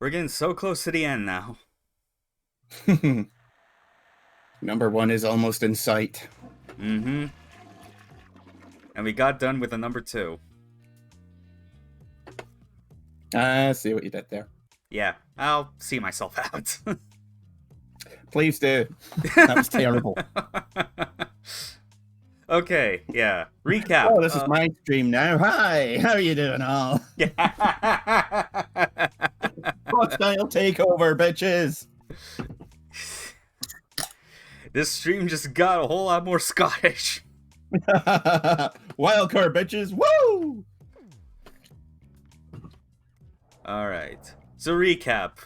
We're getting so close to the end now. Number one is almost in sight. Mm-hmm. And we got done with the number 2. I see what you did there. Yeah, I'll see myself out. Please do. That was terrible. Okay, yeah. Recap. Oh, this is my stream now. Hi, how are you doing all? Hostile takeover, bitches. This stream just got a whole lot more Scottish. Wildcard, bitches. Woo! Alright. So recap.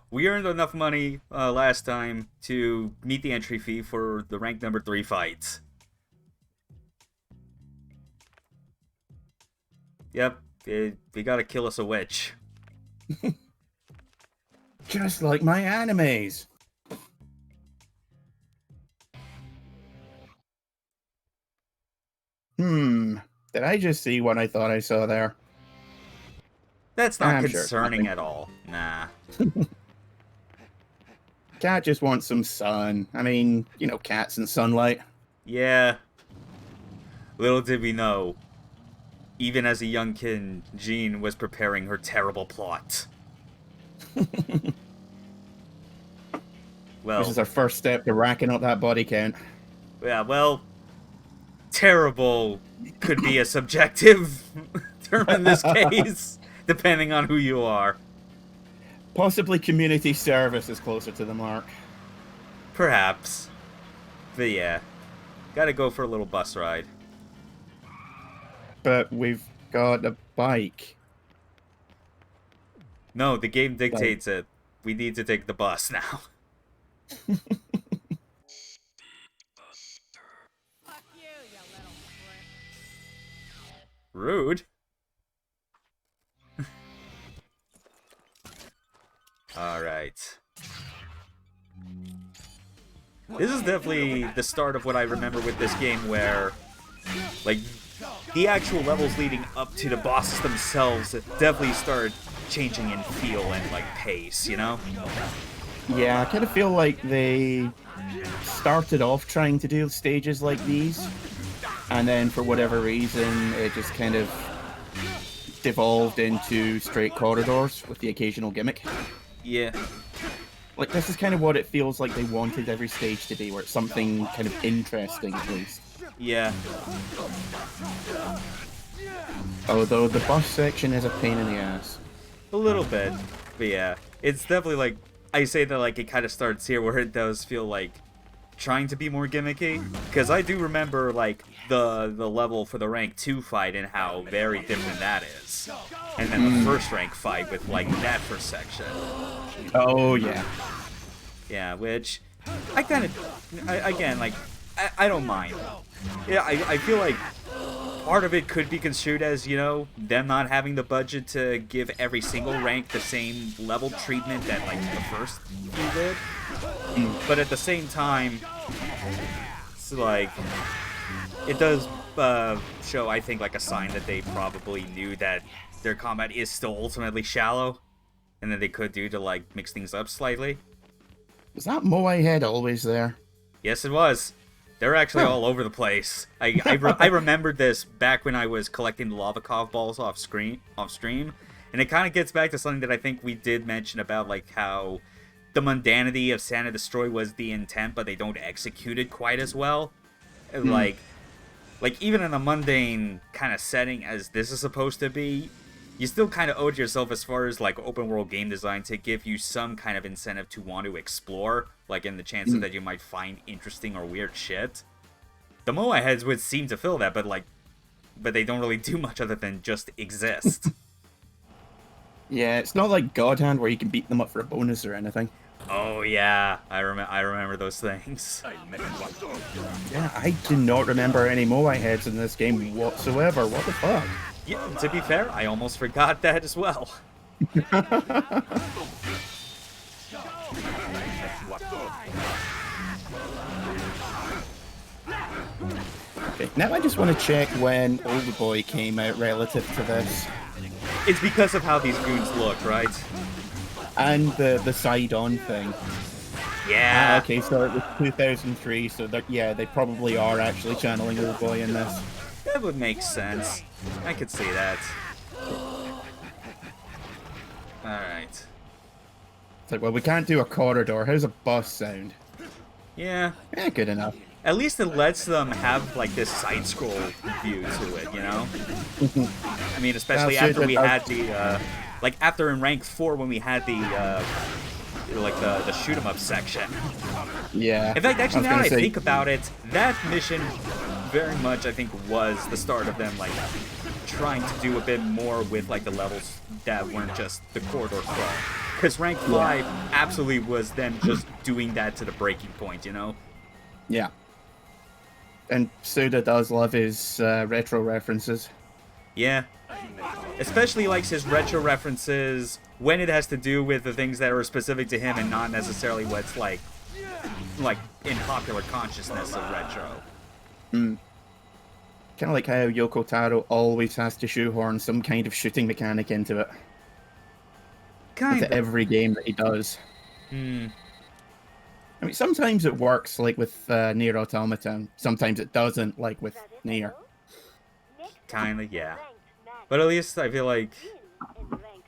We earned enough money last time to meet the entry fee for the rank number 3 fights. Yep, they gotta kill us a witch. Just like my animes. Did I just see what I thought I saw there? That's not I'm concerning sure. at all. Nah. Cat just wants some sun. I mean, you know, cats and sunlight. Yeah. Little did we know, even as a young kid, Jean was preparing her terrible plot. Well, This is our first step to racking up that body count. yeah, well, terrible could be a subjective term in this case, depending on who you are. Possibly community service is closer to the mark. Perhaps. But yeah, gotta go for a little bus ride. But we've got a bike. No, the game dictates it. We need to take the bus now. Fuck you, you little prick. Rude. Alright. This is definitely the start of what I remember with this game where, like, the actual levels leading up to the bosses themselves definitely started changing in feel and, like, pace, you know? Yeah, I kind of feel like they started off trying to do stages like these, and then for whatever reason, it just kind of devolved into straight corridors with the occasional gimmick. Yeah. Like, this is kind of what it feels like they wanted every stage to be, where it's something kind of interesting, at least. Yeah. Although the bus section is a pain in the ass. A little bit. But yeah. It's definitely like, I say that like it kind of starts here where it does feel like trying to be more gimmicky. Because I do remember like the level for the rank 2 fight and how very different that is. And then the first rank fight with like that first section. Oh, yeah. Yeah, which I kind of, again, like, I don't mind. Yeah, I feel like part of it could be construed as, you know, them not having the budget to give every single rank the same level treatment that, like, the first few did. But at the same time, it's like, it does show, I think, like, a sign that they probably knew that their combat is still ultimately shallow, and that they could do to, like, mix things up slightly. Was that Moai head always there? Yes, it was. They're actually all over the place. I remembered this back when I was collecting the lava cov balls off stream, and it kind of gets back to something that I think we did mention about like how the mundanity of Santa Destroy was the intent, but they don't execute it quite as well. Like even in a mundane kind of setting as this is supposed to be, you still kind of owed yourself as far as like open world game design to give you some kind of incentive to want to explore, like in the chances that you might find interesting or weird shit. The Moai heads would seem to fill that, but they don't really do much other than just exist. Yeah, it's not like God Hand where you can beat them up for a bonus or anything. Oh yeah, I remember those things. Yeah, I do not remember any Moai heads in this game whatsoever. What the fuck? Yeah, to be fair, I almost forgot that as well. Okay, now I just want to check when Old Boy came out relative to this. It's because of how these goons look, right? And the side-on thing. Yeah. Okay, so it was 2003, so yeah, they probably are actually channeling Old Boy in this. That would make sense. I could see that. Alright. It's like, well, we can't do a corridor. How's a bus sound? Yeah. Good enough. At least it lets them have, like, this side-scroll view to it, you know? I mean, especially after we had the, like, after in Rank 4 when we had the, like, the shoot-'em-up section. Yeah. In fact, actually, now that I think about it, that mission very much, I think, was the start of them, like, trying to do a bit more with, like, the levels that weren't just the corridor crawl. Because Rank 5 absolutely was them just doing that to the breaking point, you know? Yeah. And Suda does love his retro references. Yeah. Especially likes his retro references when it has to do with the things that are specific to him and not necessarily what's like in popular consciousness of retro. Kind of like how Yoko Taro always has to shoehorn some kind of shooting mechanic into it. Into every game that he does. I mean, sometimes it works, like with Nier Automata. Sometimes it doesn't, like with Nier. Kinda, yeah. But at least I feel like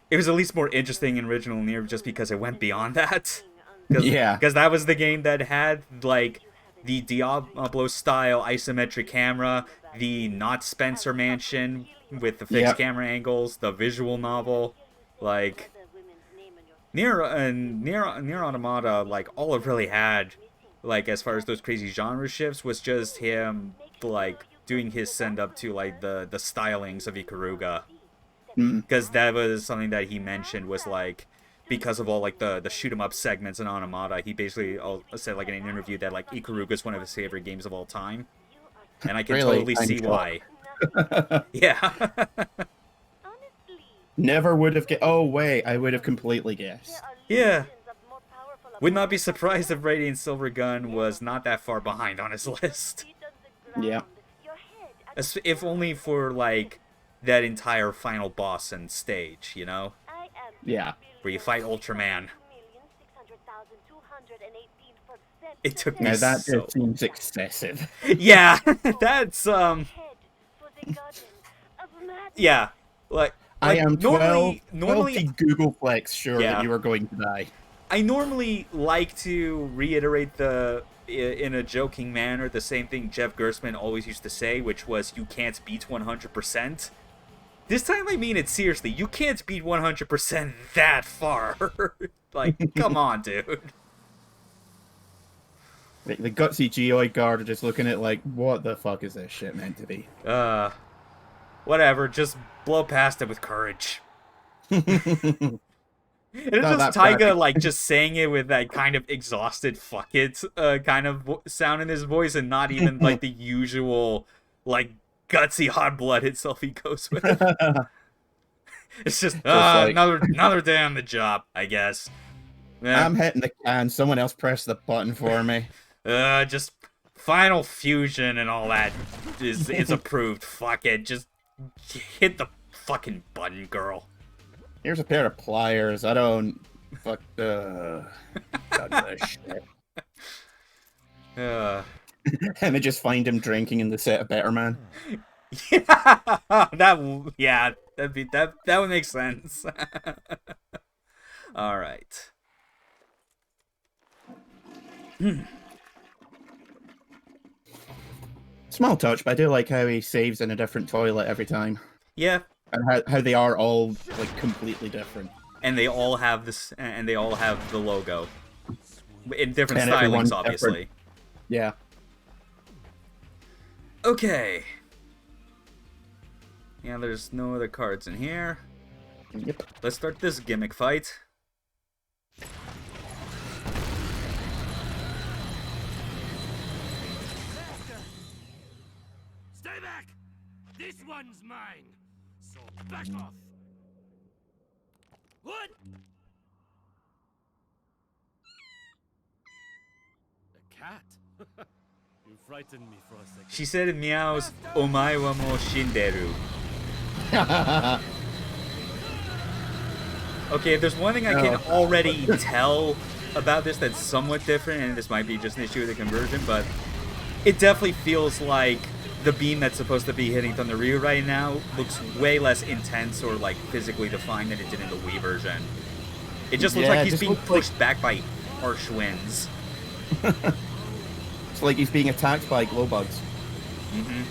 it was at least more interesting in original Nier just because it went beyond that. Because that was the game that had, like, the Diablo-style isometric camera, the not Spencer mansion with the fixed camera angles, the visual novel, like... Nier Automata, like, all it really had, like, as far as those crazy genre shifts, was just him, like, doing his send-up to, like, the stylings of Ikaruga. Because that was something that he mentioned was, like, because of all, like, the shoot-'em-up segments in Automata, he basically said, like, in an interview that, like, Ikaruga is one of his favorite games of all time. And I can totally see why. Yeah. Never would have guessed. Oh, wait, I would have completely guessed. Yeah. Would not be surprised if Radiant Silver Gun was not that far behind on his list. Yeah. If only for, like, that entire final boss and stage, you know? Yeah. Where you fight Ultraman. It took me now that just seems excessive. Yeah, that's, yeah, like I am normally Googleplex sure that you are going to die. I normally like to reiterate in a joking manner, the same thing Jeff Gerstmann always used to say, which was, you can't beat 100%. This time I mean it seriously, you can't beat 100% that far. Like, come on, dude. The gutsy Geoid guard are just looking at like, what the fuck is this shit meant to be? Whatever, just blow past it with courage. And it's just Taiga, like, just saying it with that kind of exhausted fuck it kind of sound in his voice, and not even, like, the usual, like, gutsy hot blood itself he goes with. It's just, like, another day on the job, I guess. I'm hitting the can, someone else press the button for me. Just Final Fusion and all that is approved. Fuck it, just hit the fucking button, girl. Here's a pair of pliers. I don't... Fuck, shit. And they just find him drinking in the set of Better Man. Yeah, that would make sense. All right. Small touch, but I do like how he saves in a different toilet every time. Yeah. And how they are all, like, completely different. And they all have this, and they all have the logo. In different stylings, obviously. Different. Yeah. Okay. Yeah, there's no other cards in here. Yep. Let's start this gimmick fight. Stay back! This one's mine! So back off! What? A cat? You frightened me for a second. She said it meows, "Omae wa mou shinderu." Okay, if there's one thing I can already tell about this that's somewhat different, and this might be just an issue with the conversion, but it definitely feels like the beam that's supposed to be hitting Thunder Ryu right now looks way less intense or like physically defined than it did in the Wii version. It just looks like he's being pushed back by harsh winds. It's like he's being attacked by glow bugs. Mm-hmm.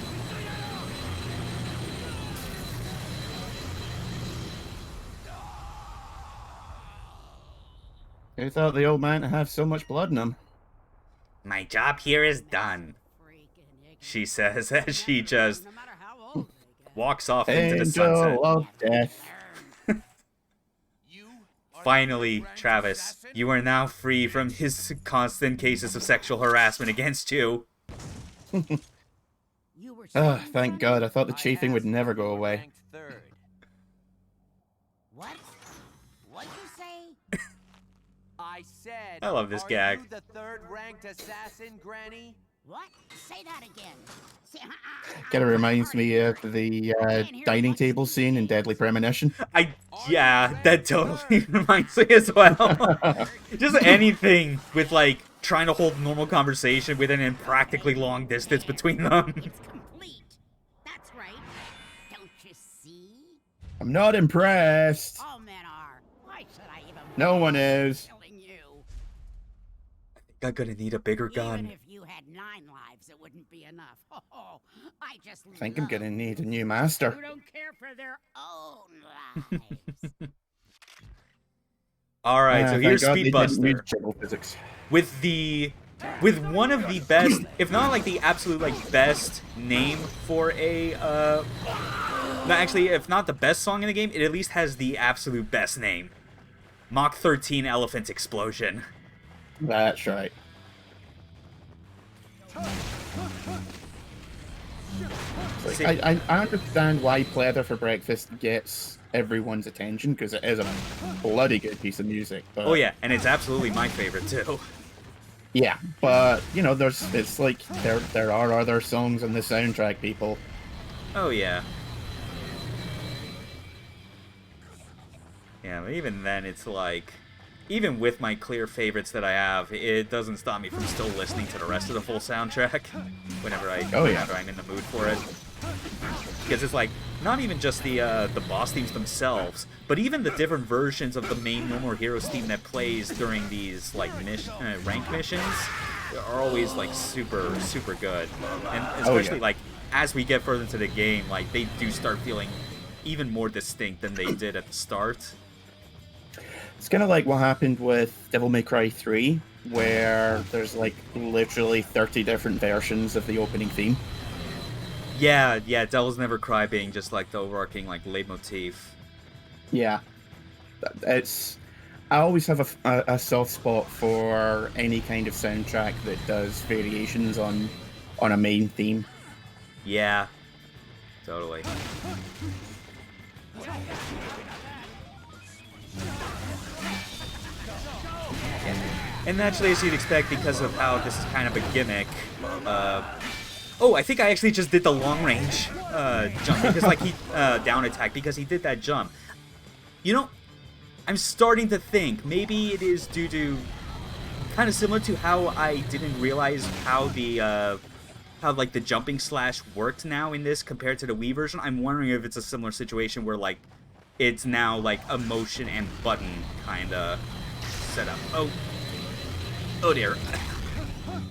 Who thought the old man to have so much blood in him? My job here is done, she says as she just walks off into the sunset. Angel of death. Finally, Travis, you are now free from his constant cases of sexual harassment against you. Oh, thank God. I thought the chafing would never go away. What? What'd you say? I said, I love this are gag. you the third-ranked assassin, Granny? What? Say that again. Kind of reminds me of the dining table scene in Deadly Premonition. Yeah, that totally reminds me as well. Just anything with, like, trying to hold normal conversation with an impractically long distance between them. It's complete. That's right. Don't you see? I'm not impressed. All men are. Why should I even? No one is. Killing you. I'm gonna need a bigger Even gun. if you had 9 lives, it wouldn't be enough. Oh, I just I think I'm love gonna need a new who master. don't care for their own lives. Alright, so Thank here's God they didn't use Speedbuster. triple physics. With one of the best, if not like the absolute like best name for a no, actually, if not the best song in the game, it at least has the absolute best name. Mach 13 Elephant Explosion. That's right. I understand why Pleather for Breakfast gets everyone's attention, because it is a bloody good piece of music. But, Oh yeah, and it's absolutely my favorite too. yeah, but you know, it's like there are other songs on the soundtrack, people. Oh yeah. Yeah, but even then, it's like, even with my clear favorites that I have, it doesn't stop me from still listening to the rest of the full soundtrack whenever I'm in the mood for it. Because it's like, not even just the boss themes themselves, but even the different versions of the main No More Heroes theme that plays during these like rank missions are always like super good, and especially like as we get further into the game, like they do start feeling even more distinct than they did at the start. It's kind of like what happened with Devil May Cry 3, where there's like literally 30 different versions of the opening theme. Yeah, Devil's Never Cry being just like the overarching like leitmotif. Yeah, I always have a soft spot for any kind of soundtrack that does variations on a main theme. Yeah, totally. And naturally, as you'd expect, because of how this is kind of a gimmick, oh, I think I actually just did the long range jump, because like he down attack, because he did that jump. You know, I'm starting to think maybe it is due to kind of similar to how I didn't realize how the like the jumping slash worked now in this compared to the Wii version. I'm wondering if it's a similar situation where like it's now like a motion and button kind of setup. Oh dear.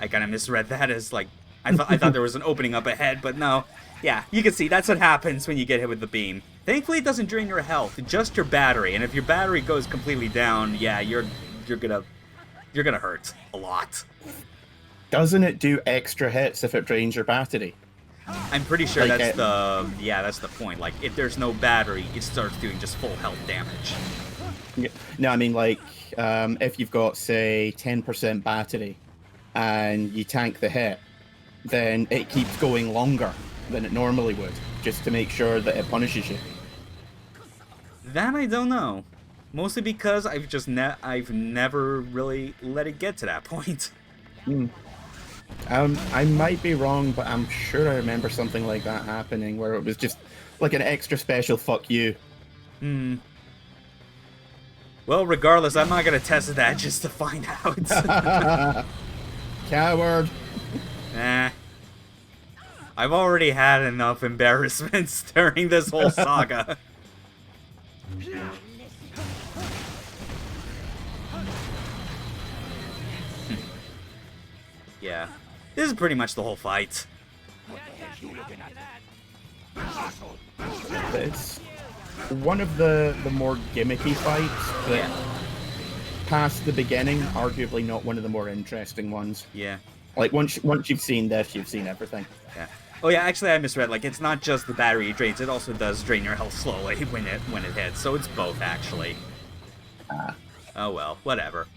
I kind of misread that as like I thought there was an opening up ahead, but no. Yeah, you can see that's what happens when you get hit with the beam. Thankfully, it doesn't drain your health, just your battery. And if your battery goes completely down, yeah, you're gonna hurt a lot. Doesn't it do extra hits if it drains your battery? I'm pretty sure Like that's the point. Like if there's no battery, it starts doing just full health damage. Yeah. No, I mean like if you've got say 10% battery and you tank the hit, then it keeps going longer than it normally would, just to make sure that it punishes you. That I don't know. Mostly because I've never really let it get to that point. I might be wrong, but I'm sure I remember something like that happening, where it was just like an extra special fuck you. Well, regardless, I'm not gonna test that just to find out. Coward. Nah. I've already had enough embarrassments during this whole saga. Yeah. This is pretty much the whole fight. It's one of the more gimmicky fights, but past the beginning, arguably not one of the more interesting ones. Yeah. Like, once you've seen this, you've seen everything. Yeah. Oh yeah, actually I misread. Like, it's not just the battery it drains, it also does drain your health slowly when it hits. So it's both, actually. Oh well, whatever.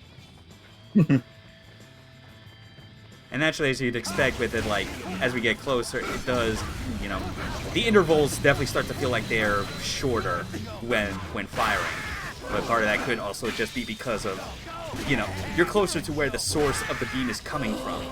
And naturally, as you'd expect with it, like, as we get closer, it does, you know, the intervals definitely start to feel like they're shorter when firing. But part of that could also just be because of, you know, you're closer to where the source of the beam is coming from.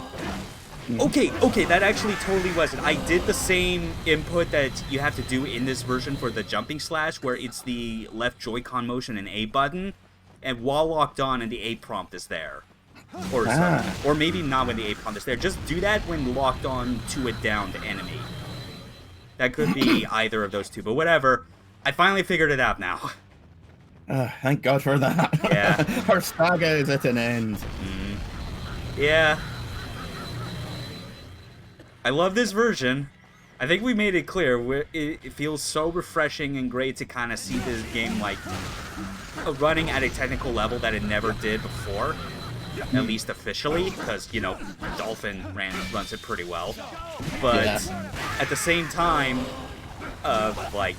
Okay, that actually totally was it. I did the same input that you have to do in this version for the jumping slash, where it's the left Joy-Con motion and A button, and while locked on and the A prompt is there. Or something. Or maybe not when the A prompt is there. Just do that when locked on to a downed enemy. That could be either of those two, but whatever. I finally figured it out now. Thank God for that. Yeah. Our saga is at an end. Yeah. I love this version. I think we made it clear. It feels so refreshing and great to kind of see this game like running at a technical level that it never did before. At least officially, because, you know, Dolphin runs it pretty well. But at the same time, like,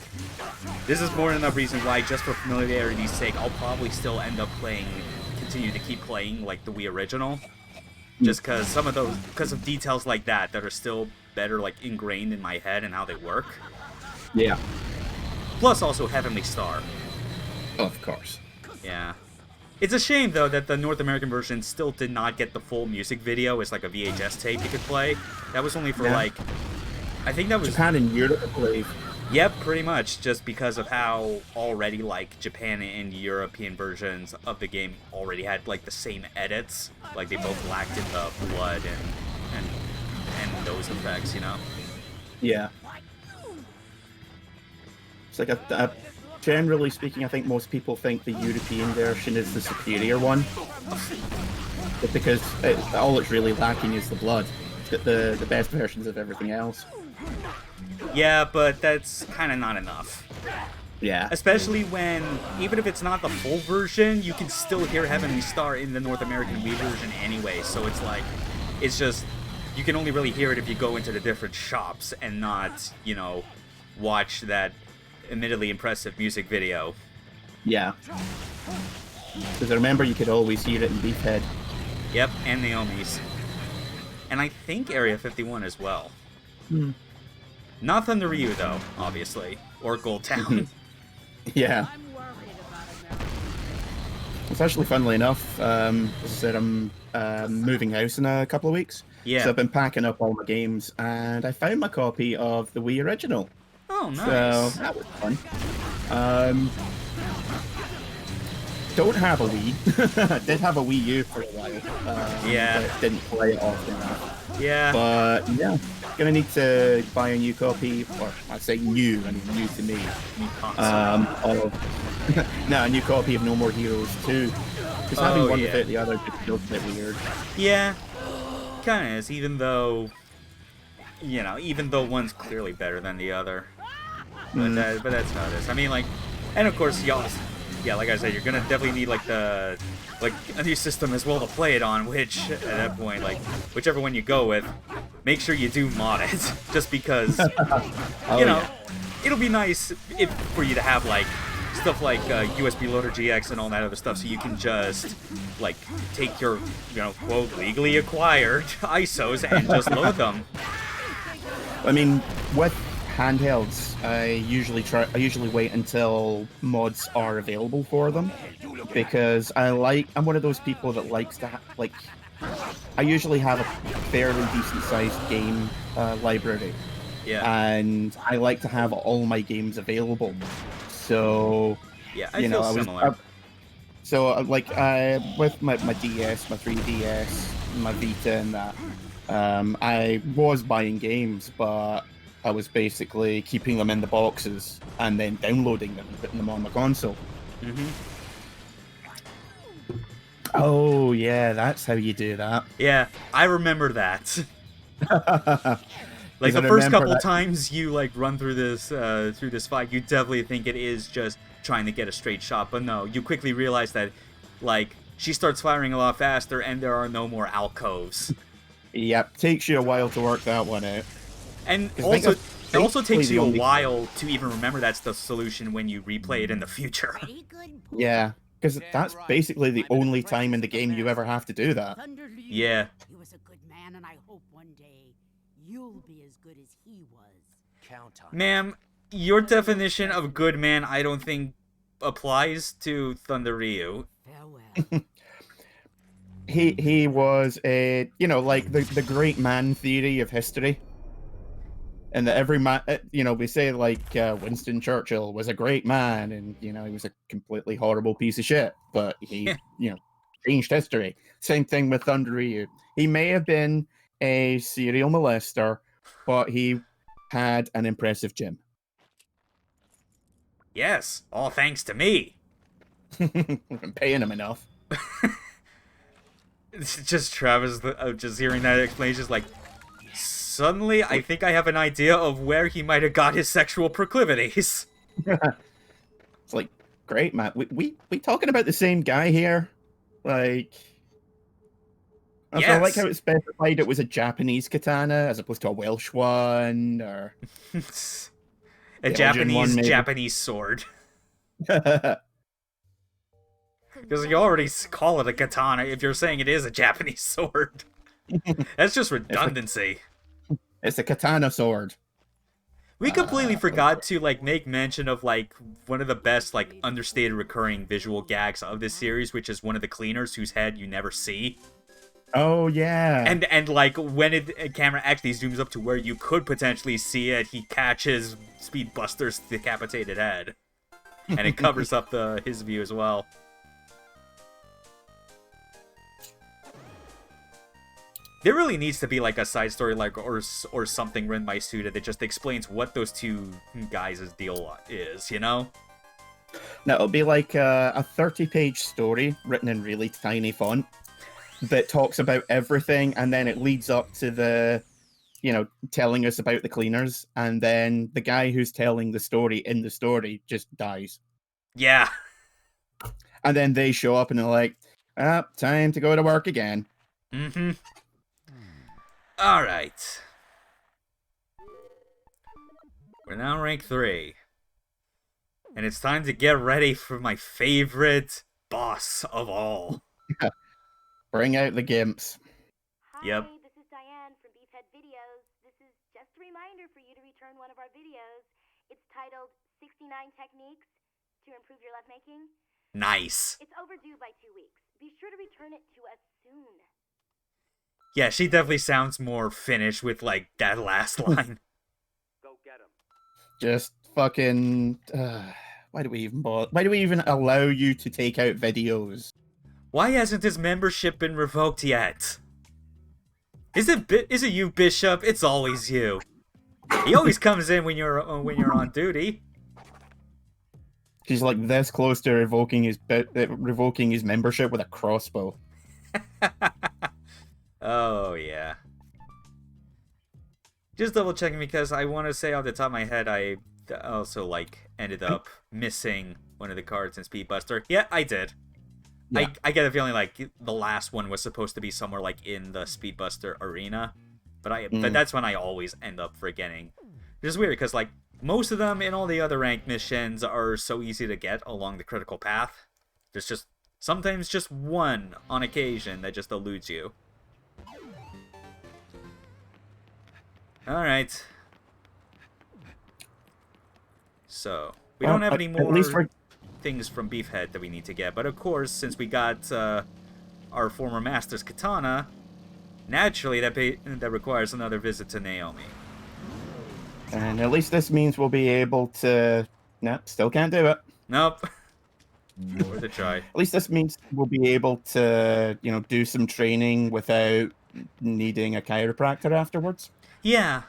this is more than enough reason why, just for familiarity's sake, I'll probably still end up continue to keep playing, like, the Wii original. Just because because of details like that are still better, like, ingrained in my head and how they work. Yeah. Plus also Heavenly Star. Of course. Yeah. It's a shame, though, that the North American version still did not get the full music video as, like, a VHS tape you could play. That was only for, like... I think that was... Japan and Europe, I believe. Yep, pretty much, just because of how already, like, Japan and European versions of the game already had, like, the same edits. Like, they both lacked in the blood and those effects, you know? Yeah. It's like generally speaking, I think most people think the European version is the superior one. But because all it's really lacking is the blood. It's got the best versions of everything else. Yeah, but that's kind of not enough. Yeah. Especially when, even if it's not the full version, you can still hear Heavenly Star in the North American Wii version anyway. So it's like, it's just, you can only really hear it if you go into the different shops and not, you know, watch that admittedly impressive music video. Yeah. Because I remember you could always hear it in Beefhead. Yep, and Naomi's. And I think Area 51 as well. Not Thunder Ryu, though, obviously. Or Gold Town. Yeah. It's actually, funnily enough, as I said, I'm moving house in a couple of weeks. Yeah. So I've been packing up all my games, and I found my copy of the Wii original. Oh, nice. So that was fun. Don't have a Wii. Did have a Wii U for a while. Yeah. But didn't play it often enough. Yeah. But yeah, gonna need to buy a new copy, or I say new, I mean new to me. A new copy of No More Heroes 2. Because having one without the other just feels a bit weird. Yeah. Kinda is, even though, you know, one's clearly better than the other. But that's how it is. I mean, like, and of course, y'all, yeah, like I said, you're gonna definitely need like a new system as well to play it on. Which at that point, like, whichever one you go with, make sure you do mod it, just because, you know, it'll be nice for you to have like stuff like USB Loader GX and all that other stuff, so you can just like take your, you know, quote legally acquired ISOs and just load them. I mean, with handhelds, I usually wait until mods are available for them, because I'm one of those people that likes to I usually have a fairly decent sized game library. Yeah. And I like to have all my games available. So yeah, I feel similar. So, like, with my DS, my 3DS, my Vita, and that, I was buying games, but I was basically keeping them in the boxes and then downloading them and putting them on my console. Mm-hmm. Oh, yeah, that's how you do that. Yeah, I remember that. Like 'Cause I the first remember couple that- times you like run through this fight, you definitely think it is just trying to get a straight shot, but no, you quickly realize that like she starts firing a lot faster and there are no more alcoves. Yep, takes you a while to work that one out. And 'Cause I think also that's it also basically takes the you a only- while to even remember that's the solution when you replay it in the future. Pretty good. Yeah, because Damn that's right. basically the I'm an only time in the apprentice of game the you ever master. have to do that. Thunder Liu, Yeah. he was a good man, and I hope one day you'll be as good as he was. Count on it. Ma'am, your definition of good man I don't think applies to Thunder Ryu. Farewell. He was a, you know, like the great man theory of history. And that every man, you know, we say like Winston Churchill was a great man, and you know he was a completely horrible piece of shit, but he, you know, changed history. Same thing with Thunder Ryu. He may have been a serial molester, but he had an impressive gym. Yes, all thanks to me. I'm paying him enough. It's just Travis, just hearing that explanation is like, suddenly I think I have an idea of where he might have got his sexual proclivities. It's like, great, man. We talking about the same guy here? Like, I Yes. like how it specified it was a Japanese katana as opposed to a Welsh one, or A Belgian Japanese one, maybe. Japanese sword. Because you already call it a katana if you're saying it is a Japanese sword. That's just redundancy. It's a katana sword. We completely forgot to like make mention of like one of the best like understated recurring visual gags of this series, which is one of the cleaners whose head you never see. Oh yeah. And like when a camera actually zooms up to where you could potentially see it, he catches Speed Buster's decapitated head, and it covers up his view as well. There really needs to be like a side story like or something written by Suda that just explains what those two guys' deal is, you know? Now it'll be like a 30-page story written in really tiny font that talks about everything, and then it leads up to the, you know, telling us about the cleaners, and then the guy who's telling the story in the story just dies. Yeah. And then they show up and they're like, time to go to work again. Mm-hmm. Alright. We're now rank 3. And it's time to get ready for my favorite boss of all. Bring out the gimps. Yep. Hi, this is Diane from Beefhead Videos. This is just a reminder for you to return one of our videos. It's titled 69 Techniques to Improve Your Lovemaking. Nice. It's overdue by 2 weeks. Be sure to return it to us soon. Yeah, she definitely sounds more Finnish with, like, that last line. Go get him. Just fucking. Why do we even bother? Why do we even allow you to take out videos? Why hasn't his membership been revoked yet? Is it you, Bishop? It's always you. He always comes in when you're on duty. He's like this close to revoking his membership with a crossbow. Oh yeah. Just double checking because I want to say off the top of my head I also like ended up missing one of the cards in Speedbuster. Yeah, I did. Yeah. I get a feeling like the last one was supposed to be somewhere like in the Speedbuster arena, but that's when I always end up forgetting. Which is weird because like most of them in all the other ranked missions are so easy to get along the critical path. There's just sometimes just one on occasion that just eludes you. Alright. So, we don't have any At more least we're- things from Beefhead that we need to get, but of course, since we got our former master's katana, naturally that requires another visit to Naomi. And at least this means we'll be able to. No, still can't do it. Nope. Worth a try. At least this means we'll be able to, do some training without needing a chiropractor afterwards. Yeah.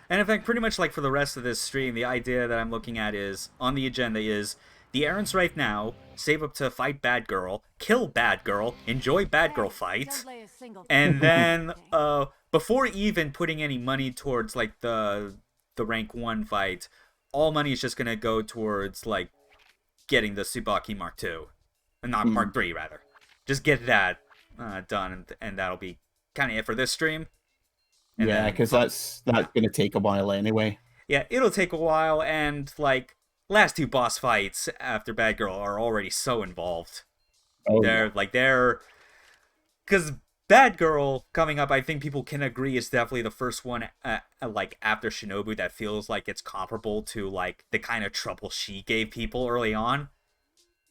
And in fact, pretty much like for the rest of this stream, the idea that I'm looking at is, on the agenda is, the errands right now, save up to fight Bad Girl, kill Bad Girl, enjoy Bad Girl fights, Don't lay a single and then, before even putting any money towards, like, the rank 1 fight, all money is just gonna go towards, like, getting the Tsubaki Mark II. Not Mark III, rather. Just get that done, and that'll be kind of it for this stream. And Yeah, then- because that's going to take a while anyway. Yeah, it'll take a while, and, like, last 2 boss fights after Bad Girl are already so involved. Oh, They're... Because Bad Girl, coming up, I think people can agree, is definitely the first one, like, after Shinobu that feels like it's comparable to, like, the kind of trouble she gave people early on.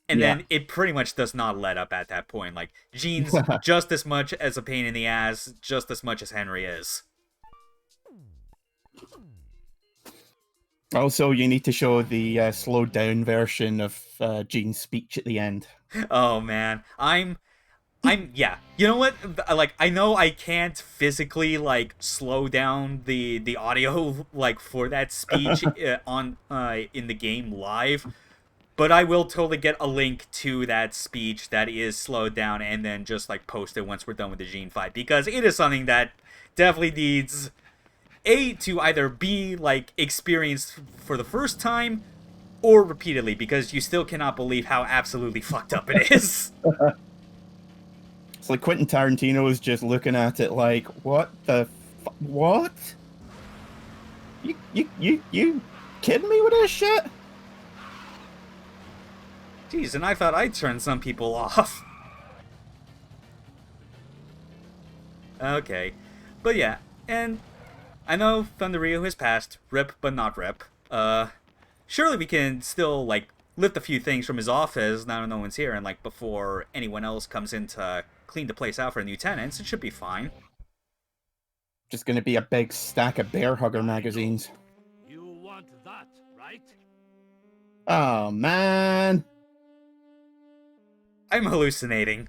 And Yeah. then it pretty much does not let up at that point. Like, Jean's just as much as a pain in the ass, just as much as Henry is. Also, you need to show the slowed down version of Jean's speech at the end. Oh, man. Yeah. You know what? Like, I know I can't physically, like, slow down the audio, like, for that speech in the game live, but I will totally get a link to that speech that is slowed down and then just, like, post it once we're done with the Jean fight, because it is something that definitely needs, to either be, like, experienced for the first time or repeatedly, because you still cannot believe how absolutely fucked up it is. It's like Quentin Tarantino is just looking at it like, what the what? You kidding me with this shit? Jeez, and I thought I'd turn some people off. Okay. But yeah, and I know Thunder Rio has passed, rip but not rip. Surely we can still, like, lift a few things from his office now that no one's here, and, like, before anyone else comes in to clean the place out for new tenants, it should be fine. Just gonna be a big stack of bear hugger magazines. You want that, right? Oh, man. I'm hallucinating.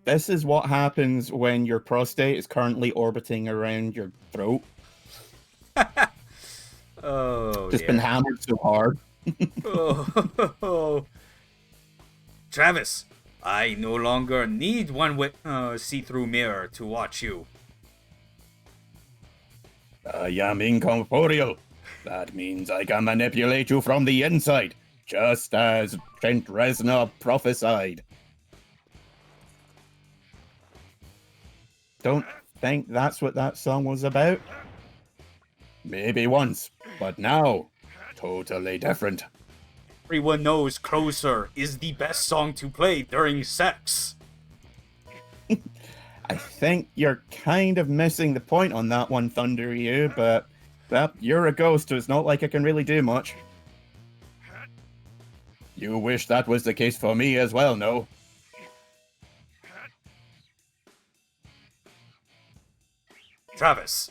This is what happens when your prostate is currently orbiting around your throat. Oh, Just yeah. been hammered so hard. Oh. Travis, I no longer need one with see-through mirror to watch you. I am incorporeal. That means I can manipulate you from the inside, just as Trent Reznor prophesied. Don't think that's what that song was about? Maybe once, but now, totally different. Everyone knows Closer is the best song to play during sex. I think you're kind of missing the point on that one, Thunder Ryu, but well, you're a ghost, so it's not like I can really do much. You wish that was the case for me as well, no? Travis,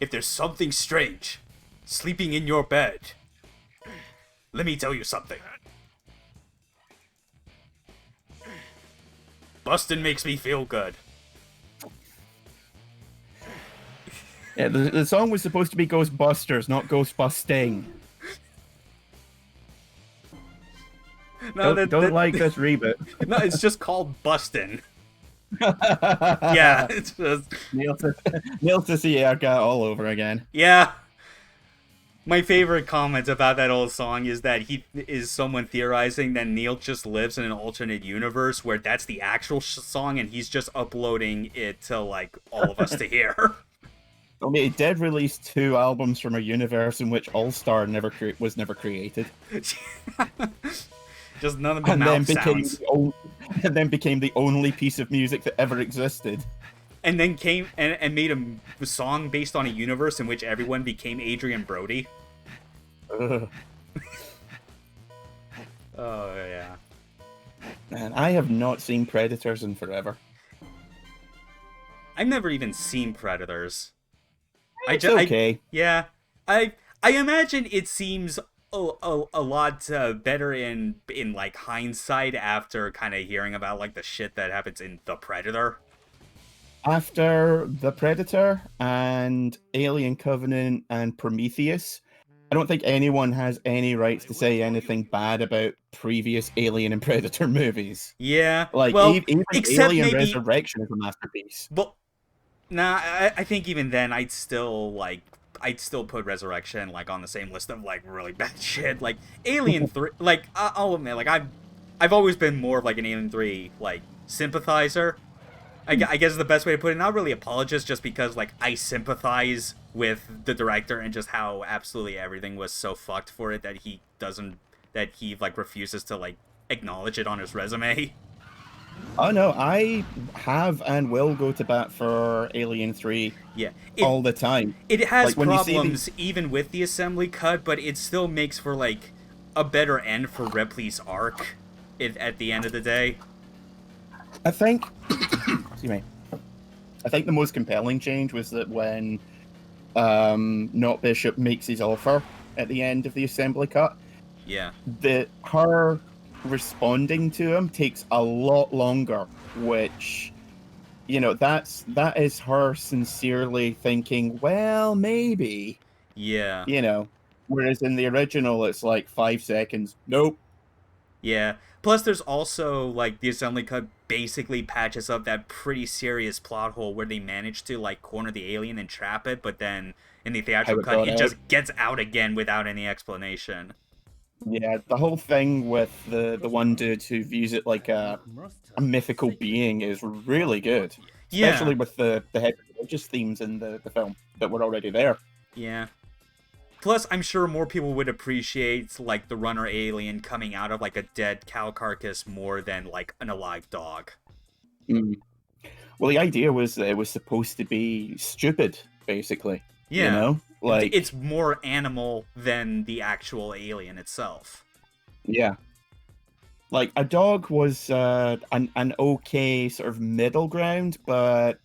if there's something strange sleeping in your bed, let me tell you something. Bustin' makes me feel good. Yeah, the song was supposed to be Ghostbusters, not Ghostbusting. No, Don't like this reboot. No, it's just called Bustin'. Yeah, it's just... Neil Cicierga all over again. Yeah. My favorite comment about that old song is that he is someone theorizing that Neil just lives in an alternate universe where that's the actual song and he's just uploading it to, like, all of us to hear. I mean, he did release 2 albums from a universe in which All Star was never created, Just none of the and mouth then became the only piece of music that ever existed. And then came and made a song based on a universe in which everyone became Adrian Brody. Ugh. Oh, yeah. Man, I have not seen Predators in forever. I've never even seen Predators. It's okay. Yeah. I imagine it seems a lot better in like hindsight after kind of hearing about like the shit that happens in The Predator. After The Predator and Alien Covenant and Prometheus, I don't think anyone has any rights to say anything bad about previous Alien and Predator movies. Yeah, Like, well, even except Alien maybe, Resurrection is a masterpiece. well, nah, I think even then I'd still put Resurrection like on the same list of like really bad shit. Like Alien 3, like I'll admit, like I've always been more of like an Alien 3 like sympathizer. I guess is the best way to put it. Not really apologist, just because like I sympathize with the director and just how absolutely everything was so fucked for it that he like refuses to like acknowledge it on his resume. Oh no, I have and will go to bat for Alien 3 Yeah, all the time. it has Like, when you see problems even with the assembly cut, but it still makes for like a better end for Ripley's arc at the end of the day. I think, excuse me, I think the most compelling change was that when Not Bishop makes his offer at the end of the assembly cut, Yeah. her responding to him takes a lot longer, which, that is her sincerely thinking, well, maybe, Yeah. whereas in the original it's like 5 seconds. Nope. Yeah. Plus, there's also, like, the assembly cut basically patches up that pretty serious plot hole where they manage to, like, corner the alien and trap it, but then in the theatrical cut, it just gets out again without any explanation. Yeah, the whole thing with the one dude who views it like a mythical being is really good. Especially with the heavy religious themes in the film that were already there. Yeah. Plus, I'm sure more people would appreciate, like, the runner alien coming out of, like, a dead cow carcass more than, like, an alive dog. Mm. Well, the idea was that it was supposed to be stupid, basically. Yeah. Like, it's more animal than the actual alien itself. Yeah. Like, a dog was an okay sort of middle ground, but,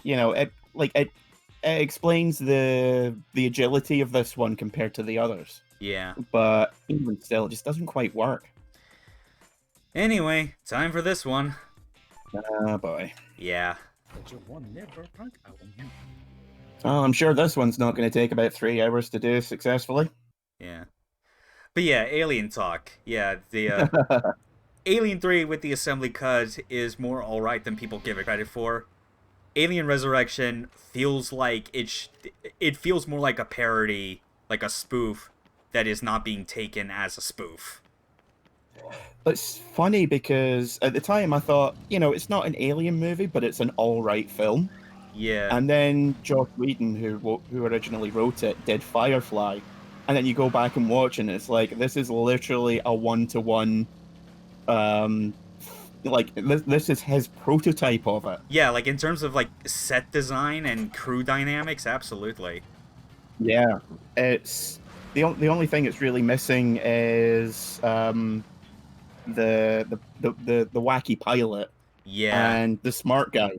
it explains the agility of this one compared to the others. Yeah. But even still, it just doesn't quite work. Anyway, time for this one. Oh, boy. Yeah. Oh, I'm sure this one's not going to take about 3 hours to do successfully. Yeah. But yeah, Alien talk. Yeah, the Alien 3 with the assembly cut is more alright than people give it credit for. Alien Resurrection feels like it feels more like a parody, like a spoof that is not being taken as a spoof. It's funny because at the time I thought, it's not an Alien movie, but it's an alright film. Yeah. And then Joss Whedon, who originally wrote it, did Firefly. And then you go back and watch and it's like, this is literally a one-to-one, this is his prototype of it. Yeah, like in terms of like set design and crew dynamics, absolutely. Yeah, it's the only thing it's really missing is the wacky pilot. Yeah. And the smart guy.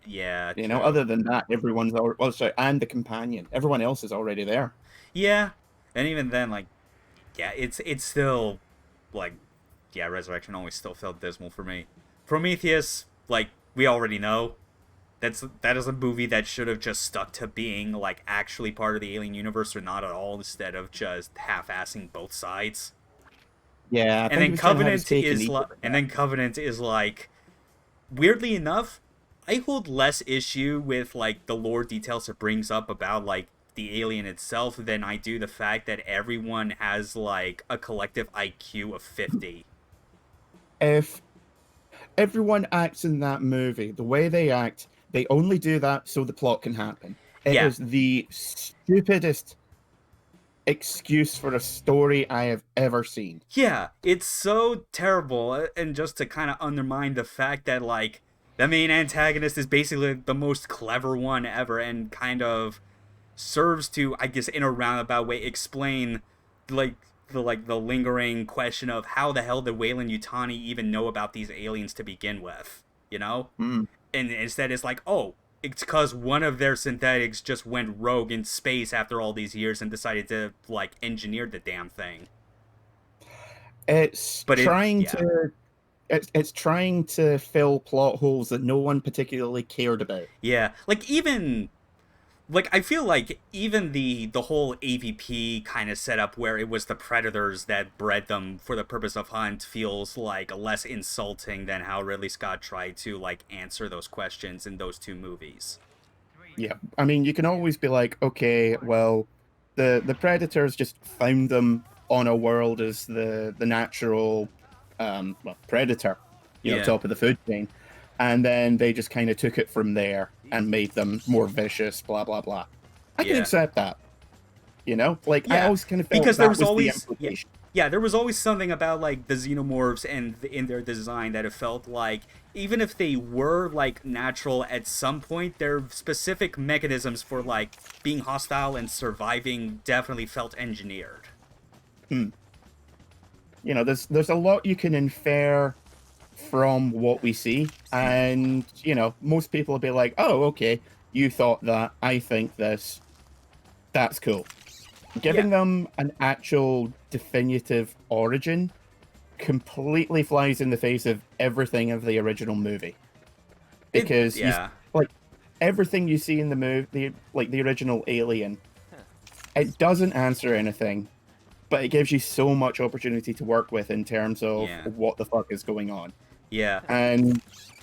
Yeah. Other than that, everyone's already, and the companion. Everyone else is already there. Yeah, and even then, like, yeah, it's still like, yeah, Resurrection always still felt dismal for me. Prometheus, like, we already know, that is a movie that should have just stuck to being like actually part of the Alien universe or not at all, instead of just half-assing both sides. Yeah, and then Covenant is like, weirdly enough, I hold less issue with like the lore details it brings up about like the alien itself than I do the fact that everyone has like a collective IQ of 50. If everyone acts in that movie the way they act, they only do that so the plot can happen. It is the stupidest excuse for a story I have ever seen. Yeah, it's so terrible, and just to kind of undermine the fact that like the main antagonist is basically the most clever one ever and kind of serves to, I guess, in a roundabout way, explain like the lingering question of how the hell did Weyland Yutani even know about these aliens to begin with, Mm. And instead it's like, oh, it's because one of their synthetics just went rogue in space after all these years and decided to, like, engineer the damn thing. It's But trying to it's trying to fill plot holes that no one particularly cared about. Yeah, like, even... Like, I feel like even the whole AVP kind of setup where it was the predators that bred them for the purpose of hunt feels, like, less insulting than how Ridley Scott tried to, like, answer those questions in those two movies. Yeah, I mean, you can always be like, okay, well, the predators just found them on a world as the natural, well, predator, Yeah. top of the food chain, and then they just kind of took it from there and made them more vicious, blah blah blah. I can Yeah. accept that, like I Yeah, always kind of felt because that there was the always implication. yeah, there was always something about, like, the xenomorphs and in their design that it felt like even if they were, like, natural at some point, their specific mechanisms for, like, being hostile and surviving definitely felt engineered. There's a lot you can infer from what we see, and most people will be like, oh, okay, you thought that, I think this, that's cool. Giving them an actual definitive origin completely flies in the face of everything of the original movie, because like everything you see in the movie, like the original Alien, it doesn't answer anything, but it gives you so much opportunity to work with in terms of what the fuck is going on. Yeah. And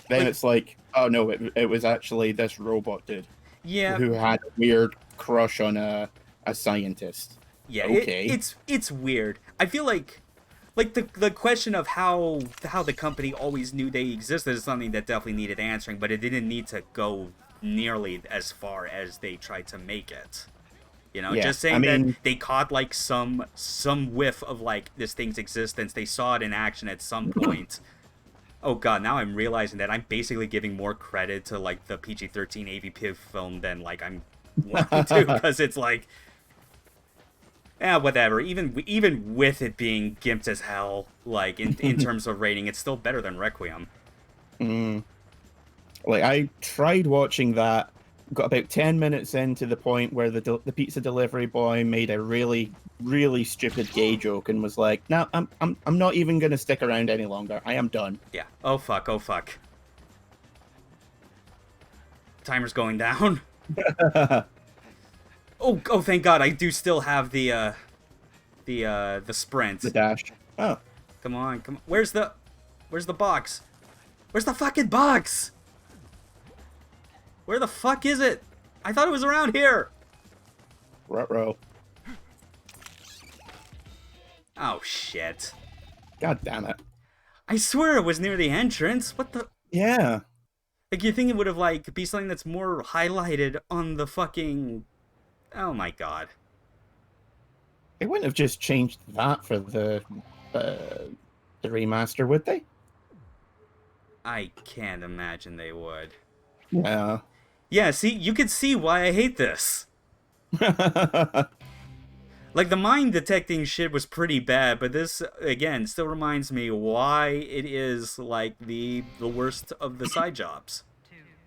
then it's like, oh no, it was actually this robot dude. Yeah. Who had a weird crush on a scientist. Yeah, okay. It's weird. I feel like the question of how the company always knew they existed is something that definitely needed answering, but it didn't need to go nearly as far as they tried to make it. Just saying that they caught, like, some whiff of, like, this thing's existence. They saw it in action at some point. Oh god, now I'm realizing that I'm basically giving more credit to, like, the PG-13 AVP film than, like, I'm wanting to, because it's like, whatever. Even with it being gimped as hell, like, in terms of rating, it's still better than Requiem. Like, I tried watching that, got about 10 minutes into the point where the pizza delivery boy made a really, really stupid gay joke and was like, no, I'm not even gonna stick around any longer. I am done. Yeah. Oh fuck. Timer's going down. Oh, thank God, I do still have the sprint. The dash. Oh. Come on. Where's the box? Where's the fucking box? Where the fuck is it? I thought it was around here. Ruh-roh. Oh, shit. God damn it. I swear it was near the entrance. What the... Yeah. Like, you think it would have, like, be something that's more highlighted on the fucking... Oh my god. They wouldn't have just changed that for the remaster, would they? I can't imagine they would. Yeah. Yeah, see, you can see why I hate this. Like, the mind detecting shit was pretty bad, but this, again, still reminds me why it is, like, the worst of the side jobs.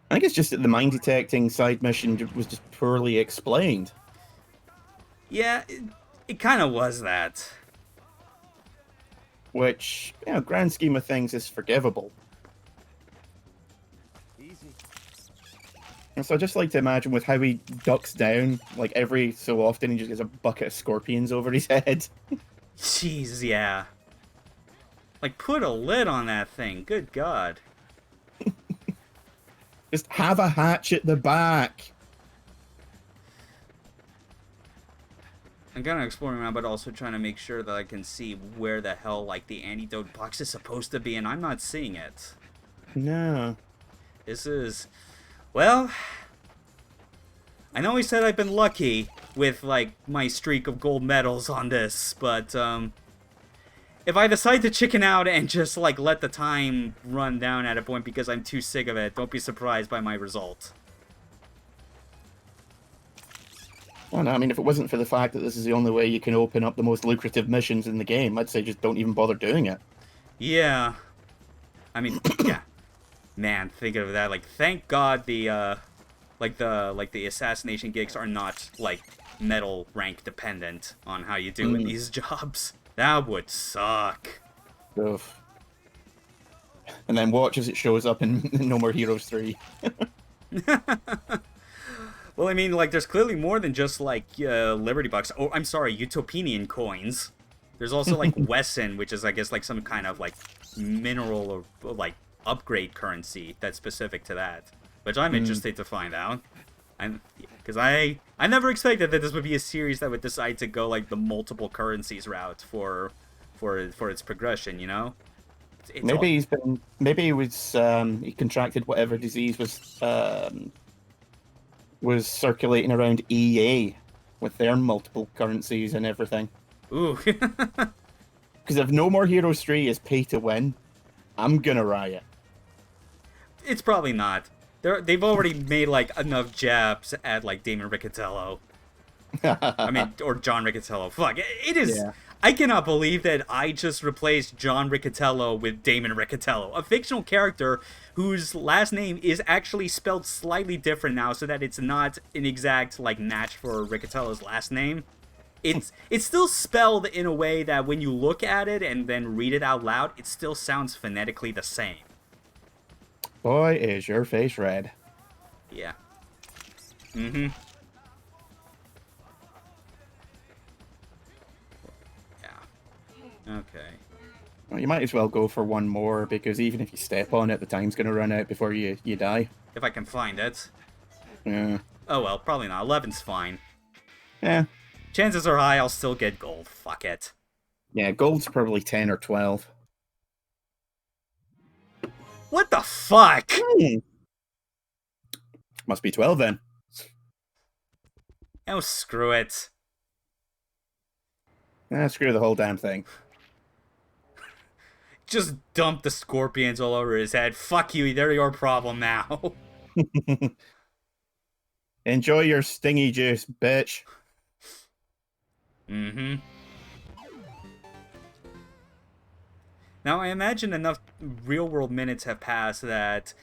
I think it's just that the mind detecting side mission was just poorly explained. Yeah, it kind of was that. Which, grand scheme of things is forgivable. And so I just like to imagine with how he ducks down, like every so often he just gets a bucket of scorpions over his head. Jeez, yeah. Like, put a lid on that thing. Good God. Just have a hatch at the back. I'm kind of exploring around, but also trying to make sure that I can see where the hell, like, the antidote box is supposed to be, and I'm not seeing it. No. This is... Well... I know he said I've been lucky with, like, my streak of gold medals on this, but, if I decide to chicken out and just, like, let the time run down at a point because I'm too sick of it, don't be surprised by my result. Well, no, I mean, if it wasn't for the fact that this is the only way you can open up the most lucrative missions in the game, I'd say just don't even bother doing it. Yeah. I mean, yeah. Man, thinking of that, like, thank God the the assassination gigs are not like medal rank dependent on how you do in these jobs. That would suck. Oof. And then watch as it shows up in No More Heroes 3. Well, I mean, like, there's clearly more than just, like, Liberty Bucks. Oh, I'm sorry, Utopinian coins. There's also, like, Wesson, which is, I guess, like, some kind of, like, mineral or, like, upgrade currency that's specific to that. Which I'm interested to find out. Because I never expected that this would be a series that would decide to go, like, the multiple currencies route for its progression, you know? Maybe he was he contracted whatever disease was circulating around EA with their multiple currencies and everything. Ooh. Because if No More Heroes 3 is pay to win, I'm gonna riot. It's probably not. They've already made, like, enough jabs at, like, Damon Riccatello. I mean, or John Riccatello. Fuck, it is... Yeah. I cannot believe that I just replaced John Riccatello with Damon Riccatello, a fictional character whose last name is actually spelled slightly different now, so that it's not an exact, like, match for Riccatello's last name. It's still spelled in a way that when you look at it and then read it out loud, it still sounds phonetically the same. Boy, is your face red. Yeah. Mm-hmm. Yeah. Okay. Well, you might as well go for one more, because even if you step on it, the time's going to run out before you die. If I can find it. Yeah. Oh well, probably not. 11's fine. Yeah. Chances are high I'll still get gold. Fuck it. Yeah, gold's probably 10 or 12. What the fuck? Must be 12 then. Oh, screw it. Screw the whole damn thing. Just dump the scorpions all over his head. Fuck you, they're your problem now. Enjoy your stingy juice, bitch. Mm-hmm. Now, I imagine enough real-world minutes have passed that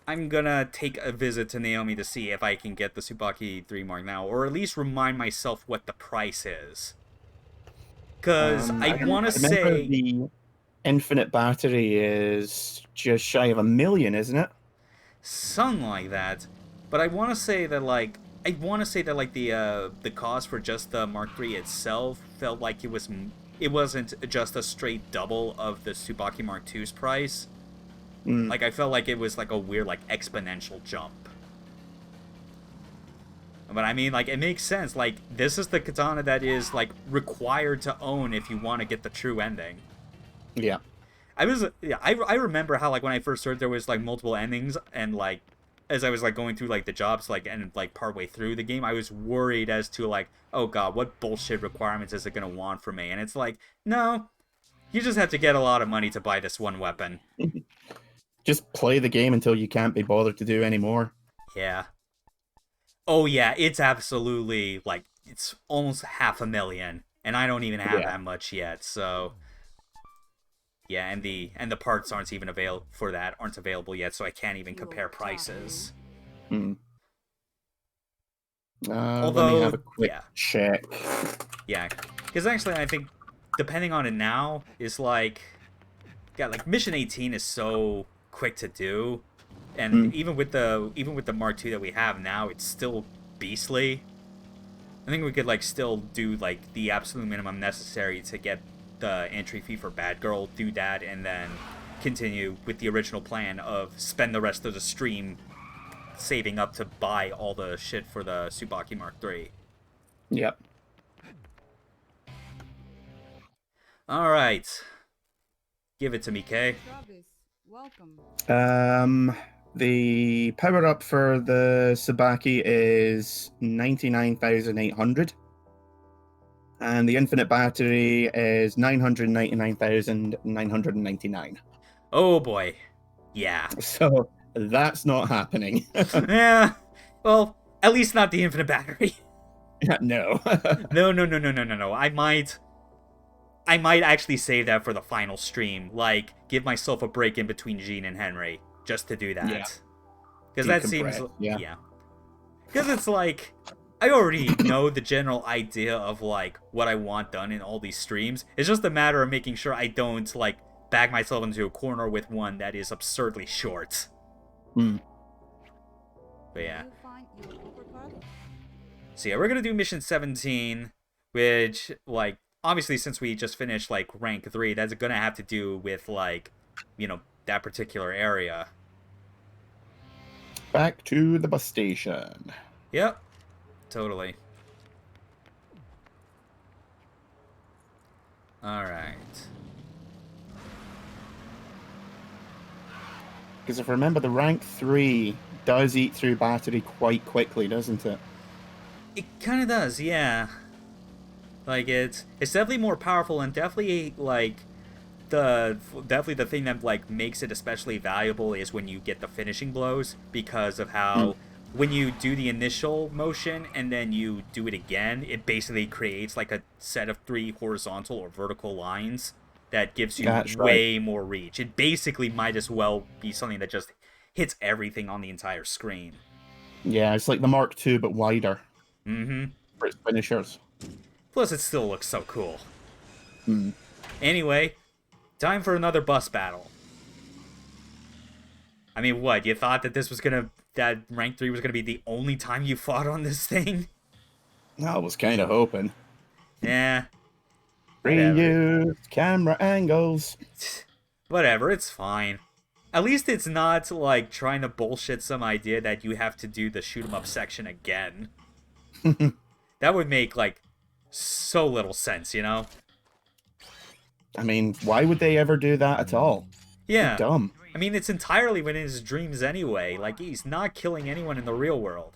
I'm gonna take a visit to Naomi to see if I can get the Tsubaki 3 Mark now, or at least remind myself what the price is. Because I want to say... the infinite battery is just shy of 1 million, isn't it? Something like that. But I want to say that, like... the cost for just the Mark III itself felt like it wasn't just a straight double of the Tsubaki Mark II's price. Like, I felt like it was, like, a weird, like, exponential jump. But, I mean, like, it makes sense. Like, this is the katana that is, like, required to own if you want to get the true ending. Yeah. I remember how, like, when I first heard there was, like, multiple endings, and, like, as I was, like, going through, like, the jobs, like, and, like, partway through the game, I was worried as to, like, oh god, what bullshit requirements is it gonna want from me? And it's like, no, you just have to get a lot of money to buy this one weapon. Just play the game until you can't be bothered to do any more. Yeah. Oh yeah, it's absolutely, like, it's almost 500,000, and I don't even have that much yet, so... Yeah, and the parts aren't available yet, so I can't even compare prices. Although, let me have a quick check. Yeah, because actually I think, depending on it now, is like... Yeah, like, Mission 18 is so quick to do, and even with the Mark II that we have now, it's still beastly. I think we could, like, still do, like, the absolute minimum necessary to get the entry fee for Bad Girl, do that, and then continue with the original plan of spend the rest of the stream saving up to buy all the shit for the Tsubaki Mark III. Yep. Alright. Give it to me, Kay. Welcome. The power up for the Tsubaki is 99,800. And the infinite battery is 999,999. Oh boy. Yeah. So that's not happening. Yeah. Well, at least not the infinite battery. No. No. I might actually save that for the final stream. Like, give myself a break in between Jean and Henry just to do that. Yeah. Because that seems... Yeah. Yeah. Because it's like, I already know the general idea of, like, what I want done in all these streams. It's just a matter of making sure I don't, like, back myself into a corner with one that is absurdly short. Hmm. But yeah. So yeah, we're gonna do mission 17, which, like, obviously since we just finished, like, rank 3, that's gonna have to do with, like, you know, that particular area. Back to the bus station. Yep. Totally. Alright. Because if I remember, the rank 3 does eat through battery quite quickly, doesn't it? It kind of does, yeah. Like, it's definitely more powerful, and definitely, like, definitely the thing that, like, makes it especially valuable is when you get the finishing blows, because of how when you do the initial motion and then you do it again, it basically creates, like, a set of 3 horizontal or vertical lines that gives you way more reach. It basically might as well be something that just hits everything on the entire screen. Yeah, it's like the Mark II, but wider. Mm-hmm. For its finishers. Plus, it still looks so cool. Hmm. Anyway, time for another bus battle. I mean, what? You thought that that rank 3 was gonna be the only time you fought on this thing? I was kind of hoping. Yeah. Reuse camera angles. Whatever, it's fine. At least it's not, like, trying to bullshit some idea that you have to do the shoot 'em up section again. That would make, like, so little sense, you know? I mean, why would they ever do that at all? Yeah. Dumb. I mean, it's entirely within his dreams anyway. Like, he's not killing anyone in the real world.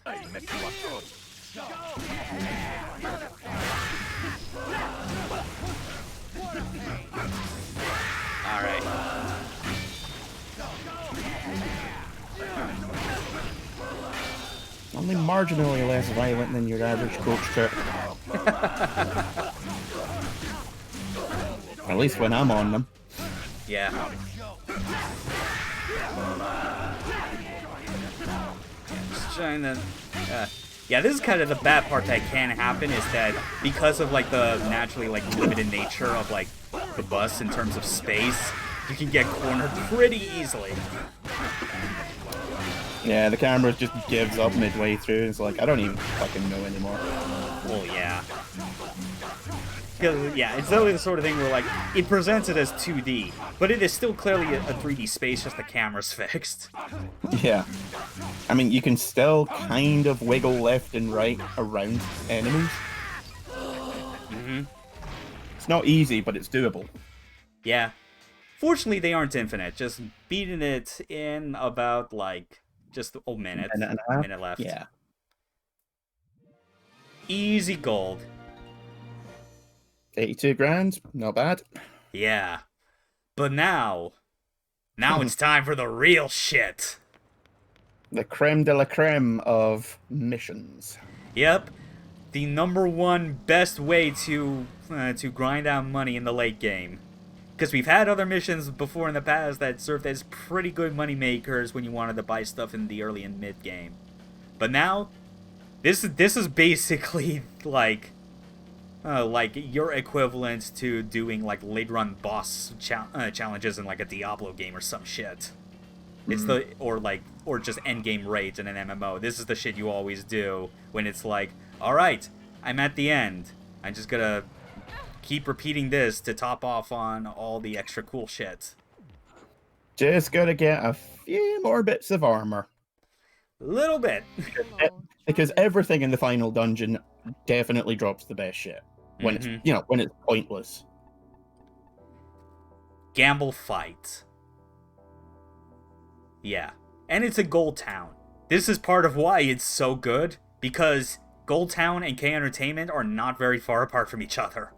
Alright. Only marginally less violent than your average coach trip. At least when I'm on them. Yeah. Just trying to... yeah, this is kind of the bad part that can happen, is that because of, like, the naturally, like, limited nature of, like, the bus in terms of space, you can get cornered pretty easily. Yeah, the camera just gives up midway through. It's like, I don't even fucking know anymore. Well, yeah. Because, yeah, it's definitely the sort of thing where, like, it presents it as 2D, but it is still clearly a 3D space, just the camera's fixed. Yeah. I mean, you can still kind of wiggle left and right around enemies. Mm-hmm. It's not easy, but it's doable. Yeah. Fortunately, they aren't infinite. Just beating it in about, like, just a minute. A minute left. Yeah. Easy gold. 82 grand, not bad. Yeah. But now it's time for the real shit. The creme de la creme of missions. Yep. The #1 best way to grind out money in the late game. Because we've had other missions before in the past that served as pretty good money makers when you wanted to buy stuff in the early and mid game. But now, this is basically like your equivalent to doing, like, late run boss challenges in, like, a Diablo game or some shit. It's or just end game raids in an MMO. This is the shit you always do when it's like, all right, I'm at the end. I'm just gonna keep repeating this to top off on all the extra cool shit. Just gotta get a few more bits of armor. Little bit. Because everything in the final dungeon definitely drops the best shit. When it's, you know, when it's pointless. Gamble fight. Yeah. And it's a gold town. This is part of why it's so good, because Gold Town and K Entertainment are not very far apart from each other.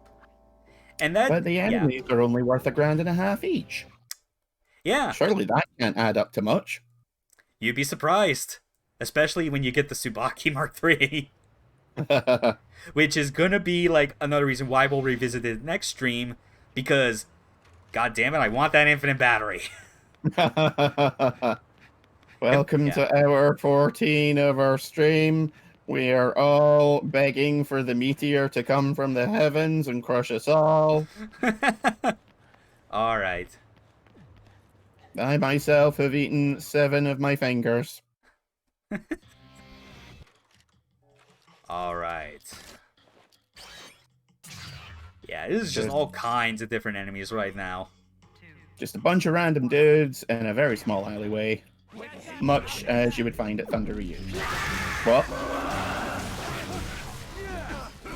And that, but the enemies are only worth $1.50 each. Yeah. Surely that can't add up to much. You'd be surprised. Especially when you get the Tsubaki Mark III. Which is gonna be, like, another reason why we'll revisit it next stream, because, god damn it, I want that infinite battery. Well, Welcome Yeah. to hour 14 of our stream. We are all begging for the meteor to come from the heavens and crush us all. All right. I myself have eaten 7 of my fingers. All right. Yeah, this is just Good. all kinds of different enemies right now. Just a bunch of random dudes in a very small alleyway. Much as you would find at Thunder Reunion. What?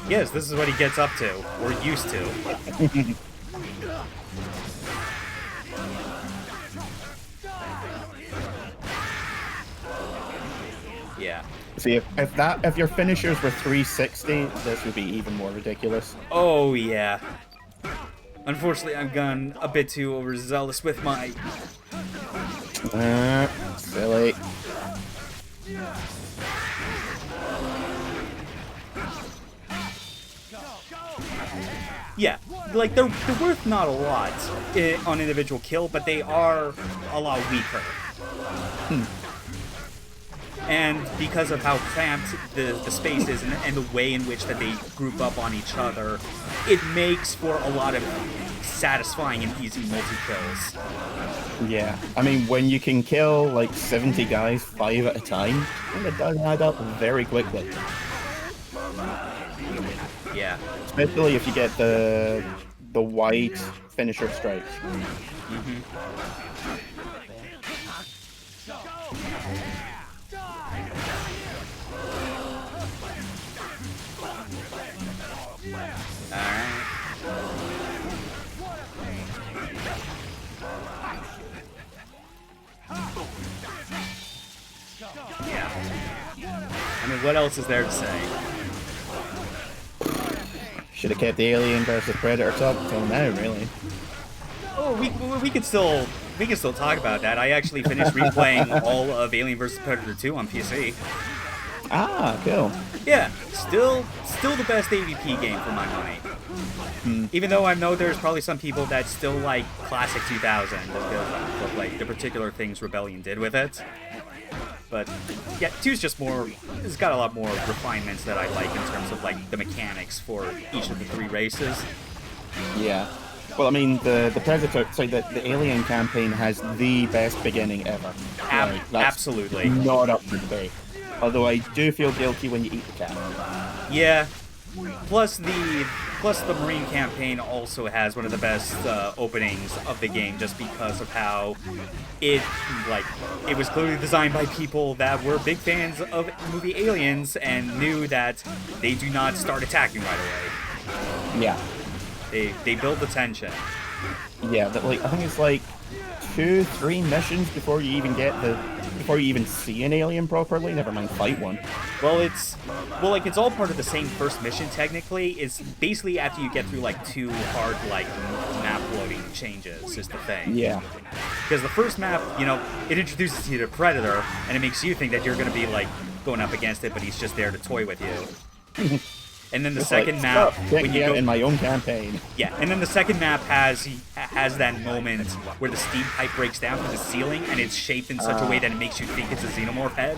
Yes, this is what he gets up to, or used to. Yeah. See, if your finishers were 360, this would be even more ridiculous. Oh, yeah. Unfortunately, I've gone a bit too overzealous with my... Silly. Yeah, like, they're worth not a lot on individual kill, but they are a lot weaker. And because of how cramped the space is and the way in which that they group up on each other, it makes for a lot of satisfying and easy multi-kills. Yeah, I mean, when you can kill like 70 guys 5 at a time, it does add up very quickly. Yeah. Especially if you get the wide finisher strikes. Alright. Yeah. I mean, what else is there to say? Should have kept the Alien versus Predator up until now, really. Oh, we could still talk about that. I actually finished replaying all of Alien vs Predator 2 on PC. Ah, cool. Yeah, still the best AVP game for my money. Even though I know there's probably some people that still like classic 2000 because of like the particular things Rebellion did with it. But yeah, 2's just more. It's got a lot more refinements that I like in terms of like the mechanics for each of the 3 races. Yeah. Well, I mean, the Predator, sorry, the Alien campaign has the best beginning ever. Like, that's Absolutely. not up for debate. Although I do feel guilty when you eat the cat. Yeah. Plus the Marine campaign also has one of the best openings of the game, just because of how it was clearly designed by people that were big fans of the movie Aliens and knew that they do not start attacking right away. Yeah. They build the tension. Yeah, but like I think it's like 2-3 missions before you even see an alien properly. Never mind fight one. Well, it's all part of the same first mission technically. It's basically after you get through like 2 hard like map loading changes is the thing. Yeah. Because the first map, it introduces you to Predator and it makes you think that you're going to be like going up against it, but he's just there to toy with you. And then the second map, when you go in my own campaign. Yeah, and then the second map has that moment where the steam pipe breaks down from the ceiling, and it's shaped in such a way that it makes you think it's a xenomorph head,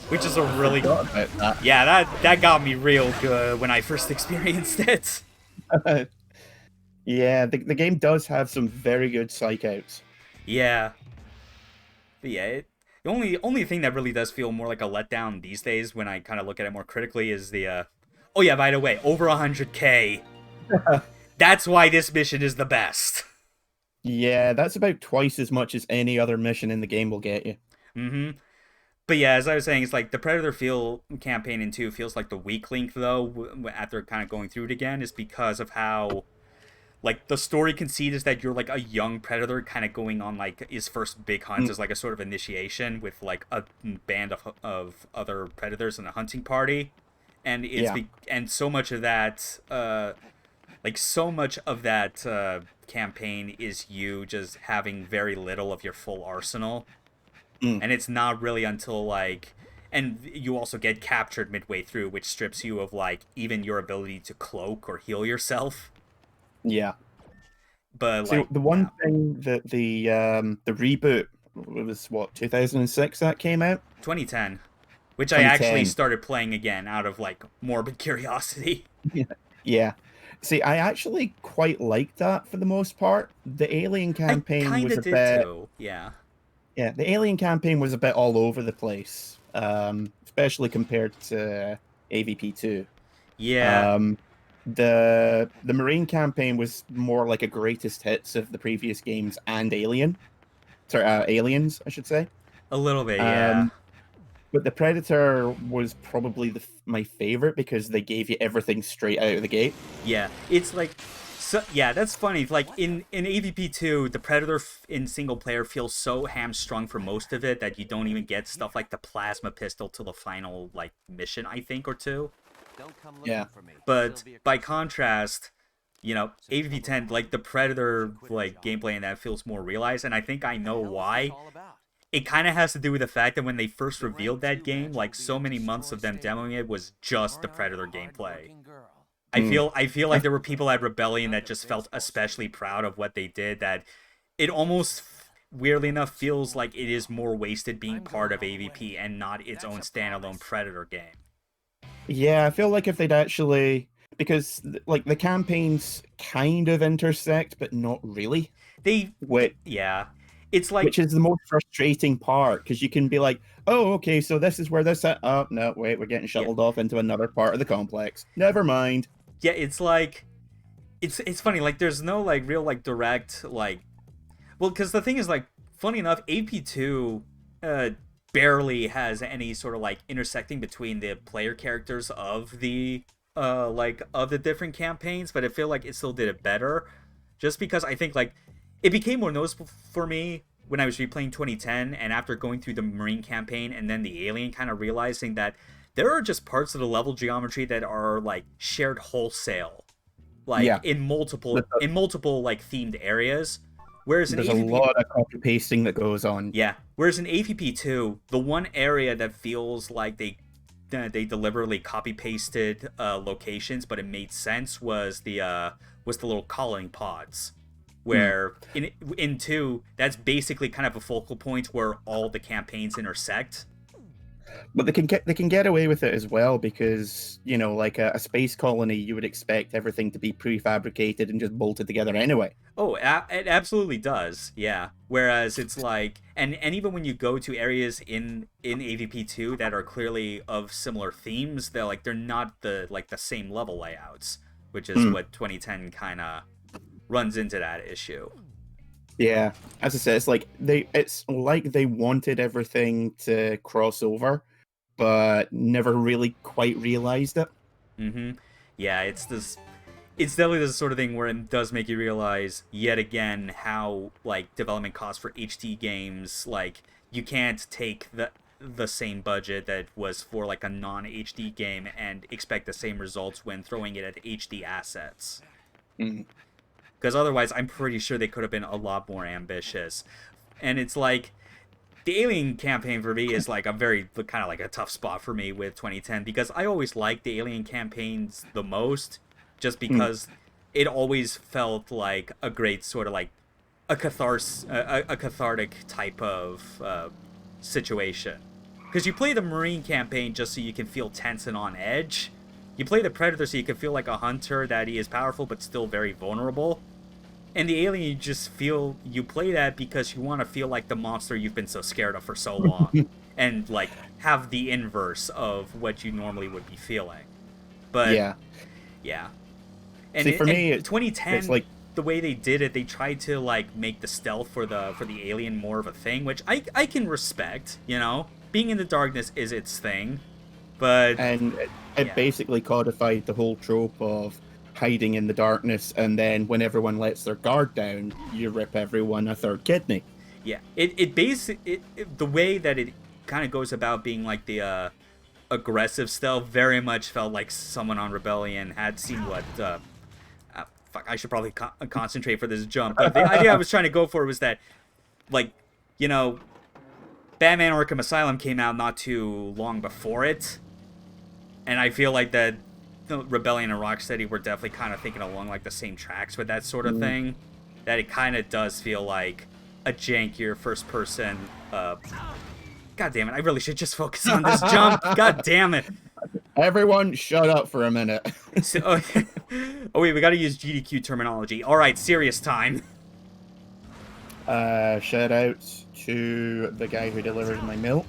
which is a really that got me real good when I first experienced it. Yeah, the game does have some very good psych outs. Yeah, but yeah. The only thing that really does feel more like a letdown these days when I kind of look at it more critically is the, oh yeah, by the way, over 100k. That's why this mission is the best. Yeah, that's about twice as much as any other mission in the game will get you. Mm-hmm. But yeah, as I was saying, it's like the Predator campaign in 2 feels like the weak link, though, after kind of going through it again, is because of how... Like, the story conceit is that you're, like, a young Predator kind of going on, like, his first big hunt as, like, a sort of initiation with, like, a band of other Predators and a hunting party. And and so much of that, campaign is you just having very little of your full arsenal. And it's not really until, like... And you also get captured midway through, which strips you of, like, even your ability to cloak or heal yourself. Yeah. But so the one thing that the reboot it was what, 2006 that came out? 2010, which I actually 2010. started playing again out of like morbid curiosity. Yeah. See, I actually quite liked that for the most part. The Alien I campaign kind was of a did bit, too. Yeah. yeah, the Alien campaign was a bit all over the place, especially compared to AVP2. Yeah. Um, the Marine campaign was more like a greatest hits of the previous games and Aliens, I should say. A little bit. Yeah. Um, but the Predator was probably my favorite because they gave you everything straight out of the gate. Yeah. It's like. So yeah, that's funny. Like in AVP 2, the Predator in single player feels so hamstrung for most of it that you don't even get stuff like the plasma pistol till the final like mission, I think, or two. Don't come looking Yeah. for me. But Sylvia by Crystal. contrast, AVP 10, like the Predator like gameplay in that feels more realized, and I think I know What the hell is why. this all about? It kind of has to do with the fact that when they first revealed that game, like so many months of them demoing it was just the Predator gameplay. I feel like there were people at Rebellion that just felt especially proud of what they did, that it almost weirdly enough feels like it is more wasted being part of AVP and not its own standalone Predator game. Yeah, I feel like if they'd actually, because like the campaigns kind of intersect, but not really. Yeah. It's like, Which is the most frustrating part, because you can be like, oh, okay, so this is where this at. Oh, no, wait, we're getting shuttled off into another part of the complex. Never mind. yeah, it's like, it's funny, like there's no like real like direct like, well, because the thing is like, funny enough, AP2 barely has any sort of like intersecting between the player characters of the of the different campaigns, but I feel like it still did it better, just because I think like it became more noticeable for me when I was replaying 2010 and after going through the Marine campaign and then the Alien, kind of realizing that there are just parts of the level geometry that are like shared wholesale, like Yeah. in multiple like themed areas. Whereas in There's a AVP, lot of copy pasting that goes on. yeah, whereas in AVP2, the one area that feels like they deliberately copy pasted locations, but it made sense, was the little calling pods, where in 2, that's basically kind of a focal point where all the campaigns intersect. But they can get away with it as well because, you know, like a space colony, you would expect everything to be prefabricated and just bolted together anyway. Oh, it absolutely does. Yeah. Whereas it's like, and even when you go to areas in AVP2 that are clearly of similar themes, they're not the same level layouts, which is what 2010 kind of runs into that issue. Yeah, as I said, it's like they wanted everything to cross over, but never really quite realized it. Mm-hmm. Yeah, it's definitely this sort of thing where it does make you realize yet again how like development costs for HD games, like you can't take the same budget that was for like a non-HD game and expect the same results when throwing it at HD assets. Because otherwise, I'm pretty sure they could have been a lot more ambitious. And it's like, the Alien campaign for me is like a very kind of like a tough spot for me with 2010, because I always liked the Alien campaigns the most, just because it always felt like a great sort of like a cathartic type of situation. Because you play the Marine campaign just so you can feel tense and on edge. You play the Predator so you can feel like a hunter, that he is powerful but still very vulnerable. And the Alien, you play that because you want to feel like the monster you've been so scared of for so long. And like have the inverse of what you normally would be feeling. But yeah. And See, for me, 2010, it's like, the way they did it, they tried to like make the stealth for the Alien more of a thing, which I can respect, you know? Being in the darkness is its thing. But and it basically codified the whole trope of hiding in the darkness, and then when everyone lets their guard down, you rip everyone a third kidney. Yeah, the way that it kind of goes about being like the aggressive stealth very much felt like someone on Rebellion had seen what fuck, I should probably concentrate for this jump. But the idea I was trying to go for was that, like, you know, Batman Arkham Asylum came out not too long before it, and I feel like that Rebellion and Rocksteady were definitely kind of thinking along like the same tracks with that sort of thing. That it kind of does feel like a jankier first-person. God damn it! I really should just focus on this jump. God damn it! Everyone, shut up for a minute. So, oh wait, we gotta use GDQ terminology. All right, serious time. Shout out to the guy who delivers my milk.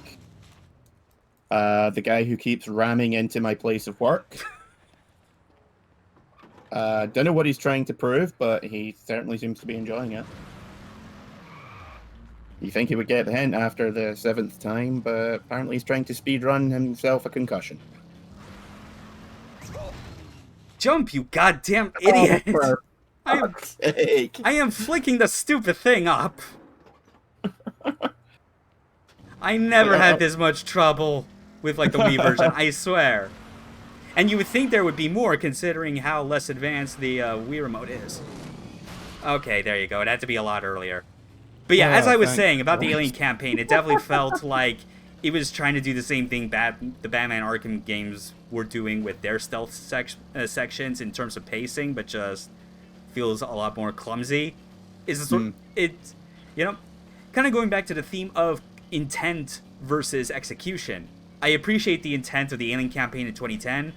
The guy who keeps ramming into my place of work. Don't know what he's trying to prove, but he certainly seems to be enjoying it. You think he would get the hint after the 7th time, but apparently he's trying to speedrun himself a concussion. Jump, you goddamn idiot! Oh, for fuck's sake. I am flicking the stupid thing up. I never had this much trouble with like the Wii version, I swear. And you would think there would be more, considering how less advanced the Wii remote is. Okay, there you go. It had to be a lot earlier. But yeah, as I was saying about the Alien campaign, it definitely felt like it was trying to do the same thing the Batman Arkham games were doing with their stealth sections in terms of pacing, but just feels a lot more clumsy. It's you know, kind of going back to the theme of intent versus execution. I appreciate the intent of the Alien campaign in 2010.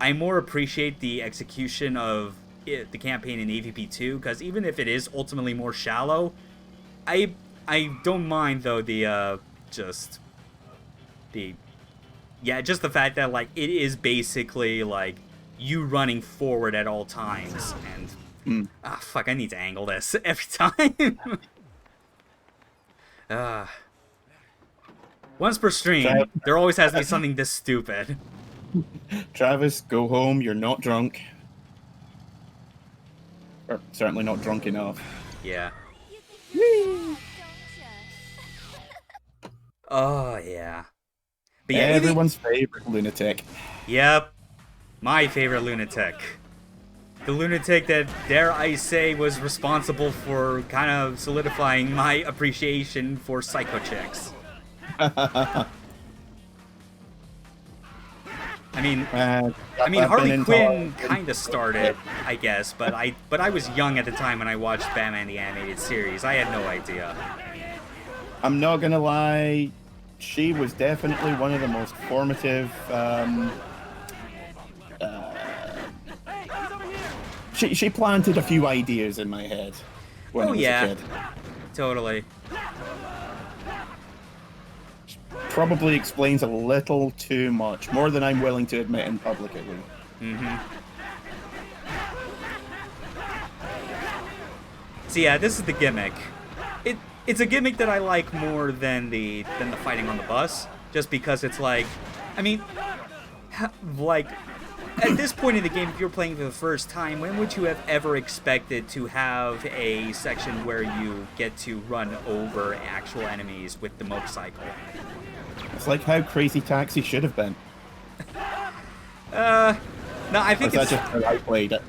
I more appreciate the execution of the campaign in AVP2, because even if it is ultimately more shallow, I don't mind though just the fact that like it is basically like you running forward at all times, and fuck, I need to angle this every time. Once per stream, there always has to be something this stupid. Travis, go home. You're not drunk. Or certainly not drunk enough. Yeah. Oh, yeah. But yeah, everyone's favorite lunatic. Yep. My favorite lunatic. The lunatic that, dare I say, was responsible for kind of solidifying my appreciation for psycho chicks. I mean, Harley Quinn kind of started, I guess, but I was young at the time when I watched Batman the Animated Series. I had no idea. I'm not gonna lie, she was definitely one of the most formative. She planted a few ideas in my head when I was a kid. Totally. Probably explains a little too much, more than I'm willing to admit in public at least. So yeah, this is the gimmick. It's a gimmick that I like more than the fighting on the bus, just because it's like, I mean, like at this point in the game, if you're playing for the first time, when would you have ever expected to have a section where you get to run over actual enemies with the motorcycle? It's like how Crazy Taxi should have been. No, I think it's just how I played it.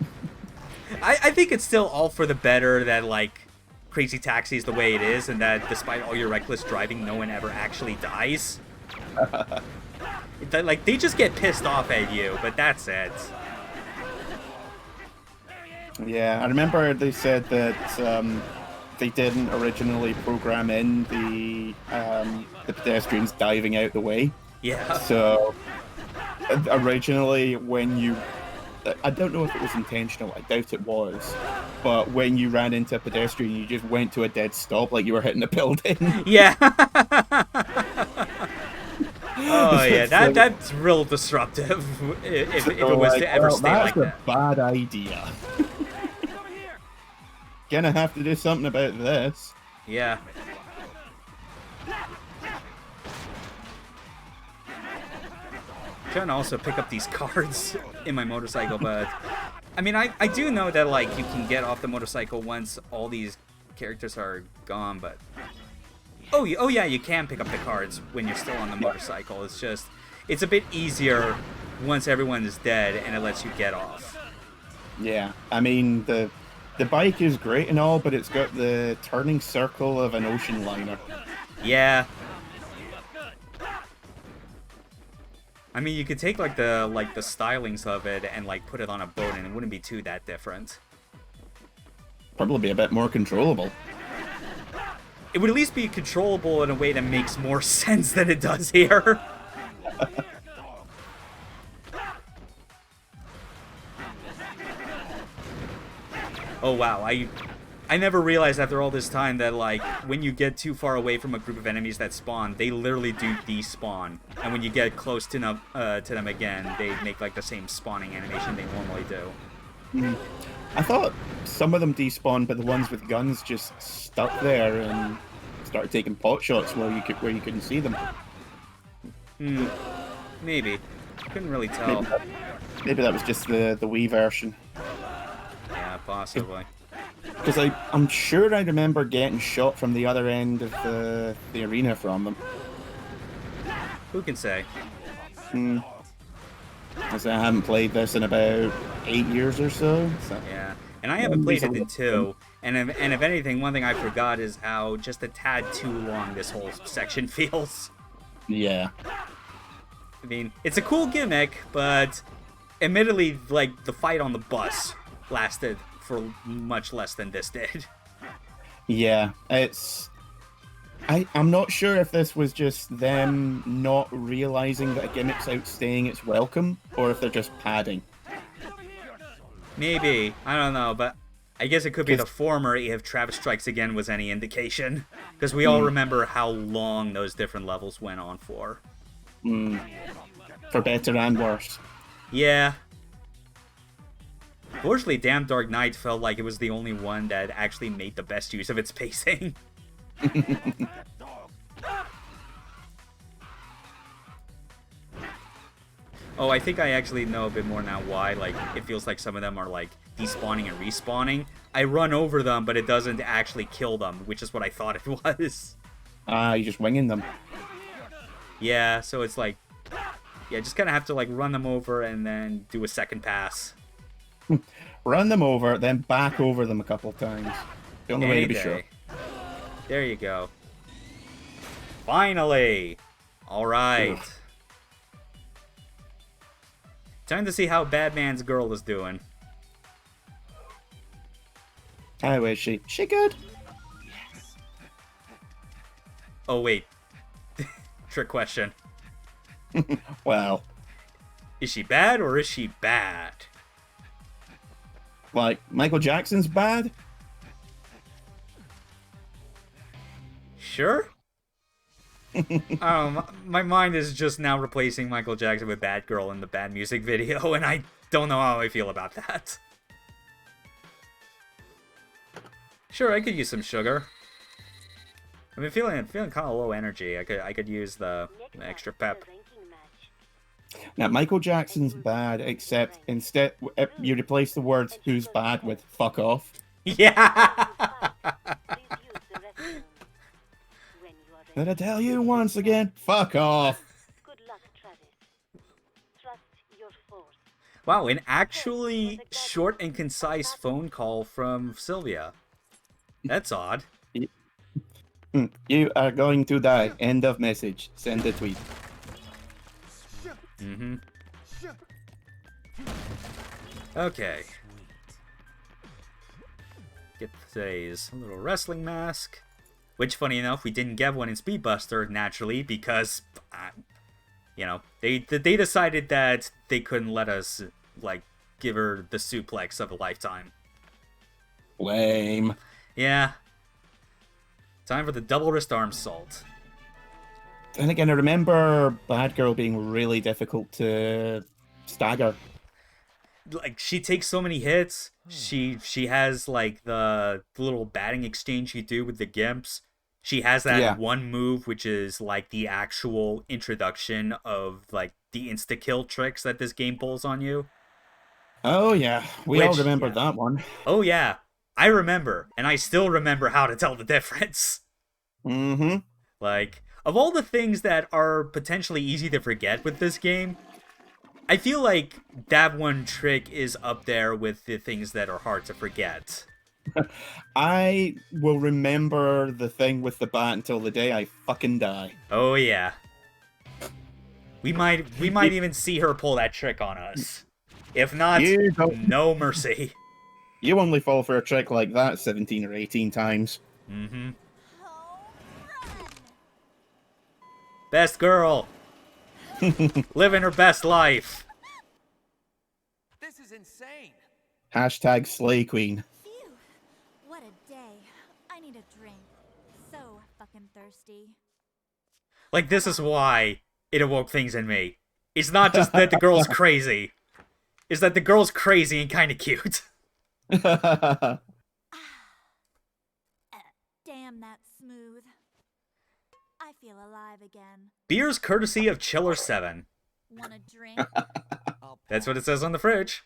I think it's still all for the better that like Crazy Taxi is the way it is, and that despite all your reckless driving, no one ever actually dies. Like they just get pissed off at you, but that's it. Yeah, I remember they said that they didn't originally program in the pedestrians diving out the way. Yeah. So originally, when you, I don't know if it was intentional. I doubt it was. But when you ran into a pedestrian, you just went to a dead stop, like you were hitting a building. Yeah. Oh yeah, that's real disruptive. If it was to ever stay like that. That's a bad idea. Gonna have to do something about this. Yeah. Trying to also pick up these cards in my motorcycle, but I mean, I do know that like you can get off the motorcycle once all these characters are gone, but oh yeah, you can pick up the cards when you're still on the motorcycle. It's just it's a bit easier once everyone is dead and it lets you get off. Yeah, I mean the bike is great and all, but it's got the turning circle of an ocean liner. Yeah. I mean, you could take like the stylings of it and like put it on a boat, and it wouldn't be too that different. Probably be a bit more controllable. it would at least be controllable in a way that makes more sense than it does here. Oh wow, I never realized after all this time that, like, when you get too far away from a group of enemies that spawn, they literally do despawn. And when you get close to them again, they make, like, the same spawning animation they normally do. I thought some of them despawned, but the ones with guns just stuck there and started taking pot shots where you couldn't see them. Maybe. Couldn't really tell. Maybe that was just the Wii version. Yeah, possibly. Because I'm sure I remember getting shot from the other end of the arena from them. Who can say? Because I haven't played this in about 8 years or so. Yeah, and I haven't played it in 2. And if anything, one thing I forgot is how just a tad too long this whole section feels. Yeah. I mean, it's a cool gimmick, but admittedly, like, the fight on the bus lasted for much less than this did. Yeah, I'm not sure if this was just them not realizing that a gimmick's outstaying its welcome, or if they're just padding. Maybe. I don't know, but I guess it could be the former if Travis Strikes Again was any indication. Because we all remember how long those different levels went on for. For better and worse. Yeah. Fortunately, Damn Dark Knight felt like it was the only one that actually made the best use of its pacing. Oh, I think I actually know a bit more now why, like, it feels like some of them are, like, despawning and respawning. I run over them, but it doesn't actually kill them, which is what I thought it was. You're just winging them. Yeah, so it's like, yeah, just kind of have to, like, run them over and then do a second pass. Run them over, then back over them a couple times. The only way to be sure. There you go. Finally! Alright. Time to see how Badman's girl is doing. How is she? She good? Oh, wait. Trick question. Well. Is she bad or is she bad? Like, Michael Jackson's bad? Sure? My mind is just now replacing Michael Jackson with Bad Girl in the Bad music video, and I don't know how I feel about that. Sure, I could use some sugar. I've been feeling kind of low energy. I could use the extra pep. Now, Michael Jackson's bad, except instead you replace the words "who's bad" with "fuck off." Yeah. Did I tell you once again? Fuck off. Good luck, Travis. Trust your force. Wow, an actually short and concise phone call from Sylvia. That's odd. You are going to die. End of message. Send a tweet. Mm-hmm. Okay. Get today's little wrestling mask. Which, funny enough, we didn't get one in Speedbuster, naturally, because, you know, they decided that they couldn't let us, like, give her the suplex of a lifetime. Lame. Yeah. Time for the double wrist arm salt. And again, I remember Bad Girl being really difficult to stagger. Like, she takes so many hits. She has, like, the little batting exchange you do with the Gimps. She has that one move, which is, like, the actual introduction of, like, the insta-kill tricks that this game pulls on you. Oh, yeah. We all remember that one. Oh, yeah. I remember. And I still remember how to tell the difference. Mm-hmm. Like, of all the things that are potentially easy to forget with this game, I feel like that one trick is up there with the things that are hard to forget. I will remember the thing with the bat until the day I fucking die. Oh yeah. We might even see her pull that trick on us. If not, no mercy. You only fall for a trick like that 17 or 18 times. Mm-hmm. Best girl. Living her best life. This is insane. Hashtag Slay Queen. Phew. What a day. I need a drink. So fucking thirsty. Like, this is why it awoke things in me. It's not just that the girl's crazy. It's that the girl's crazy and kind of cute. Damn, that's smooth. I feel alive again. Beer's courtesy of Chiller7. Want a drink? That's what it says on the fridge.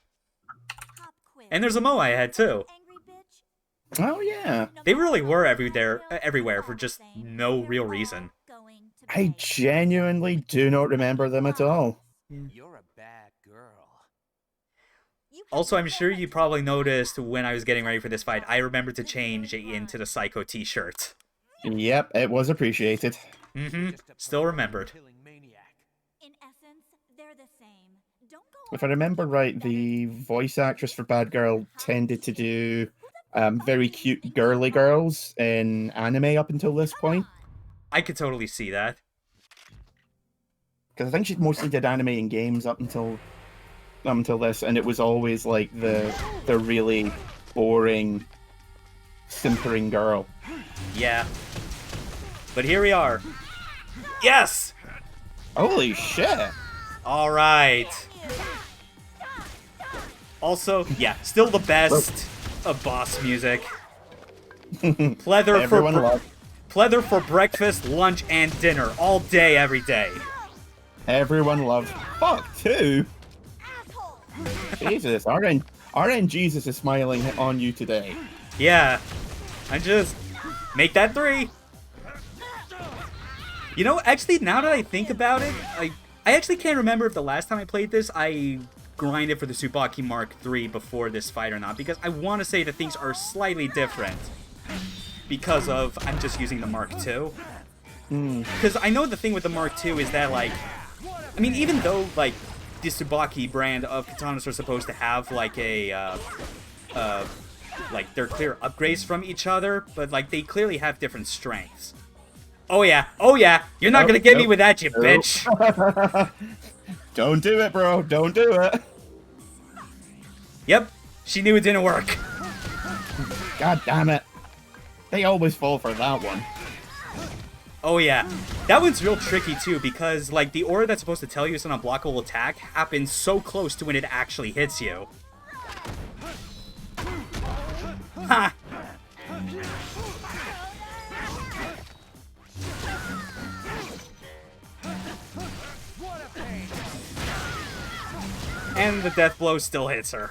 Pop quiz. And there's a Moai head, too. Angry bitch? Oh, yeah. They really were everywhere for just no real reason. I genuinely do not remember them at all. You're a bad girl. Also, I'm sure you probably noticed when I was getting ready for this fight, I remembered to change into the Psycho t-shirt. Yep, it was appreciated. Mm-hmm. Still remembered. In essence, they're the same. Don't go If I remember right, the voice actress for Bad Girl tended to do very cute girly girls in anime up until this point. I could totally see that. Because I think she mostly did anime and games up until this, and it was always like the really boring, simpering girl. Yeah. But here we are. Yes! Holy shit! Alright. Also, yeah, still the best of boss music. Pleather for breakfast, lunch, and dinner. All day, every day. Everyone loves fuck too. Jesus, RN Jesus is smiling on you today. Yeah. I just make that 3. You know, actually, now that I think about it, I actually can't remember if the last time I played this, I grinded for the Tsubaki Mark III before this fight or not, because I want to say that things are slightly different because of I'm just using the Mark II. Because I know the thing with the Mark II is that, like, I mean, even though, like, the Tsubaki brand of katanas are supposed to have, like, like, they're clear upgrades from each other, but, like, they clearly have different strengths. Oh yeah, you're not gonna get me with that, you bitch! Don't do it, bro, don't do it! Yep, she knew it didn't work. God damn it. They always fall for that one. Oh yeah, that one's real tricky too, because, like, the aura that's supposed to tell you it's an unblockable attack happens so close to when it actually hits you. Ha! And the death blow still hits her.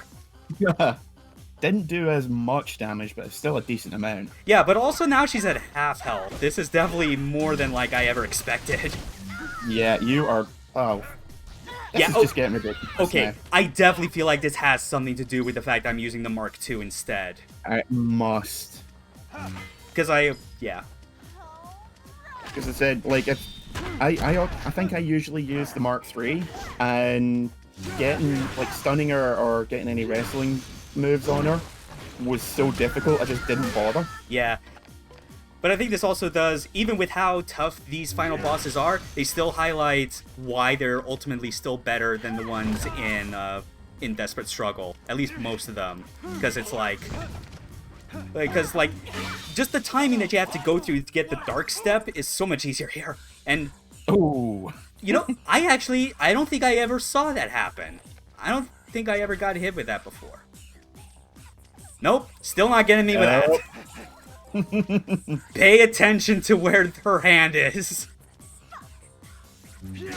Didn't do as much damage, but it's still a decent amount. Yeah, but also now she's at half health. This is definitely more than, like, I ever expected. Yeah, you are... Oh. This is just getting ridiculous Okay, now. I definitely feel like this has something to do with the fact I'm using the Mark II instead. I must. Because yeah. Because I said, like, if... I think I usually use the Mark III, and getting, like, stunning her or getting any wrestling moves on her was so difficult, I just didn't bother. Yeah. But I think this also does, even with how tough these final bosses are, they still highlight why they're ultimately still better than the ones in Desperate Struggle. At least most of them. Because it's like, just the timing that you have to go through to get the Dark Step is so much easier here. And, ooh. You know, I don't think I ever saw that happen. I don't think I ever got hit with that before. Nope, still not getting me with that. Pay attention to where her hand is. You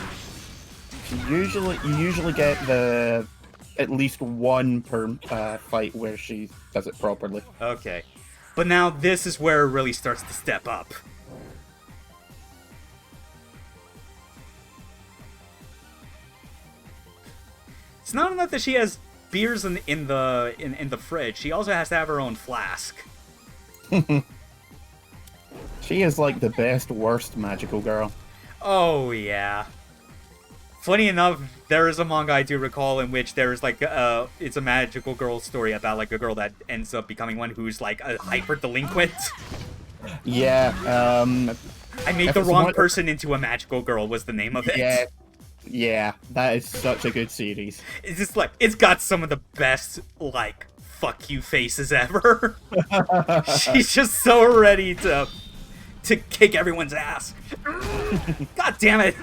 usually get at least one per fight where she does it properly. Okay, but now this is where it really starts to step up. It's not enough that she has beers in the fridge. She also has to have her own flask. She is like the best, worst magical girl. Oh yeah. Funny enough, there is a manga I do recall in which there's like it's a magical girl story about like a girl that ends up becoming one who's like a hyper delinquent. Yeah, I made If the it's wrong one- person into a magical girl was the name of it. Yeah. Yeah, that is such a good series. It's just like, it's got some of the best, like, fuck you faces ever. She's just so ready to kick everyone's ass. God damn it.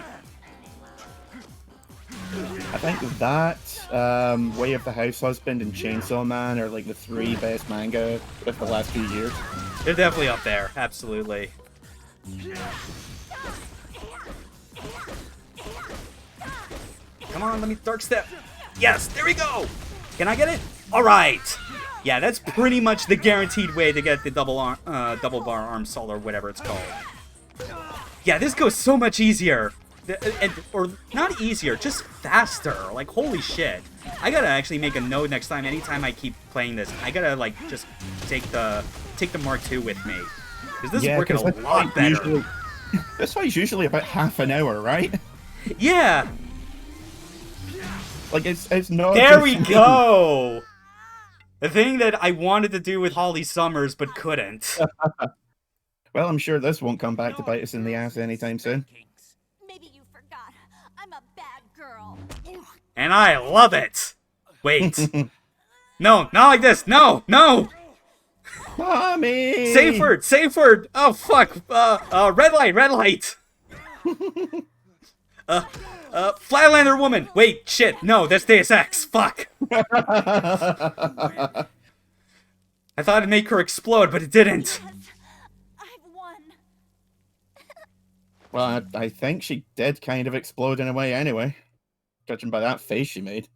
I think that, Way of the House Husband and Chainsaw Man are like the 3 best manga of the last few years. They're definitely up there, absolutely. Come on, let me dark step. Yes, there we go. Can I get it? All right. Yeah, that's pretty much the guaranteed way to get the double bar arm salt or whatever it's called. Yeah, this goes so much easier. Or not easier, just faster. Like, holy shit. I gotta actually make a note next time. Anytime I keep playing this, I gotta, like, just take the Mark II with me. Because this is working a lot better. This fight's usually about half an hour, right? Yeah. Like, it's not... There we go! The thing that I wanted to do with Holly Summers, but couldn't. Well, I'm sure this won't come back to bite us in the ass anytime soon. Maybe you forgot. I'm a bad girl. And I love it! Wait. No, not like this! No! No! Mommy! Safe word! Safe word! Oh, fuck! Red light! Red light! Flatlander woman! Wait, shit! No, that's Deus Ex! Fuck! I thought it'd make her explode, but it didn't! I've won. Well, I think she did kind of explode in a way anyway. Judging by that face she made.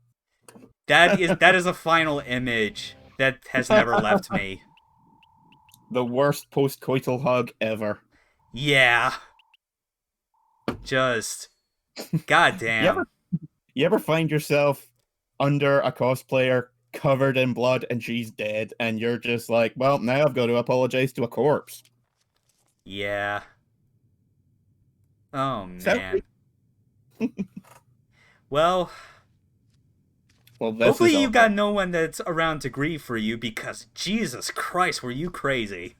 That is a final image that has never left me. The worst post-coital hug ever. Yeah. Just... goddamn. You ever find yourself under a cosplayer covered in blood and she's dead and you're just like, well, now I've got to apologize to a corpse. Yeah. Oh, man. Well, this hopefully is you awful. got no one that's around to grieve for you, because Jesus Christ, were you crazy?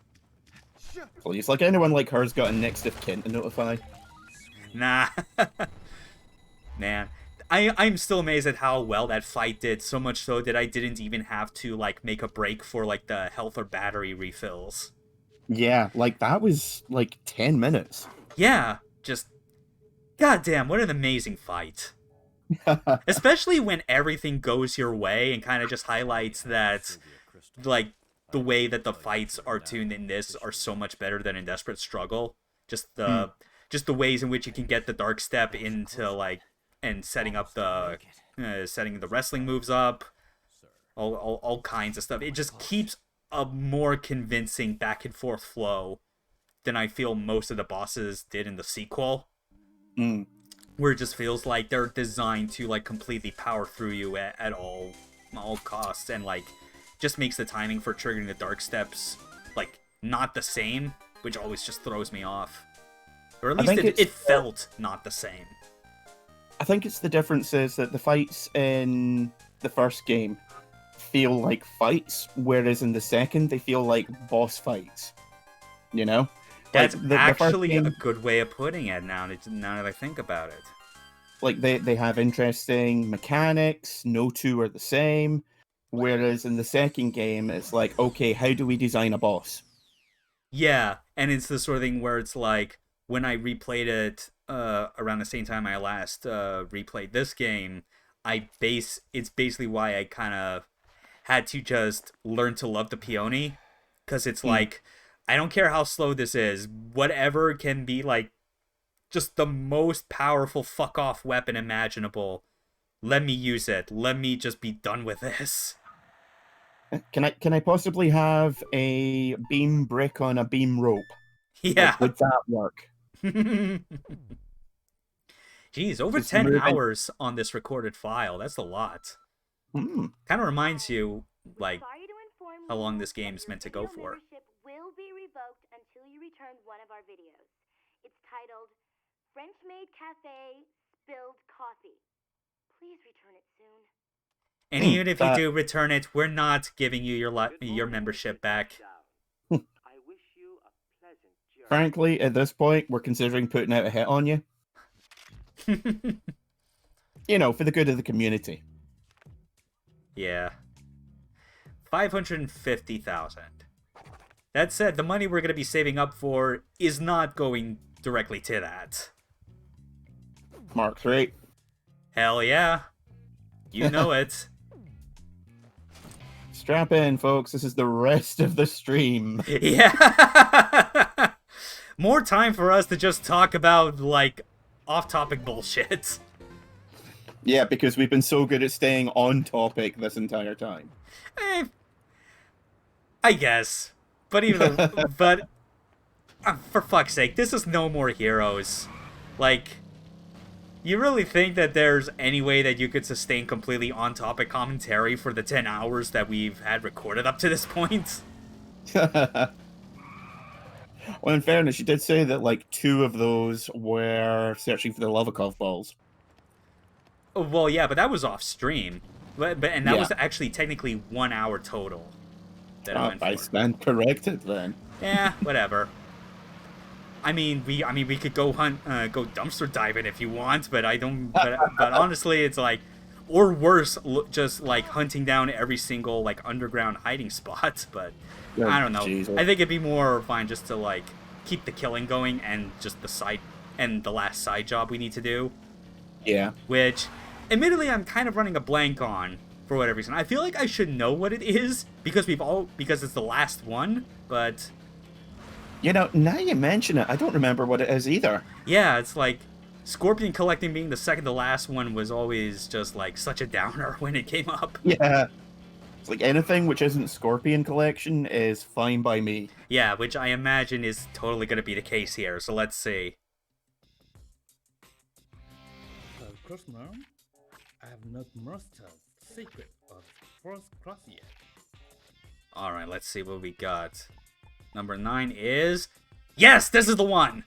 Please, like anyone like her's got a next of kin to notify. Nah. Man. I'm still amazed at how well that fight did, so much so that I didn't even have to, like, make a break for, like, the health or battery refills. Yeah, like, that was, like, 10 minutes. Yeah, just... goddamn, what an amazing fight. Especially when everything goes your way and kind of just highlights that, like, the way that the fights are tuned in this are so much better than in Desperate Struggle. Just the ways in which you can get the dark step into, like, and setting up the setting the wrestling moves up, all kinds of stuff. It just keeps a more convincing back and forth flow than I feel most of the bosses did in the sequel. Where it just feels like they're designed to, like, completely power through you at all costs, and, like, just makes the timing for triggering the dark steps, like, not the same, which always just throws me off. Or at least it felt not the same. I think it's the difference is that the fights in the first game feel like fights, whereas in the second they feel like boss fights. You know? That's like actually a good way of putting it now that I think about it. Like, they have interesting mechanics, no two are the same, whereas in the second game, it's like, okay, how do we design a boss? Yeah, and it's the sort of thing where it's like, when I replayed it around the same time I last replayed this game, it's basically why I kind of had to just learn to love the peony, because it's like, I don't care how slow this is, whatever can be, like, just the most powerful fuck-off weapon imaginable, let me use it. Let me just be done with this. Can I possibly have a beam brick on a beam rope? Yeah. Like, would that work? Jeez, over 10 hours on this recorded file. That's a lot. Kind of reminds you, like, how long this game's meant to go for. Membership will be revoked until you return one of our videos. It's titled French Maid Cafe Spilled Coffee. Please return it soon. And even if you do return it, we're not giving you your membership back. I wish you a pleasant journey. Frankly, at this point, we're considering putting out a hit on you. You know, for the good of the community. Yeah. 550,000. That said, the money we're going to be saving up for is not going directly to that. Mark 3. Hell yeah. You know it. Strap in, folks. This is the rest of the stream. Yeah. More time for us to just talk about, like, off-topic bullshit. Yeah, because we've been so good at staying on topic this entire time. I guess. But even though, but for fuck's sake, this is No More Heroes. Like, you really think that there's any way that you could sustain completely on-topic commentary for the 10 hours that we've had recorded up to this point? Well, in fairness, you did say that, like, 2 of those were searching for the Lovikov balls. Oh, well, yeah, but that was off-stream. And that Yeah. was actually technically 1 hour total. That I went I for. stand corrected, then. Yeah, whatever. I mean, we could go go dumpster diving if you want, but I don't. But honestly, it's like, or worse, just like hunting down every single like underground hiding spot. But Oh, I don't know. Jesus. I think it'd be more fine just to like keep the killing going and just the last side job we need to do. Yeah. Which, admittedly, I'm kind of running a blank on for whatever reason. I feel like I should know what it is because it's the last one, but You know, now you mention it, I don't remember what it is either. yeah, it's like Scorpion Collecting being the second to last one was always just like such a downer when it came up. Yeah. It's like anything which isn't Scorpion Collection is fine by me. Yeah, which I imagine is totally going to be the case here. So let's see. Of course, no. I have not mastered the secret of first cross yet. All right, let's see what we got. Number 9 is yes, this is the one.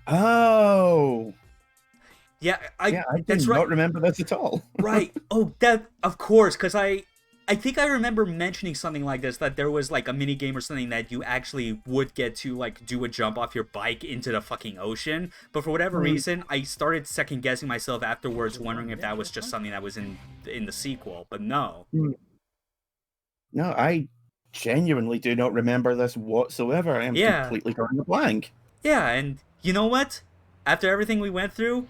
Oh. Yeah, I that's did right. not remember this at all. Right. Oh, that of course, because I think I remember mentioning something like this, that there was like a mini game or something that you actually would get to like do a jump off your bike into the fucking ocean. But for whatever reason, I started second guessing myself afterwards, wondering if that was just something that was in the sequel. But no. No, I genuinely do not remember this whatsoever. I am Yeah. completely drawing a blank. Yeah, and you know what? After everything we went through,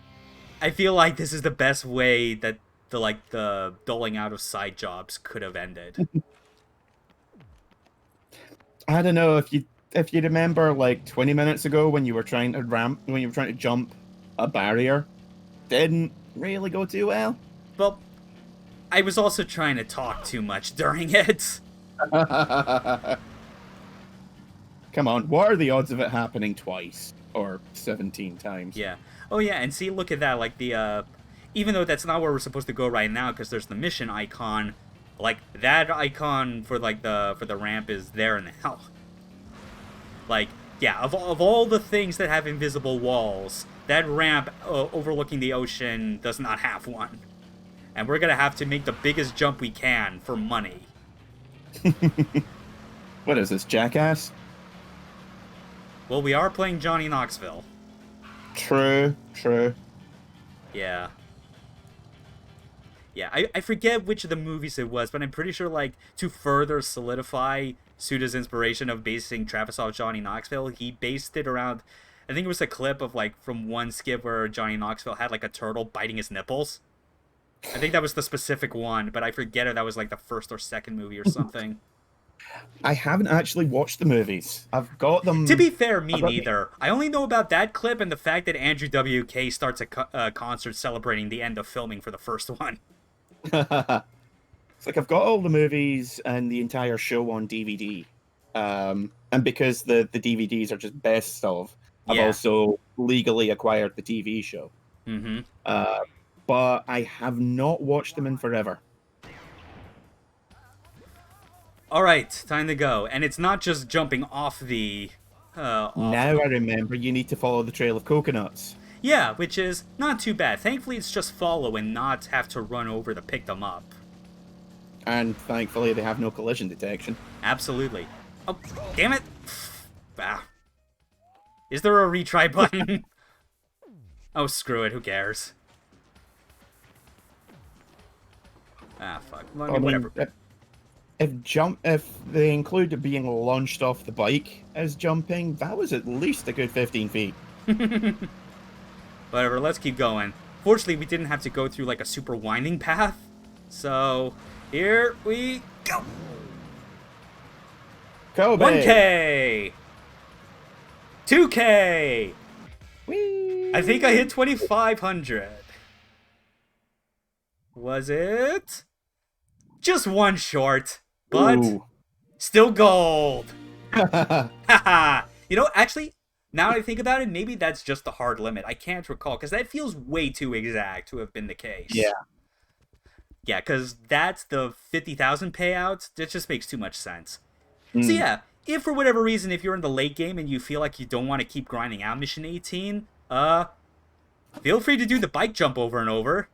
I feel like this is the best way that the doling out of side jobs could have ended. I don't know if you remember like 20 minutes ago when you were trying to jump a barrier, didn't really go too well. Well, I was also trying to talk too much during it. Come on, what are the odds of it happening twice or 17 times? Yeah. Oh yeah, and see, look at that. Like the even though that's not where we're supposed to go right now, because there's the mission icon. Like that icon for the ramp is there now. Like yeah, of all the things that have invisible walls, that ramp overlooking the ocean does not have one. And we're gonna have to make the biggest jump we can for money. What is this, Jackass? Well, we are playing Johnny Knoxville. True. Yeah. Yeah, I forget which of the movies it was, but I'm pretty sure, like, to further solidify Suda's inspiration of basing Travis off Johnny Knoxville, he based it around, I think it was a clip of, like, from one skit where Johnny Knoxville had, like, a turtle biting his nipples. I think that was the specific one, but I forget if that was, like, the first or second movie or something. I haven't actually watched the movies. I've got them. To be fair, me neither. I only know about that clip and the fact that Andrew WK starts a concert celebrating the end of filming for the first one. It's like I've got all the movies and the entire show on DVD. And because the DVDs are just best of, I've Yeah. also legally acquired the TV show. Mm-hmm. But I have not watched them in forever. All right, time to go. And it's not just jumping off the... Now I remember you need to follow the trail of coconuts. Yeah, which is not too bad. Thankfully, it's just follow and not have to run over to pick them up. And thankfully they have no collision detection. Absolutely. Oh, damn it! Ah. Is there a retry button? Oh, screw it. Who cares? Ah, fuck. I mean, whatever. If they included being launched off the bike as jumping, that was at least a good 15 feet. Whatever, let's keep going. Fortunately, we didn't have to go through, like, a super winding path. So, here we go. Kobe! 1K! 2K! Whee! I think I hit 2,500. Was it? Just one short, but Ooh. still gold. Haha. You know, actually, now that I think about it, maybe that's just the hard limit. I can't recall, because that feels way too exact to have been the case. Yeah. Yeah, because that's the 50,000 payout. That just makes too much sense. So yeah, if for whatever reason, if you're in the late game and you feel like you don't want to keep grinding out Mission 18, feel free to do the bike jump over and over.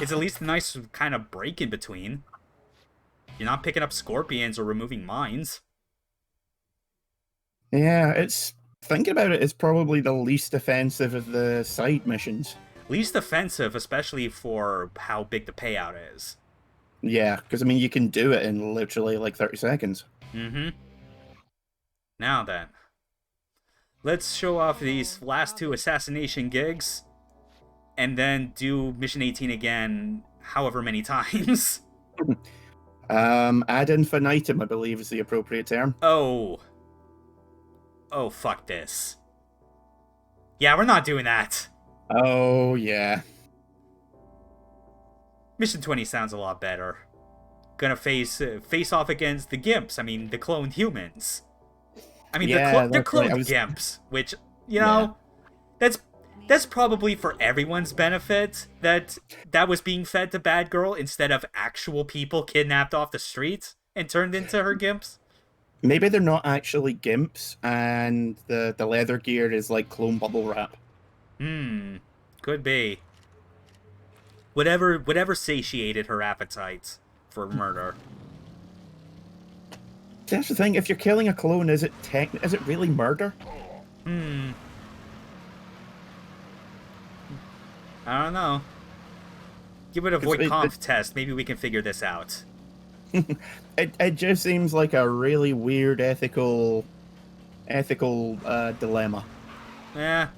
It's at least a nice kind of break in between. You're not picking up scorpions or removing mines. Yeah, thinking about it, it's probably the least offensive of the side missions. Least offensive, especially for how big the payout is. Yeah, because, I mean, you can do it in literally, like, 30 seconds. Mm-hmm. Now then. Let's show off these last 2 assassination gigs. And then do Mission 18 again however many times. Ad infinitum, I believe, is the appropriate term. Oh, fuck this. Yeah, we're not doing that. Oh, yeah. Mission 20 sounds a lot better. Gonna face off against the Gimps. I mean, the cloned humans. I mean, Yeah, they're that's right. cloned Gimps, which, you know, that's probably for everyone's benefit that was being fed to Bad Girl instead of actual people kidnapped off the streets and turned into her Gimps. Maybe they're not actually gimps, and the leather gear is like clone bubble wrap. Could be. Whatever satiated her appetite for murder. That's the thing. If you're killing a clone, is it really murder? I don't know. Give it a void conf test. Maybe we can figure this out. It just seems like a really weird ethical dilemma. Yeah,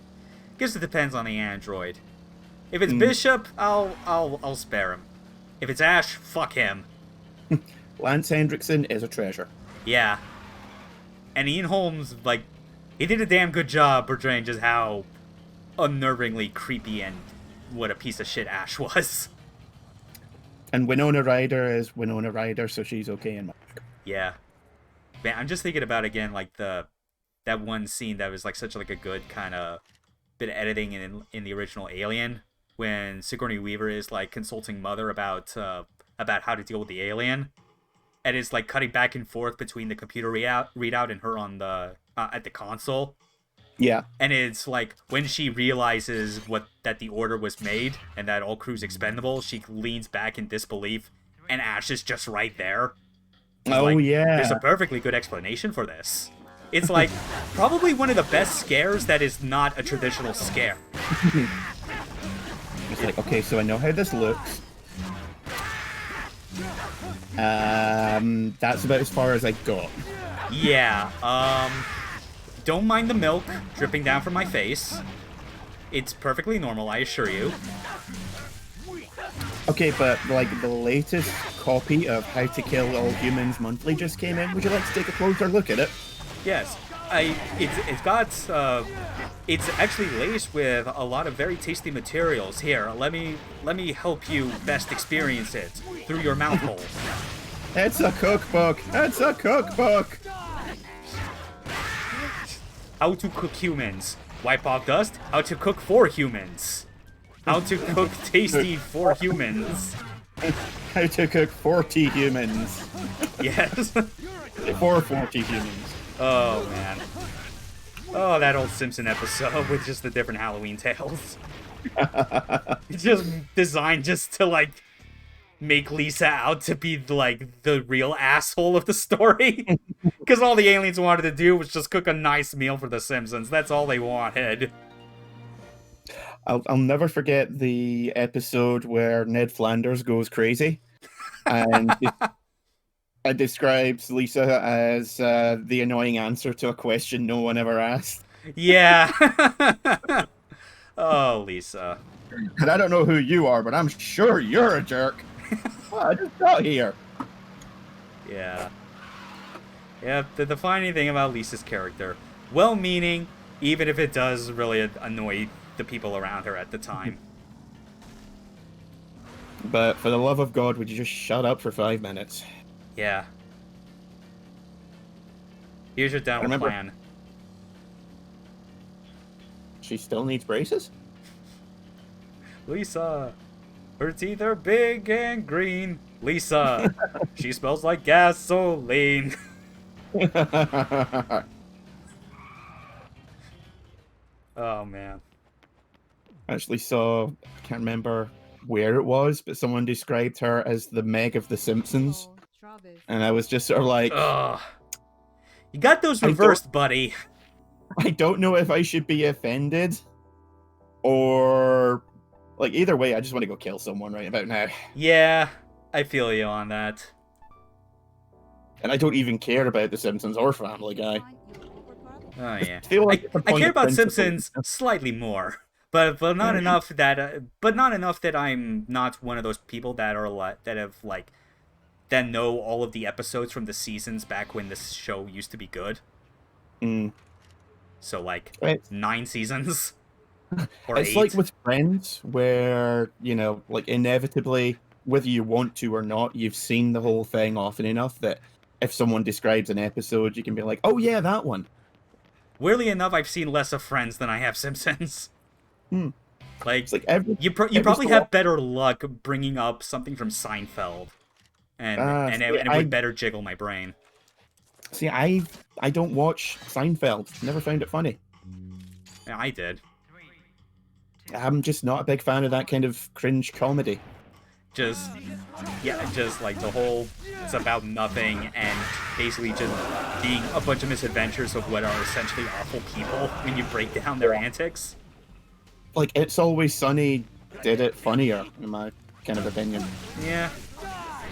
guess it depends on the android. If it's Bishop, I'll spare him. If it's Ash, fuck him. Lance Hendrickson is a treasure. Yeah, and Ian Holmes, like, he did a damn good job portraying just how unnervingly creepy and what a piece of shit Ash was. And Winona Ryder is Winona Ryder, so she's okay in my book. Yeah. Man, I'm just thinking about, again, like, that one scene that was, like, such, like, a good kind of bit of editing in the original Alien, when Sigourney Weaver is, like, consulting Mother about how to deal with the alien, and it's, like, cutting back and forth between the computer readout and her on the at the console. Yeah. And it's like, when she realizes that the order was made and that all crew's expendable, she leans back in disbelief, and Ash is just right there. Oh, like, yeah. There's a perfectly good explanation for this. It's like, probably one of the best scares that is not a traditional scare. It's like, okay, so I know how this looks. That's about as far as I got. Yeah, don't mind the milk dripping down from my face. It's perfectly normal, I assure you. Okay, but, like, the latest copy of How to Kill All Humans Monthly just came in. Would you like to take a closer look at it? Yes, it's actually laced with a lot of very tasty materials. Here, let me help you best experience it through your mouth hole. It's a cookbook! It's a cookbook! How to cook humans. Wipe off dust. How to cook for humans. How to cook tasty for humans. How to cook 40 humans. Yes. For 40 humans. Oh, man. Oh, that old Simpson episode with just the different Halloween tales. It's just designed just to, like, make Lisa out to be like the real asshole of the story. Because all the aliens wanted to do was just cook a nice meal for the Simpsons. That's all they wanted. I'll never forget the episode where Ned Flanders goes crazy and it describes Lisa as the annoying answer to a question no one ever asked. Yeah. Oh, Lisa. And I don't know who you are, but I'm sure you're a jerk. Well, I just got here. Yeah. Yeah, the defining thing about Lisa's character. Well-meaning, even if it does really annoy the people around her at the time. But for the love of God, would you just shut up for 5 minutes? Yeah. Here's your dental plan. She still needs braces? Lisa, her teeth are big and green. Lisa, she smells like gasoline. Oh, man. I actually saw, I can't remember where it was, but someone described her as the Meg of The Simpsons. And I was just sort of like... Ugh. You got those reversed, buddy. I don't know if I should be offended or... Like, either way, I just want to go kill someone right about now. Yeah, I feel you on that. And I don't even care about The Simpsons or Family Guy. Oh, yeah. I care about Simpsons slightly more. But not enough that I'm not one of those people that know all of the episodes from the seasons back when this show used to be good. So like 9 seasons. Or it's 8. like with Friends, where like inevitably, whether you want to or not, you've seen the whole thing often enough that if someone describes an episode, you can be like, "Oh yeah, that one." Weirdly enough, I've seen less of Friends than I have Simpsons. Like you probably have better luck bringing up something from Seinfeld, and it would better jiggle my brain. See, I don't watch Seinfeld. Never found it funny. Yeah, I did. I'm just not a big fan of that kind of cringe comedy. Just like the whole it's about nothing and basically just being a bunch of misadventures of what are essentially awful people when you break down their antics. Like, It's Always Sunny did it funnier, in my kind of opinion. Yeah.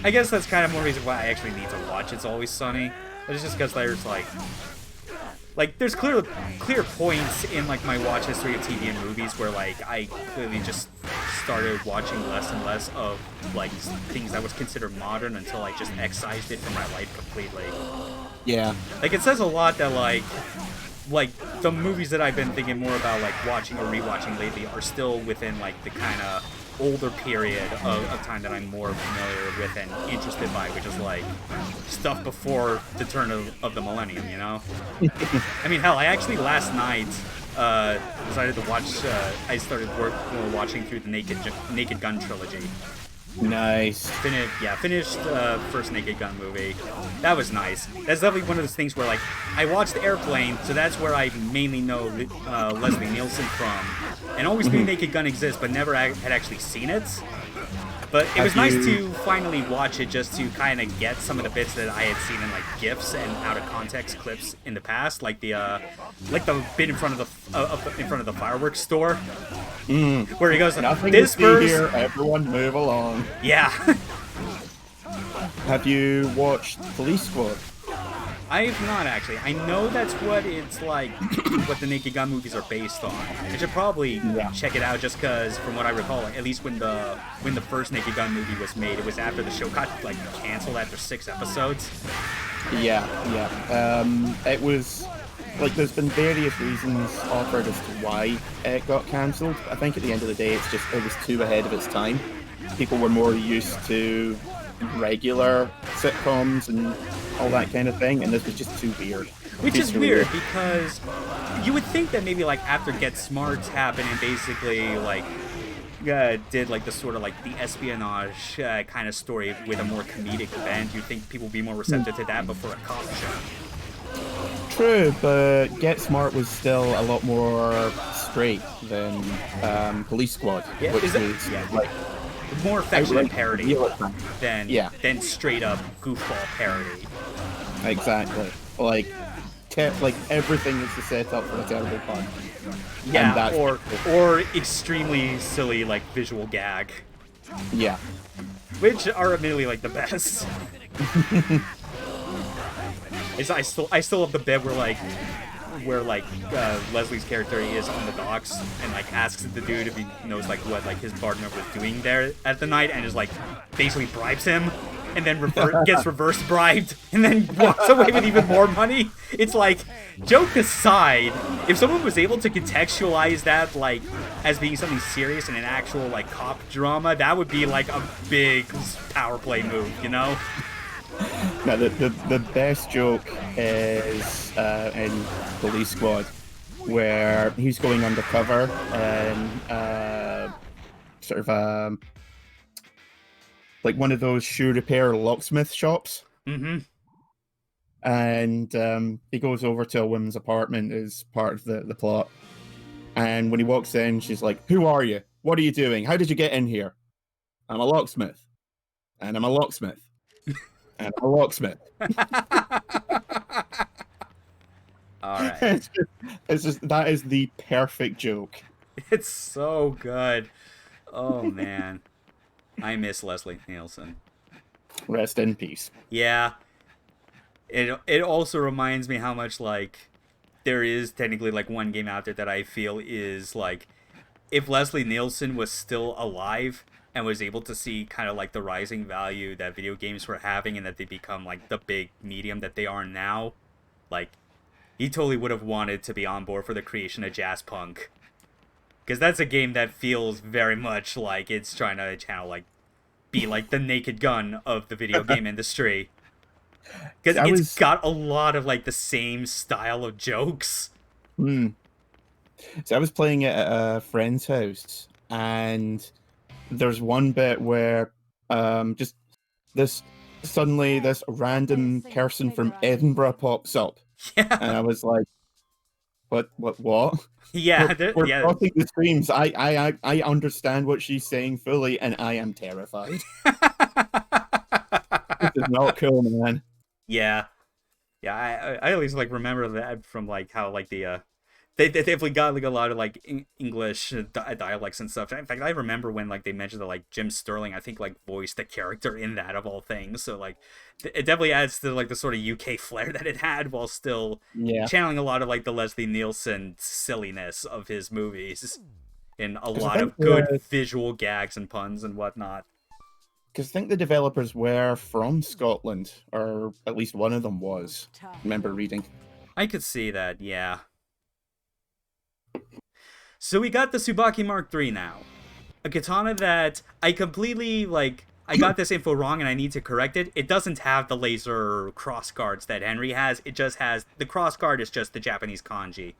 I guess that's kind of more reason why I actually need to watch It's Always Sunny. But it's just because there's like there's clear points in like my watch history of TV and movies where like I clearly just started watching less and less of like things that was considered modern until I just excised it from my life completely. Yeah. Like it says a lot that like the movies that I've been thinking more about like watching or rewatching lately are still within like the kind of older period of time that I'm more familiar with and interested by, which is like stuff before the turn of the millennium, you know? I mean, hell, I actually last night decided to watch, I started watching through the Naked Gun trilogy. Nice. Finished first Naked Gun movie. That was nice. That's definitely one of those things where, like, I watched Airplane, so that's where I mainly know Leslie Nielsen from. And always knew Naked Gun exists, but never had actually seen it. But it was nice to finally watch it just to kind of get some of the bits that I had seen in, like, GIFs and out-of-context clips in the past, like the bit in front of the fireworks store. Where he goes, "Nothing this to see verse..." here, everyone move along. Yeah. Have you watched Police Squad? I've not actually. I know that's what it's like, what the Naked Gun movies are based on. I should probably check it out just because, from what I recall, like, at least when the first Naked Gun movie was made, it was after the show got like canceled after 6 episodes. Yeah. It was like there's been various reasons offered as to why it got cancelled. I think at the end of the day, it was too ahead of its time. People were more used to regular sitcoms and all that kind of thing, and this was just too weird. Which is weird because you would think that maybe like after Get Smart happened and basically like did like the sort of like the espionage kind of story with a more comedic bent, you'd think people would be more receptive to that before a cop show. True, but Get Smart was still a lot more straight than Police Squad, which was like more affectionate outright parody realism. than straight up goofball parody. Exactly. Like everything is the setup for a terrible pun. Yeah, or extremely silly like visual gag, Yeah. which are admittedly like the best. I still love the bit where Leslie's character is on the docks and like asks the dude if he knows like what like his partner was doing there at the night, and just like basically bribes him, and then gets reverse bribed, and then walks away with even more money. It's like, joke aside, if someone was able to contextualize that like as being something serious in an actual like cop drama, that would be like a big power play move, you know? Now, the best joke is in Police Squad, where he's going undercover in sort of like one of those shoe repair locksmith shops. Mm-hmm. And he goes over to a woman's apartment as part of the plot. And when he walks in, she's like, "Who are you? What are you doing? How did you get in here?" "I'm a locksmith. And I'm a locksmith. And I'm a locksmith." All right. It's just that is the perfect joke. It's so good. Oh man, I miss Leslie Nielsen. Rest in peace. Yeah. It also reminds me how much like there is technically like one game out there that I feel is like, if Leslie Nielsen was still alive and was able to see kind of like the rising value that video games were having and that they become like the big medium that they are now, like he totally would have wanted to be on board for the creation of Jazz Punk. Because that's a game that feels very much like it's trying to channel like be like the Naked Gun of the video game industry. Because it's got a lot of like the same style of jokes. So I was playing it at a friend's house, and there's one bit where just this random person from Edinburgh pops up. Yeah. And I was like, what? Yeah, we're crossing the streams. I understand what she's saying fully, and I am terrified. This is not cool, man. Yeah. I always like remember that from like how like the they definitely got like a lot of like English dialects and stuff. In fact, I remember when like they mentioned that like Jim Sterling, I think like voiced the character in that of all things. So like it definitely adds to like the sort of UK flair that it had, while still channeling a lot of like the Leslie Nielsen silliness of his movies in a lot of good visual gags and puns and whatnot. Because I think the developers were from Scotland, or at least one of them was. I remember reading. I could see that, yeah. So we got the Tsubaki Mark III now. A katana that I completely, like, I got this info wrong and I need to correct it. It doesn't have the laser cross guards that Henry has. It just has, the cross guard is just the Japanese kanji.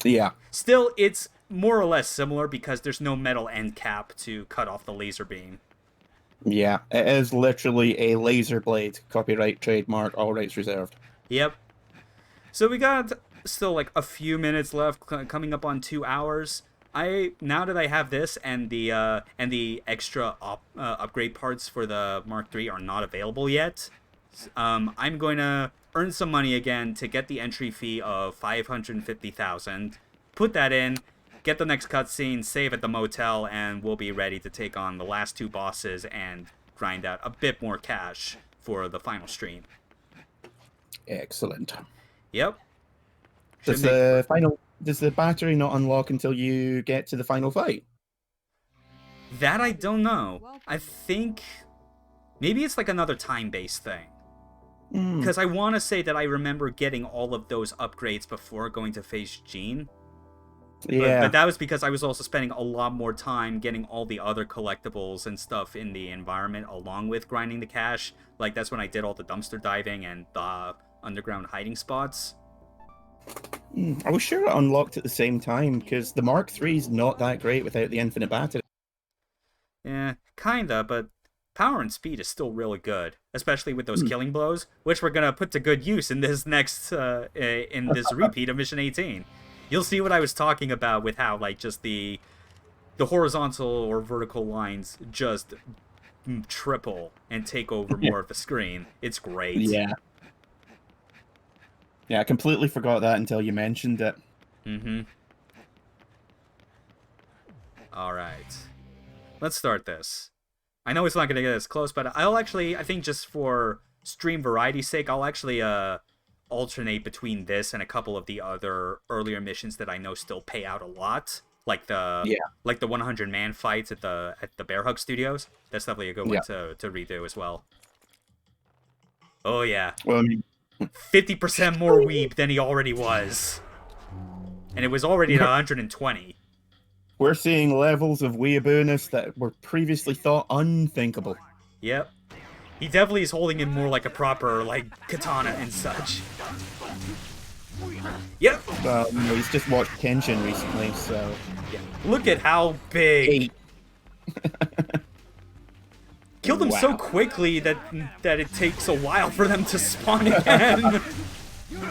Yeah. Still, it's more or less similar because there's no metal end cap to cut off the laser beam. Yeah, it is literally a laser blade. Copyright, trademark, all rights reserved. Yep. So we got still like a few minutes left, coming up on 2 hours. Now that I have this and the extra upgrade parts for the Mark III are not available yet, I'm going to earn some money again to get the entry fee of 550,000. Put that in, get the next cutscene, save at the motel, and we'll be ready to take on the last 2 bosses and grind out a bit more cash for the final stream. Excellent. Yep. Does the battery not unlock until you get to the final fight? That I don't know. I think maybe it's like another time-based thing. Because I want to say that I remember getting all of those upgrades before going to face Jean. Yeah. But that was because I was also spending a lot more time getting all the other collectibles and stuff in the environment along with grinding the cash. Like, that's when I did all the dumpster diving and the underground hiding spots. I was sure it unlocked at the same time, because the Mark III is not that great without the infinite battery. Yeah, kinda, but power and speed is still really good, especially with those killing blows, which we're gonna put to good use in this next, in this repeat of Mission 18. You'll see what I was talking about with how, like, just the the horizontal or vertical lines just triple and take over more of the screen. It's great. Yeah. Yeah, I completely forgot that until you mentioned it. Mm-hmm. All right. Let's start this. I know it's not going to get as close, but I think just for stream variety's sake, I'll actually alternate between this and a couple of the other earlier missions that I know still pay out a lot, like the 100-man fights at the Bear Hug Studios. That's definitely a good one to redo as well. Oh yeah. Well, I mean, 50% more weeb than he already was. And it was already at 120. we're seeing levels of weeabooness that were previously thought unthinkable. Yep. He definitely is holding him more like a proper, like, katana and such. Yep. Well, you know, he's just watched Kenshin recently, so... Yeah. Look at how big... Killed them so quickly that it takes a while for them to spawn again.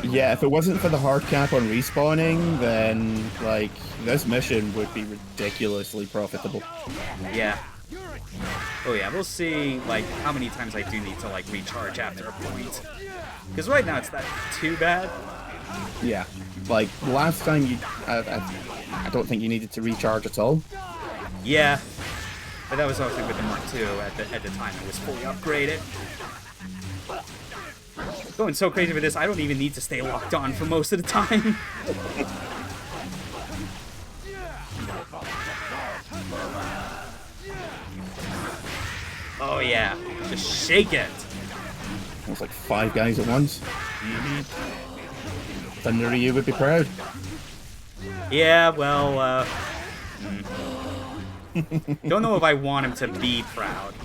Yeah, if it wasn't for the hard cap on respawning, then, like, this mission would be ridiculously profitable. Yeah. Oh yeah, we'll see, like, how many times I do need to, like, recharge after a point. Because right now it's not too bad. Yeah. Like, last time you... I don't think you needed to recharge at all. Yeah. But that was also with the Mark II at the time it was fully upgraded. Going so crazy with this, I don't even need to stay locked on for most of the time. Oh yeah, just shake it. It's like 5 guys at once. Mm-hmm. Thunder Ryu would be proud. Yeah, well, don't know if I want him to be proud.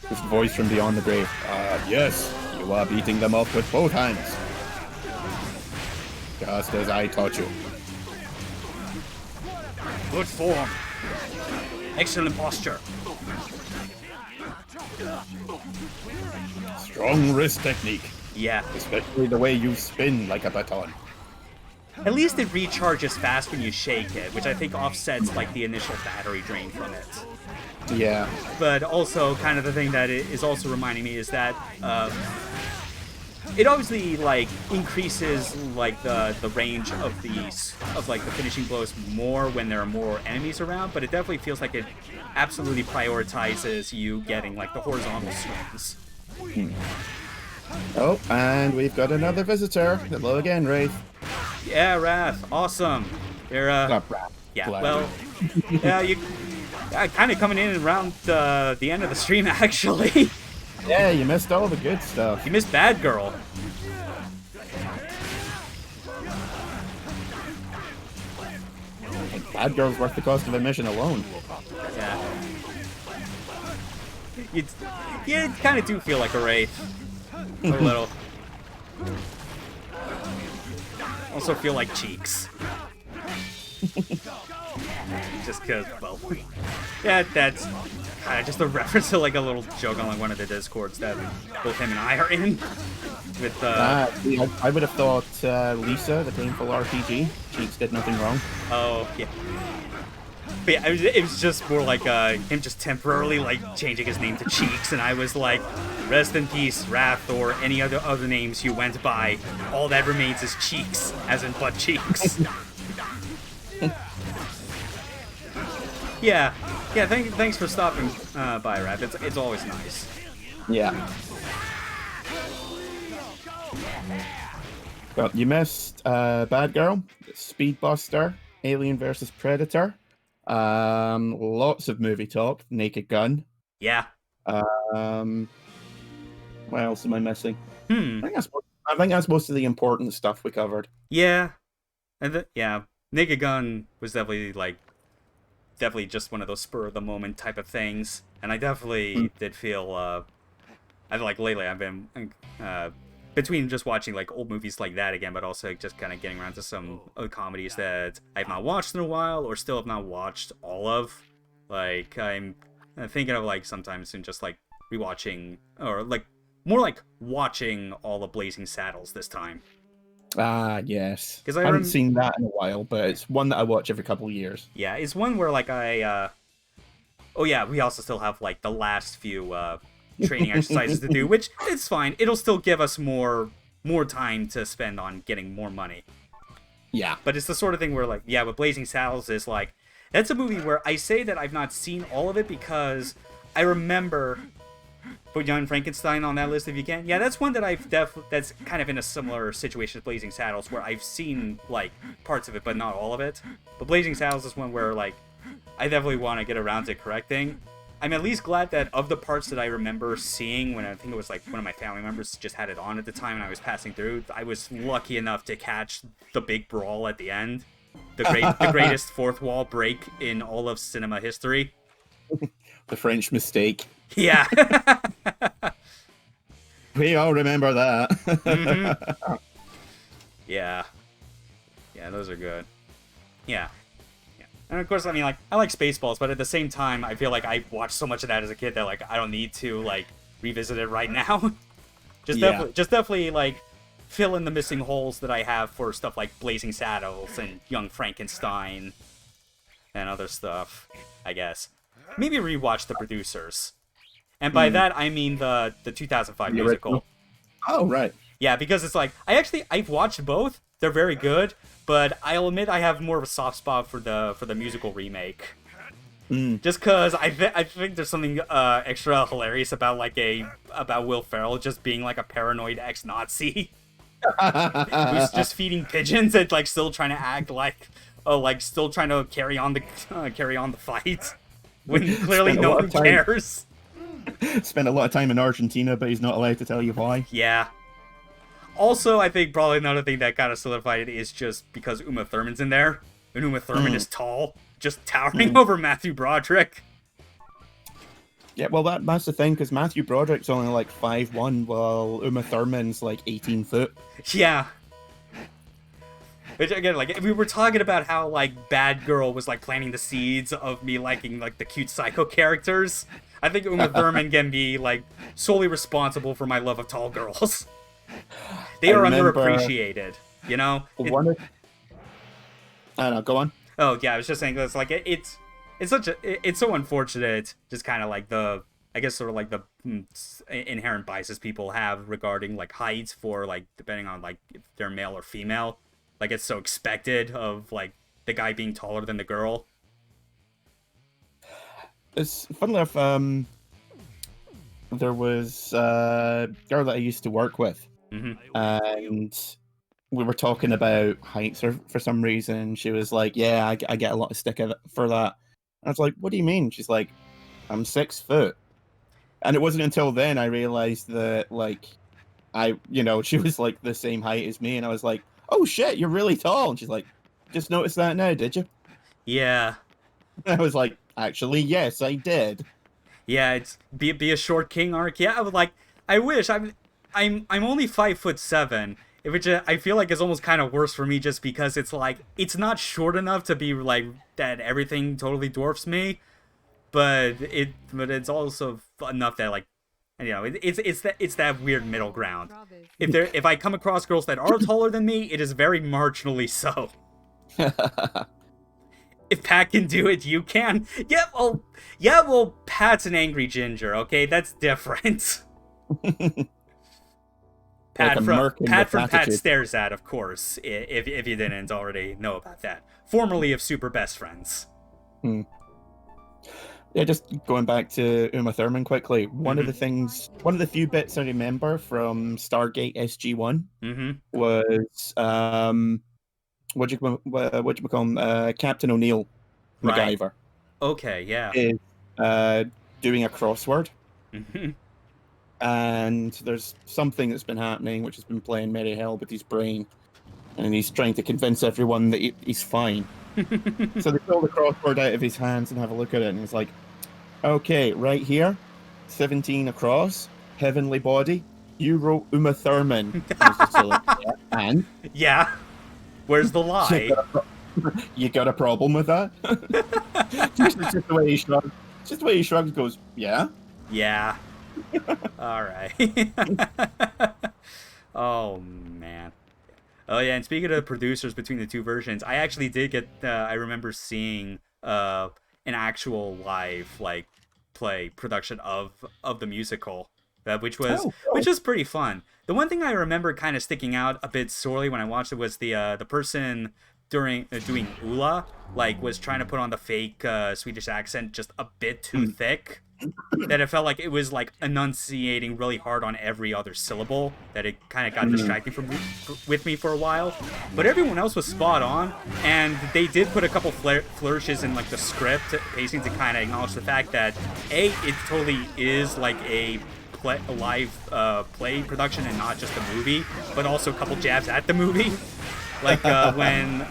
This voice from beyond the grave. Yes, you are beating them off with both hands. Just as I taught you. Good form. Excellent posture. Strong wrist technique. Yeah. Especially the way you spin like a baton. At least it recharges fast when you shake it, which I think offsets, like, the initial battery drain from it. Yeah. But also, kind of the thing that it is also reminding me is that it obviously, like, increases, like, the range of the finishing blows more when there are more enemies around, but it definitely feels like it absolutely prioritizes you getting, like, the horizontal swings. Oh, and we've got another visitor. Hello again, Wraith. Yeah, Wrath, awesome. You're Not Wrath. yeah, Glad. well, yeah, you kind of coming in around the end of the stream, actually. Yeah, you missed all the good stuff. You missed Bad Girl. Bad Girl's worth the cost of admission alone. Yeah. You kind of do feel like a Wraith. A little. Also feel like Cheeks. Just because, well, yeah, that's kind of just a reference to, like, a little joke on, like, one of the Discords that both him and I are in. With I would have thought Lisa, the Painful RPG. Cheeks did nothing wrong. Oh, yeah. But yeah, it was just more like him just temporarily, like, changing his name to Cheeks, and I was like, rest in peace, Wrath, or any other names you went by. All that remains is Cheeks, as in butt cheeks. Yeah. Thanks for stopping by, Wrath. It's always nice. Yeah. Well, you missed Bad Girl, Speedbuster, Alien vs. Predator. Lots of movie talk. Naked Gun. Yeah. What else am I missing? Hmm. I think that's most of the important stuff we covered. Yeah. And Naked Gun was definitely just one of those spur of the moment type of things, and I definitely did feel lately I've been between just watching, like, old movies like that again, but also just kind of getting around to some other comedies that I've not watched in a while or still have not watched all of. Like, I'm thinking of, like, sometimes in just, like, rewatching, or, like, more like watching all of Blazing Saddles this time. Ah, yes. 'Cause I haven't seen that in a while, but it's one that I watch every couple of years. Yeah, it's one where like oh yeah, we also still have like the last few training exercises to do, which it's fine. It'll still give us more time to spend on getting more money. Yeah. But it's the sort of thing where, like, yeah, with Blazing Saddles is like, that's a movie where I say that I've not seen all of it because I remember. Put Young Frankenstein on that list if you can. Yeah, that's one that that's kind of in a similar situation as Blazing Saddles, where I've seen like parts of it but not all of it. But Blazing Saddles is one where like I definitely want to get around to correcting. I'm at least glad that of the parts that I remember seeing when I think it was like one of my family members just had it on at the time and I was passing through, I was lucky enough to catch the big brawl at the end. The greatest fourth wall break in all of cinema history. The French mistake. Yeah. We all remember that. Mm-hmm. Yeah. Yeah, those are good. Yeah. And of course, I mean, like, I like Spaceballs, but at the same time, I feel like I watched so much of that as a kid that, like, I don't need to, like, revisit it right now. Just definitely, like, fill in the missing holes that I have for stuff like Blazing Saddles and Young Frankenstein and other stuff, I guess. Maybe rewatch The Producers. And by that, I mean the 2005 musical. Oh, right. Yeah, because it's like, I've watched both. They're very good, but I'll admit I have more of a soft spot for the musical remake. Just because I think there's something extra hilarious about about Will Ferrell just being like a paranoid ex-Nazi who's just feeding pigeons and like still trying to act like still trying to carry on the fight when clearly no one cares. Spent a lot of time in Argentina, but he's not allowed to tell you why. Yeah. Also, I think probably another thing that kind of solidified it is just because Uma Thurman's in there. And Uma Thurman is tall, just towering over Matthew Broderick. Yeah, well, that's the thing, because Matthew Broderick's only like 5'1", while Uma Thurman's like 18 foot. Yeah. Which, again, like, we were talking about how, like, Bad Girl was, like, planting the seeds of me liking, like, the cute psycho characters. I think Uma Thurman can be, like, solely responsible for my love of tall girls. They are underappreciated, you know? I don't know, go on. Oh, yeah, I was just saying that's like it's so unfortunate, just kind of like I guess sort of like the inherent biases people have regarding like heights for like depending on like if they're male or female. Like it's so expected of like the guy being taller than the girl. It's funny enough, there was a girl that I used to work with. And we were talking about heights for some reason. She was like, yeah, I get a lot of stick for that. And I was like, what do you mean? She's like, I'm 6 foot. And it wasn't until then I realized that, like, she was like the same height as me. And I was like, oh shit, you're really tall. And she's like, just noticed that now, did you? Yeah. And I was like, actually, yes, I did. Yeah, it's be a short king arc. Yeah, I would like, I wish I'm only 5'7", which I feel like is almost kind of worse for me just because it's like it's not short enough to be like that everything totally dwarfs me, but it's also enough that like it's that weird middle ground. If I come across girls that are taller than me, it is very marginally so. If Pat can do it, you can. Yeah, well, Pat's an angry ginger. Okay, that's different. Pat from Pat Stares At, of course, if you didn't already know about that. Formerly of Super Best Friends. Yeah, just going back to Uma Thurman quickly. One of the few bits I remember from Stargate SG-1 was what do you call him? Captain O'Neill, MacGyver. Right. Okay, yeah. Is doing a crossword. And there's something that's been happening which has been playing merry hell with his brain, and he's trying to convince everyone that he's fine. So they pull the crossword out of his hands and have a look at it, and he's like, okay, right here, 17 across, heavenly body, you wrote Uma Thurman. And? Yeah. Where's the lie? You got a problem with that? Just the way he shrugs. Just the way he shrugs, goes, yeah? Yeah. All right. Oh man. Oh yeah, and speaking of producers between the two versions, I actually did get. I remember seeing an actual live like play production of the musical, Oh, which cool. was pretty fun. The one thing I remember kind of sticking out a bit sorely when I watched it was the person during doing Ula like was trying to put on the fake Swedish accent just a bit too Mm. thick that it felt like it was like enunciating really hard on every other syllable that it kind of got Mm. distracting from with me for a while, but everyone else was spot on, and they did put a couple flourishes in like the script pacing to kind of acknowledge the fact that it totally is like a live play production and not just a movie, but also a couple jabs at the movie, like when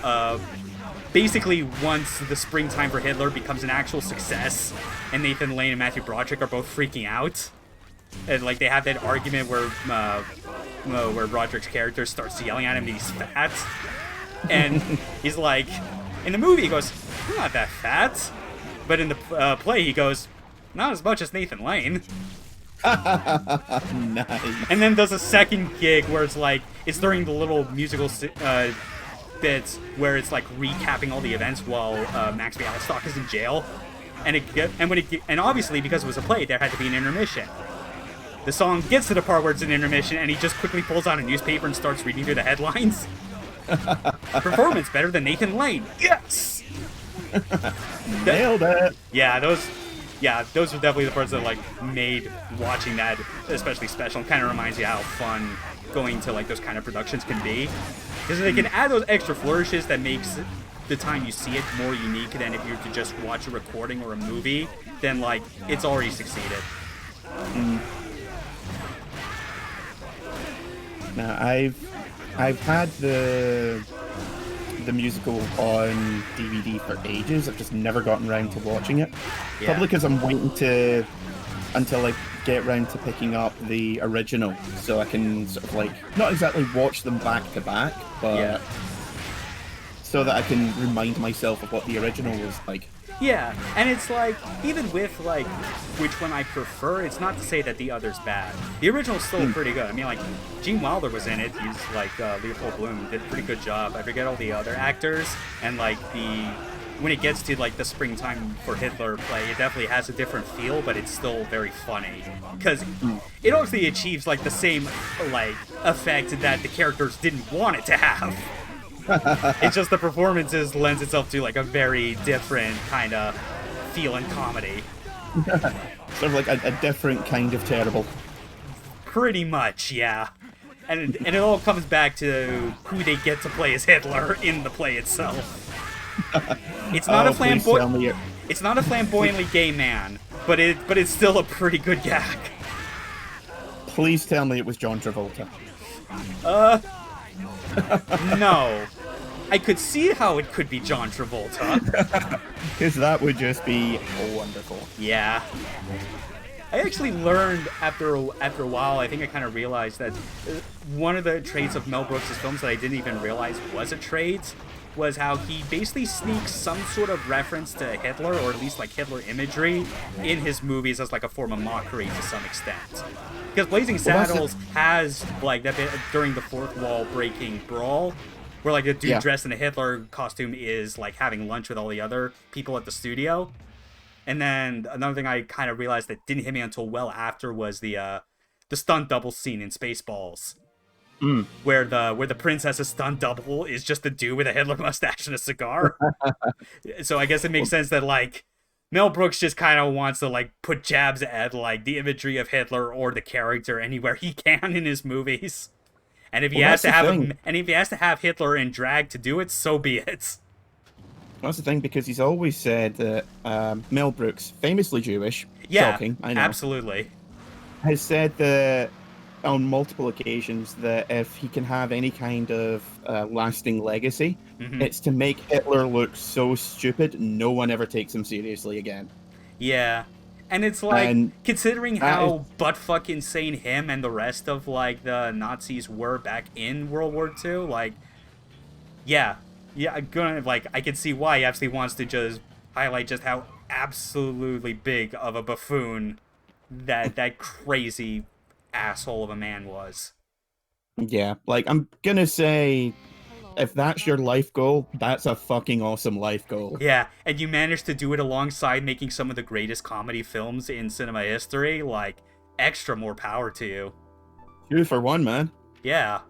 basically once the Springtime for Hitler becomes an actual success and Nathan Lane and Matthew Broderick are both freaking out, and like they have that argument where Broderick's character starts yelling at him that he's fat, and he's like, in the movie he goes, I'm not that fat, but in the play he goes, not as much as Nathan Lane. Nice. And then does a second gig where it's during the little musical bits where it's like recapping all the events while Max Bialystock is in jail, and obviously because it was a play, there had to be an intermission. The song gets to the part where it's an intermission, and he just quickly pulls out a newspaper and starts reading through the headlines. Performance better than Nathan Lane. Yes. Nailed it. Yeah, those were definitely the parts that like made watching that especially special. It kind of reminds you how fun going to like those kind of productions can be, because they can add those extra flourishes that makes the time you see it more unique than if you were to just watch a recording or a movie. Then like it's already succeeded. Now I've had the musical on DVD for ages. I've just never gotten around to watching it. Yeah. Probably because I'm waiting until I get around to picking up the original, so I can sort of like not exactly watch them back to back, but Yeah. so that I can remind myself of what the original was like. Yeah, and it's like, even with like which one I prefer, it's not to say that the other's bad. The original's still pretty good. I mean, like, Gene Wilder was in it. He's like Leopold Bloom, did a pretty good job. I forget all the other actors, and like when it gets to like the Springtime for Hitler play, it definitely has a different feel, but it's still very funny because it obviously achieves like the same like effect that the characters didn't want it to have. It's just the performances lends itself to like a very different kind of feel and comedy. Sort of like a different kind of terrible. Pretty much, yeah. And it all comes back to who they get to play as Hitler in the play itself. It's not a please tell me flamboyant. It's not a flamboyantly gay man, but it's still a pretty good gag. Please tell me it was John Travolta. No. I could see how it could be John Travolta. Because that would just be wonderful. Yeah. I actually learned after a while, I think I kind of realized that one of the traits of Mel Brooks' films that I didn't even realize was a trait was how he basically sneaks some sort of reference to Hitler, or at least like Hitler imagery, in his movies as like a form of mockery to some extent. Because Blazing Saddles has like that bit during the fourth wall breaking brawl, where like the dude dressed in a Hitler costume is like having lunch with all the other people at the studio. And then another thing I kind of realized that didn't hit me until well after was the stunt double scene in Spaceballs. Where the princess's stunt double is just a dude with a Hitler mustache and a cigar. So I guess it makes sense that like Mel Brooks just kind of wants to like put jabs at like the imagery of Hitler or the character anywhere he can in his movies. And if he has to have Hitler in drag to do it, so be it. That's the thing, because he's always said that Mel Brooks, famously Jewish, Yeah, shocking, I know, absolutely. has said that on multiple occasions that if he can have any kind of lasting legacy, it's to make Hitler look so stupid no one ever takes him seriously again. Yeah. And it's like, considering how is... buttfuck insane him and the rest of like the Nazis were back in World War II, like, yeah, I can see why he absolutely wants to just highlight just how absolutely big of a buffoon that crazy asshole of a man was. Yeah, like I'm gonna say, if that's your life goal, that's a fucking awesome life goal. Yeah, and you managed to do it alongside making some of the greatest comedy films in cinema history, like, extra more power to you. 2 for 1, man. Yeah.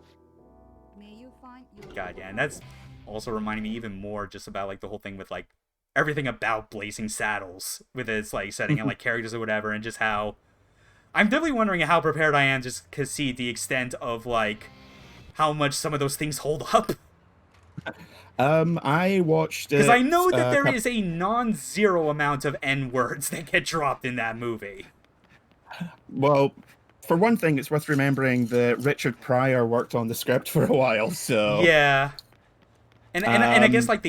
May you find your God, yeah, and that's also reminding me even more just about, like, the whole thing with, like, everything about Blazing Saddles, with its, like, setting and, like, characters or whatever, and just how... I'm definitely wondering how prepared I am just to see the extent of, like, how much some of those things hold up. I watched it. Because I know that there is a non-zero amount of N-words that get dropped in that movie. Well, for one thing, it's worth remembering that Richard Pryor worked on the script for a while, so... Yeah. And I guess, like,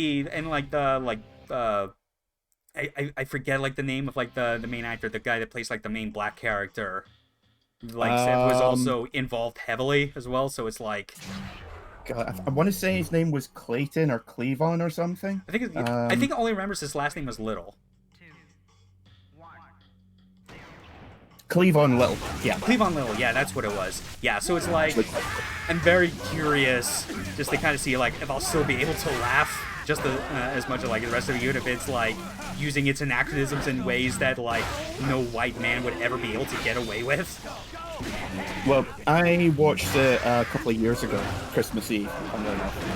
I forget, like, the name of, like, the main actor, the guy that plays, like, the main black character. Like, was also involved heavily as well, so it's like... God, I want to say his name was Clayton or Cleavon or something. I think all I remember is his last name was Little. Cleavon Little, yeah. Cleavon Little, yeah, that's what it was. Yeah, so it's like, I'm very curious just to kind of see, like, if I'll still be able to laugh just as much as, like, the rest of the unit, if it's, like, using its anachronisms in ways that, like, no white man would ever be able to get away with. Well, I watched it a couple of years ago, Christmas Eve.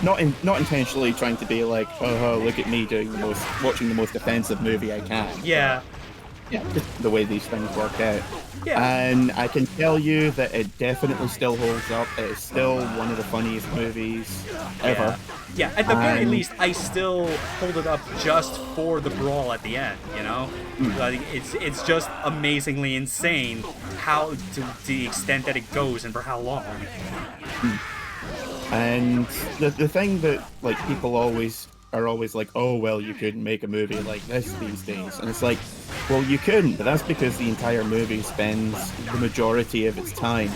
Not intentionally trying to be like, oh, look at me watching the most offensive movie I can. Yeah. Yeah, just the way these things work out. Yeah. And I can tell you that it definitely still holds up. It is still one of the funniest movies ever. Yeah, at the very least, I still hold it up just for the brawl at the end, you know? Like, it's just amazingly insane how, to the extent that it goes and for how long. And the thing that, like, people are always like, oh, well, you couldn't make a movie like this these days. And it's like, well, you couldn't, but that's because the entire movie spends the majority of its time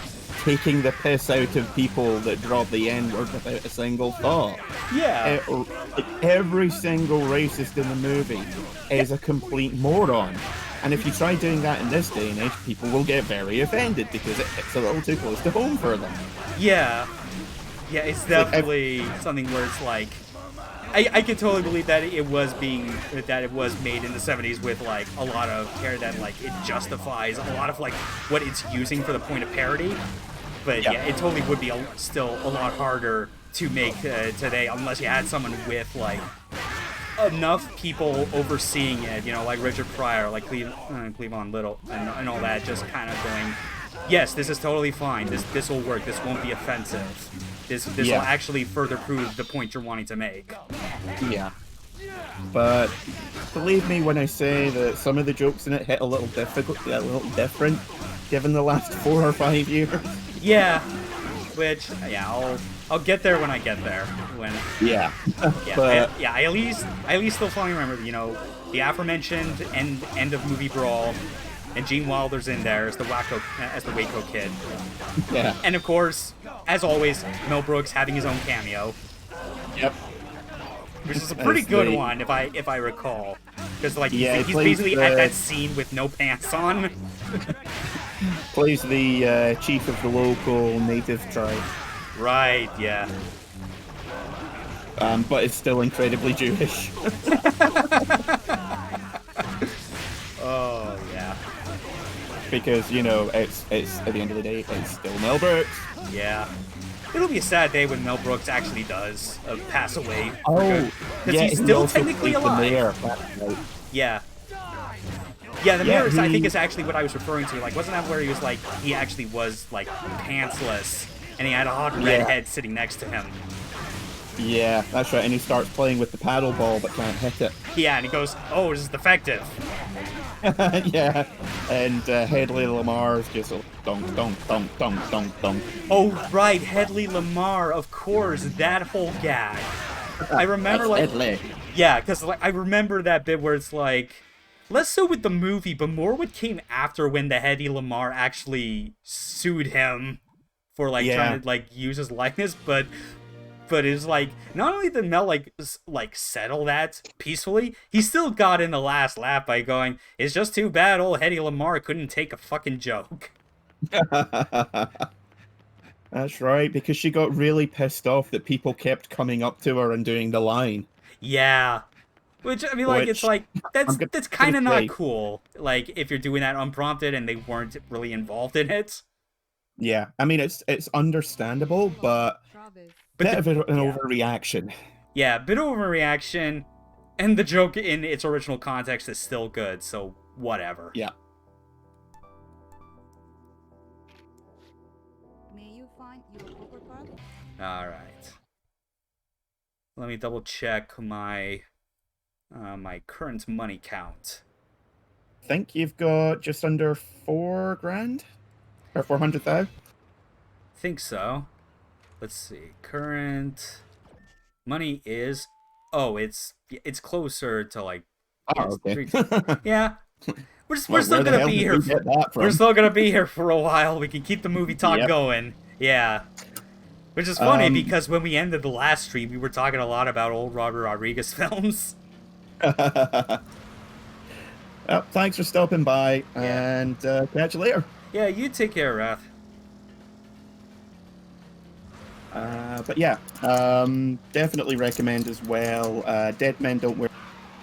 taking the piss out of people that drop the N-word without a single thought. Yeah. Every single racist in the movie is a complete moron. And if you try doing that in this day and age, people will get very offended because it hits a little too close to home for them. Yeah. Yeah, it's definitely something where it's like, I can totally believe that it was made in the 70s with, like, a lot of care that, like, it justifies a lot of, like, what it's using for the point of parody. But yeah, it totally would be still a lot harder to make today unless you had someone with, like, enough people overseeing it, you know, like Richard Pryor, like Cleavon Little, and all that, just kind of going, yes, this is totally fine. This will work. This won't be offensive. This will actually further prove the point you're wanting to make. Yeah. But believe me when I say that some of the jokes in it hit a little different, given the last 4 or 5 years. Yeah. Which, yeah, I'll get there when I get there. Yeah. But I at least still fondly remember, you know, the aforementioned end of movie brawl. And Gene Wilder's in there as the Waco kid. Yeah. And of course, as always, Mel Brooks having his own cameo. Yep. Which is a pretty good one, if I recall. Because, like, he's basically at that scene with no pants on. Plays the chief of the local native tribe. Right, yeah. But it's still incredibly Jewish. Oh, yeah. Because, you know, it's at the end of the day, it's still Mel Brooks. Yeah. It'll be a sad day when Mel Brooks actually does pass away. Oh, because he's still technically alive. Right. Yeah. Yeah, the mirrors, I think, is actually what I was referring to. Like, wasn't that where he was, like, he actually was, like, pantsless, and he had a hot redhead sitting next to him. Yeah, that's right, and he starts playing with the paddle ball but can't hit it. Yeah, and he goes, oh, this is defective. Yeah, and Hedley Lamar's just dunk, dunk, dunk, dunk, dunk, dunk. Oh, right, Hedley Lamar, of course, that whole gag. I remember, like... Hedley. Yeah, because, like, I remember that bit where it's, like, less so with the movie, but more what came after when the Hedley Lamar actually sued him for, like, trying to, like, use his likeness, but it's like, not only did Mel, like settle that peacefully, he still got in the last laugh by going, it's just too bad old Hedley Lamar couldn't take a fucking joke. That's right, because she got really pissed off that people kept coming up to her and doing the line. Yeah. Which, I mean, like, it's Which like, I'm that's gonna kind of not say, cool. Like, if you're doing that unprompted and they weren't really involved in it. yeah, I mean it's understandable, but But bit of an yeah. overreaction. Yeah, bit of a reaction, and the joke in its original context is still good, so whatever. Yeah. May you find your overpass? Alright. Let me double check my my current money count. I think you've got just under $4,000 or 400,000. Think so. Let's see. Current money is it's closer to like Oh, okay. yeah. We're Well, still where the gonna hell be did here. we get that We're from? still gonna be here for a while. We can keep the movie talk Yep. going. Yeah. Which is funny because when we ended the last stream, we were talking a lot about old Robert Rodriguez films. Well, thanks for stopping by, and catch you later. Yeah, you take care, Wrath. But yeah, definitely recommend as well. Dead Men Don't Wear,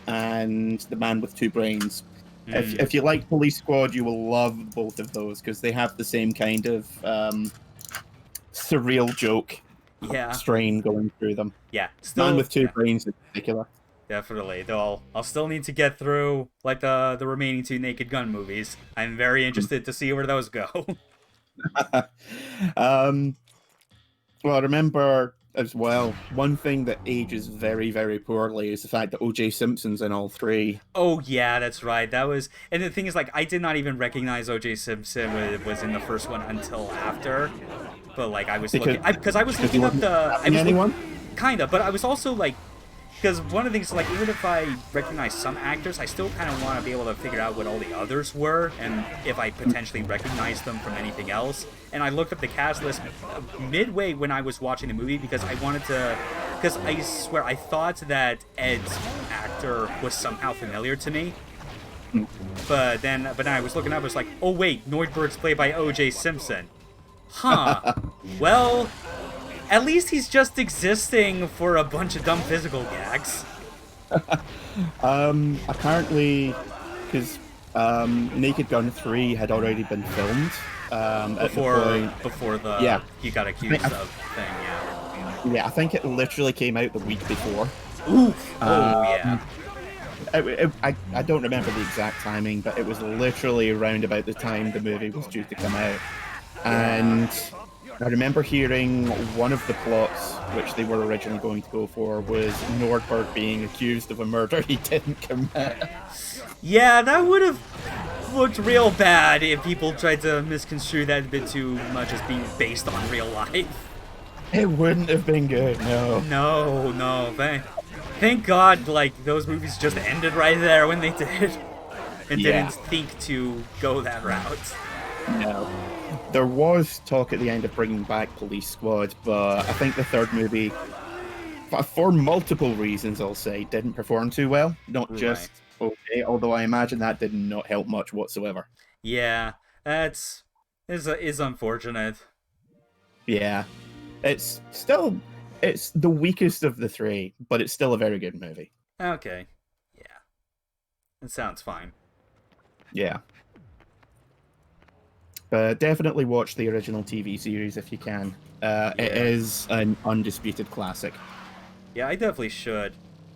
and The Man with Two Brains. If you like Police Squad, you will love both of those because they have the same kind of surreal joke strain going through them. Yeah, still, Man with Two Brains in particular. Definitely, though I'll still need to get through like the remaining two Naked Gun movies. I'm very interested to see where those go. Well, remember as well, one thing that ages very, very poorly is the fact that O.J. Simpson's in all three. Oh yeah, that's right. That was, and the thing is, like, I did not even recognize O.J. Simpson was in the first one until after. But like, I was looking up the anyone. Kinda, but I was also like, because one of the things, like, even if I recognize some actors, I still kind of want to be able to figure out what all the others were, and if I potentially recognize them from anything else. And I looked up the cast list midway when I was watching the movie because I wanted to, because I swear I thought that Ed's actor was somehow familiar to me. But then I was looking up, I was like, oh wait, Nordberg's played by O.J. Simpson. Huh. Well, at least he's just existing for a bunch of dumb physical gags. Apparently, because Naked Gun 3 had already been filmed. Before the he got accused of thing, yeah. Yeah, I think it literally came out the week before. Oof. Yeah. I don't remember the exact timing, but it was literally around about the time the movie was due to come out. And I remember hearing one of the plots, which they were originally going to go for, was Nordberg being accused of a murder he didn't commit. Yeah, that would have looked real bad if people tried to misconstrue that a bit too much as being based on real life. It wouldn't have been good, no. No. Thank God, like, those movies just ended right there when they did. And didn't think to go that route. No. There was talk at the end of bringing back Police Squad, but I think the third movie, for multiple reasons, I'll say, didn't perform too well. Not just okay, although I imagine that did not help much whatsoever. Yeah, is unfortunate. Yeah. It's the weakest of the three, but it's still a very good movie. Okay. Yeah. It sounds fine. Yeah. But definitely watch the original TV series if you can. It is an undisputed classic. Yeah, I definitely should.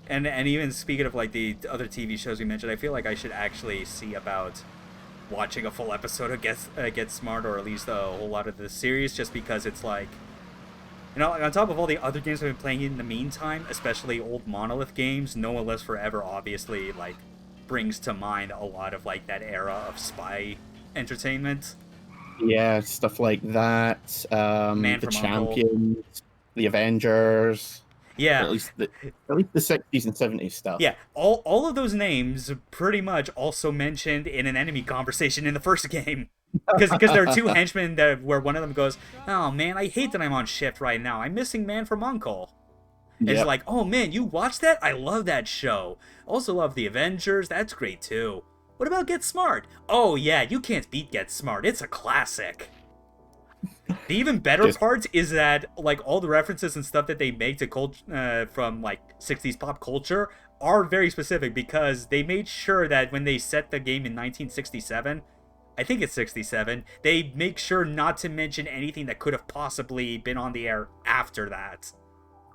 And even speaking of like the other TV shows we mentioned, I feel like I should actually see about watching a full episode of Get Smart, or at least a whole lot of the series, just because it's like, you know, on top of all the other games I've been playing in the meantime, especially old Monolith games, No One Lives Forever obviously like brings to mind a lot of like that era of spy entertainment. Yeah, stuff like that. The Champions, the Avengers. Yeah. At least the 60s and 70s stuff. Yeah, all of those names pretty much also mentioned in an enemy conversation in the first game. Because there are two henchmen where one of them goes, oh man, I hate that I'm on shift right now. I'm missing Man from Uncle. And it's like, oh man, you watched that? I love that show. Also love The Avengers. That's great too. What about Get Smart? Oh yeah, you can't beat Get Smart. It's a classic. The even better Just- part is that like all the references and stuff that they make to from like 60s pop culture are very specific, because they made sure that when they set the game in 1967, I think it's 67, they make sure not to mention anything that could have possibly been on the air after that.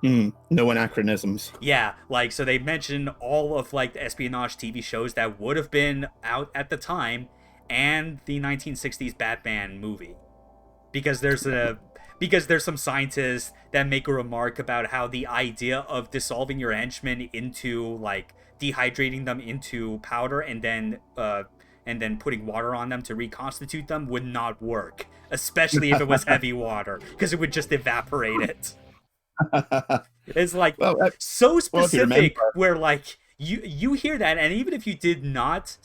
No anachronisms. Yeah, like, so they mention all of like the espionage TV shows that would have been out at the time, and the 1960s Batman movie. Because there's some scientists that make a remark about how the idea of dissolving your henchmen into, like, dehydrating them into powder and then putting water on them to reconstitute them would not work, especially if it was heavy water, because it would just evaporate it. It's like, so specific, where like you hear that, and even if you did not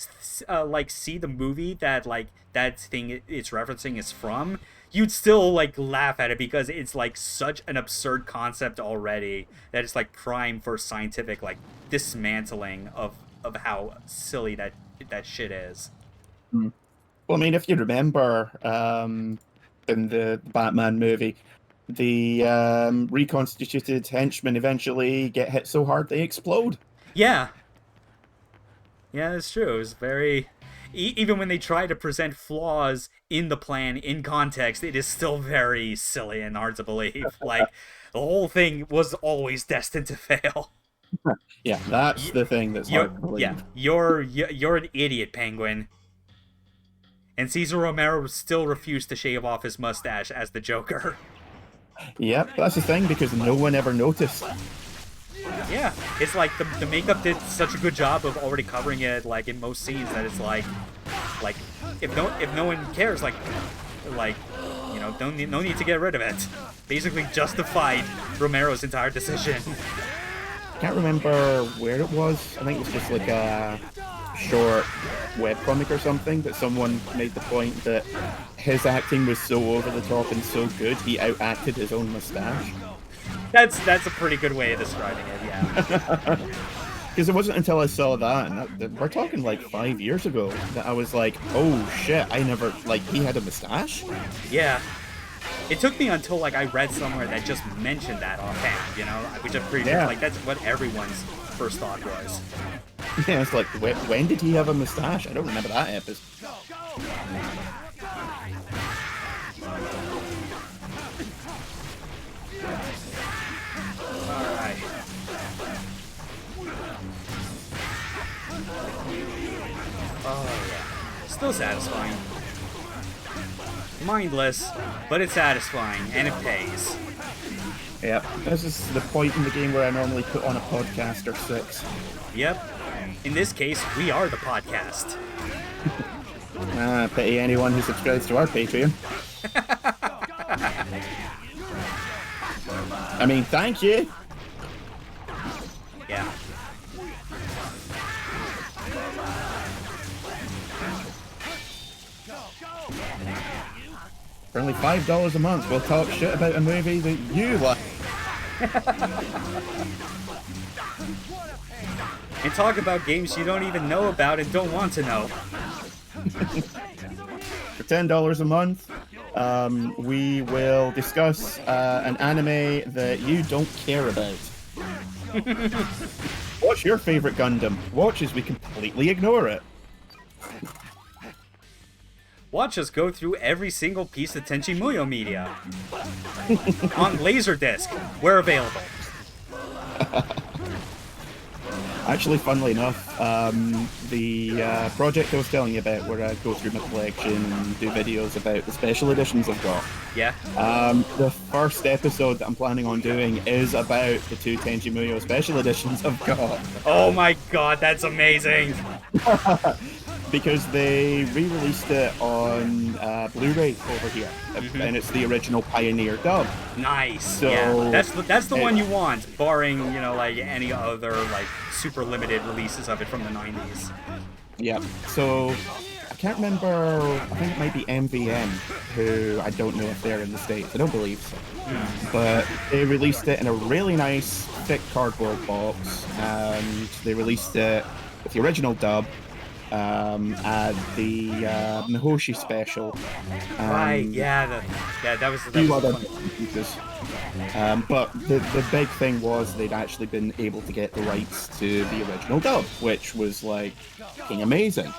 like see the movie that like that thing it's referencing is from, you'd still like laugh at it, because it's like such an absurd concept already that it's like prime for scientific like dismantling of how silly that shit is. Well, I mean, if you remember, in the Batman movie, the reconstituted henchmen eventually get hit so hard they explode. Yeah, that's true. It was very... even when they try to present flaws in the plan in context, it is still very silly and hard to believe. Like, the whole thing was always destined to fail. Yeah, that's the thing that's hard to believe. Yeah, you're an idiot, Penguin. And Cesar Romero still refused to shave off his mustache as the Joker. Yep, that's the thing, because no one ever noticed. Yeah, it's like the makeup did such a good job of already covering it, like in most scenes, that it's like if no one cares, like you know, no need to get rid of it. Basically justified Romero's entire decision. Can't remember where it was. I think it was just like a short webcomic or something, that someone made the point that his acting was so over the top and so good, he outacted his own mustache. That's a pretty good way of describing it, yeah. Because it wasn't until I saw that, and we're talking like 5 years ago, that I was like, oh shit, I never, like, he had a mustache? Yeah. It took me until like I read somewhere that just mentioned that offhand, you know, which I'm pretty sure like that's what everyone's first thought was. Yeah, it's like, when did he have a mustache? I don't remember that episode. Alright. Oh yeah. Still satisfying. Mindless, but it's satisfying, and it pays. Yep, this is the point in the game where I normally put on a podcast or 6. Yep. In this case, we are the podcast. Pity anyone who subscribes to our Patreon. I mean, thank you. Yeah. For only $5 a month, we'll talk shit about a movie that you like. And talk about games you don't even know about and don't want to know. For $10 a month, we will discuss an anime that you don't care about. What's your favorite Gundam? Watch as we completely ignore it. Watch us go through every single piece of Tenchi Muyo media. On Laserdisc, where available. Actually, funnily enough, the project I was telling you about, where I go through my collection and do videos about the special editions I've got. Yeah. The first episode that I'm planning on doing is about the 2 Tenchi Muyo special editions I've got. Oh my god, that's amazing! Because they re-released it on Blu-ray over here, and it's the original Pioneer dub. Nice. So yeah, that's the one you want, barring, you know, like any other like super limited releases of it from the 90s. Yeah. So I can't remember. I think it might be MVM, who I don't know if they're in the States. I don't believe so. But they released it in a really nice thick cardboard box, and they released it with the original dub. at the Mihoshi special. Right, yeah, that was Few other funny. pieces. But the big thing was they'd actually been able to get the rights to the original dub, which was like fucking amazing.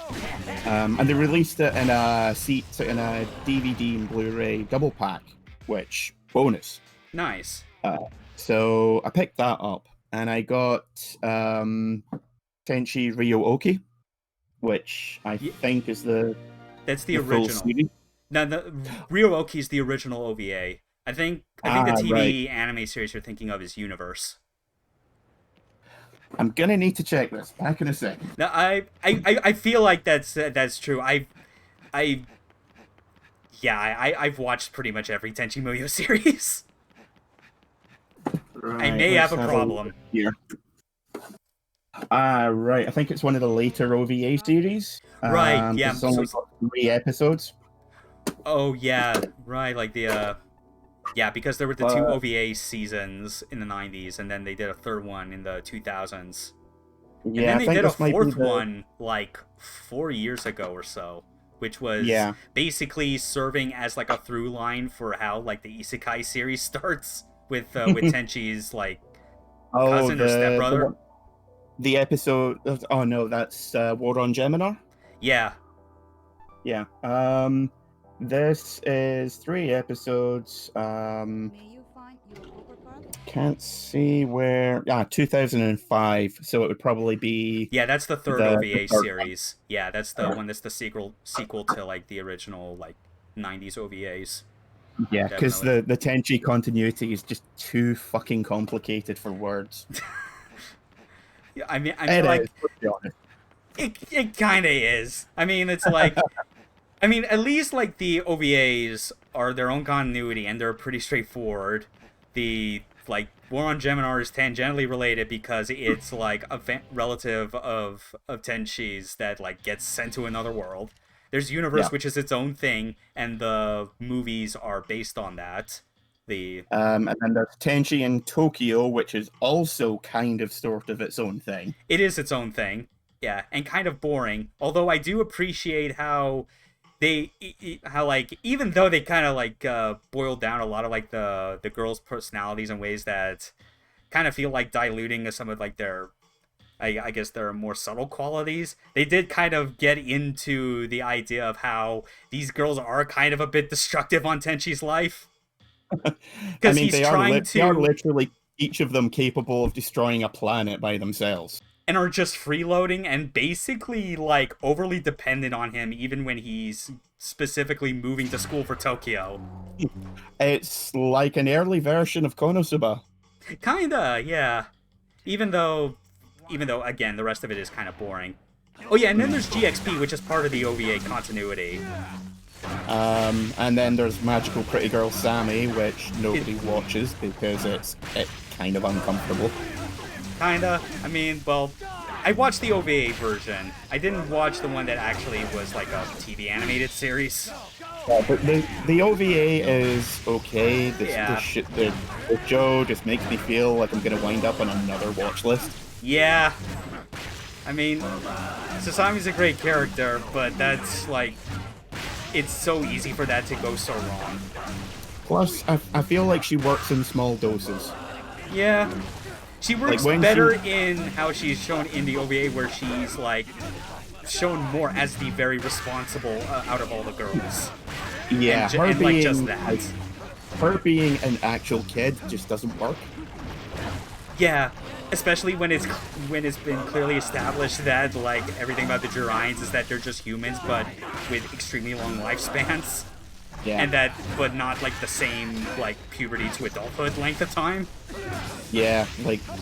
And they released it in a DVD and Blu-ray double pack, which bonus. Nice. So I picked that up, and I got Tenchi Ryo-Oki, which I think is that's the full original. series. No, the Ryo-Oki is the original OVA. I think the TV anime series you're thinking of is Universe. I'm gonna need to check this. Back in a second. No, I feel like that's true. I've watched pretty much every Tenchi Muyo series. Right, I may have a let's problem. Here. Right. I think it's one of the later OVA series. Right, yeah, It's only got 3 episodes. Oh yeah, right. Like the because there were the 2 OVA seasons in the 90s, and then they did a third one in the 2000s. And Yeah, then I they think did a this might be 4th the- one like 4 years ago or so, which was basically serving as like a through line for how like the Isekai series starts with Tenchi's like cousin or stepbrother. The episode. Oh no, that's War on Geminar. Yeah. Yeah. This is 3 episodes. May you find your poker card? Can't see where. 2005. So it would probably be. Yeah, that's the third the OVA third series. Yeah, that's the one that's the sequel to like the original like 90s OVAs. Yeah, because the Tenchi continuity is just too fucking complicated for words. Yeah, I mean It like is, let's be honest. it kind of is. I mean, it's like I mean, at least like the OVAs are their own continuity and they're pretty straightforward. The like War on Geminar is tangentially related because it's like a relative of Tenchi's that like gets sent to another world. There's Universe, which is its own thing, and the movies are based on that. And then there's Tenchi in Tokyo, which is also kind of sort of its own thing. It is its own thing, yeah, and kind of boring. Although I do appreciate how like even though they kind of like boiled down a lot of like the girls' personalities in ways that kind of feel like diluting some of like their I guess there are more subtle qualities. They did kind of get into the idea of how these girls are kind of a bit destructive on Tenchi's life. Because he's trying to... They are literally each of them capable of destroying a planet by themselves. And are just freeloading and basically like overly dependent on him even when he's specifically moving to school for Tokyo. It's like an early version of Konosuba. Kinda, yeah. Even though, again, the rest of it is kind of boring. Oh yeah, and then there's GXP, which is part of the OVA continuity. And then there's Magical Pretty Girl Sammy, which nobody watches because it's kind of uncomfortable. Kinda. I mean, well, I watched the OVA version. I didn't watch the one that actually was like a TV animated series. Yeah, but the OVA is okay. The show just makes me feel like I'm gonna wind up on another watch list. Yeah. I mean, Sasami's a great character, but that's like, it's so easy for that to go so wrong. Plus, I feel like she works in small doses. Yeah. She works better in how she's shown in the OVA, where she's like shown more as the very responsible out of all the girls. Yeah, and like just that. Her being an actual kid just doesn't work. Yeah, especially when it's been clearly established that like everything about the Jiraians is that they're just humans, but with extremely long lifespans. Yeah. And that, but not like the same like puberty to adulthood length of time. Yeah, like I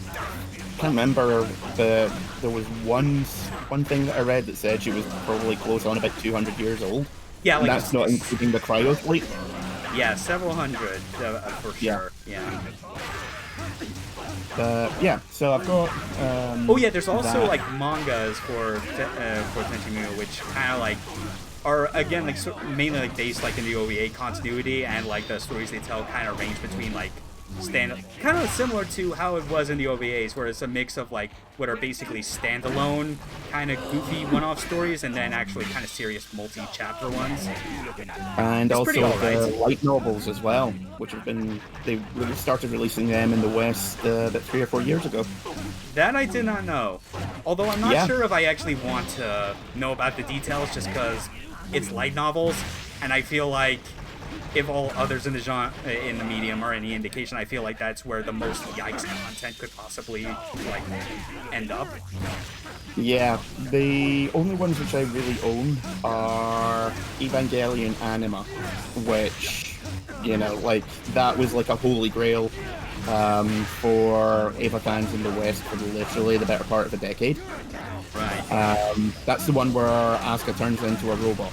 can't remember there was one thing that I read that said she was probably close on about 200 years old. Yeah, like and that's not including the cryo sleep. Yeah, several hundred for sure. Yeah. So I've got. Oh yeah, there's also like mangas for Tenchi Muyo, which kind of like are again like mainly like based like in the OVA continuity, and like the stories they tell kind of range between like kind of similar to how it was in the OVAs, where it's a mix of like what are basically standalone kind of goofy one-off stories and then actually kind of serious multi-chapter ones. And It's also pretty all right. the light novels as well, which have been they really started releasing them in the West about 3 or 4 years ago. That I did not know. Although I'm not Yeah. sure if I actually want to know about the details, just because it's light novels, and I feel like if all others in the genre, in the medium are any indication, I feel like that's where the most yikes content could possibly like end up. Yeah, the only ones which I really own are Evangelion Anima, which, you know, like, that was like a holy grail for Eva fans in the West for literally the better part of a decade. Right. That's the one where Asuka turns into a robot.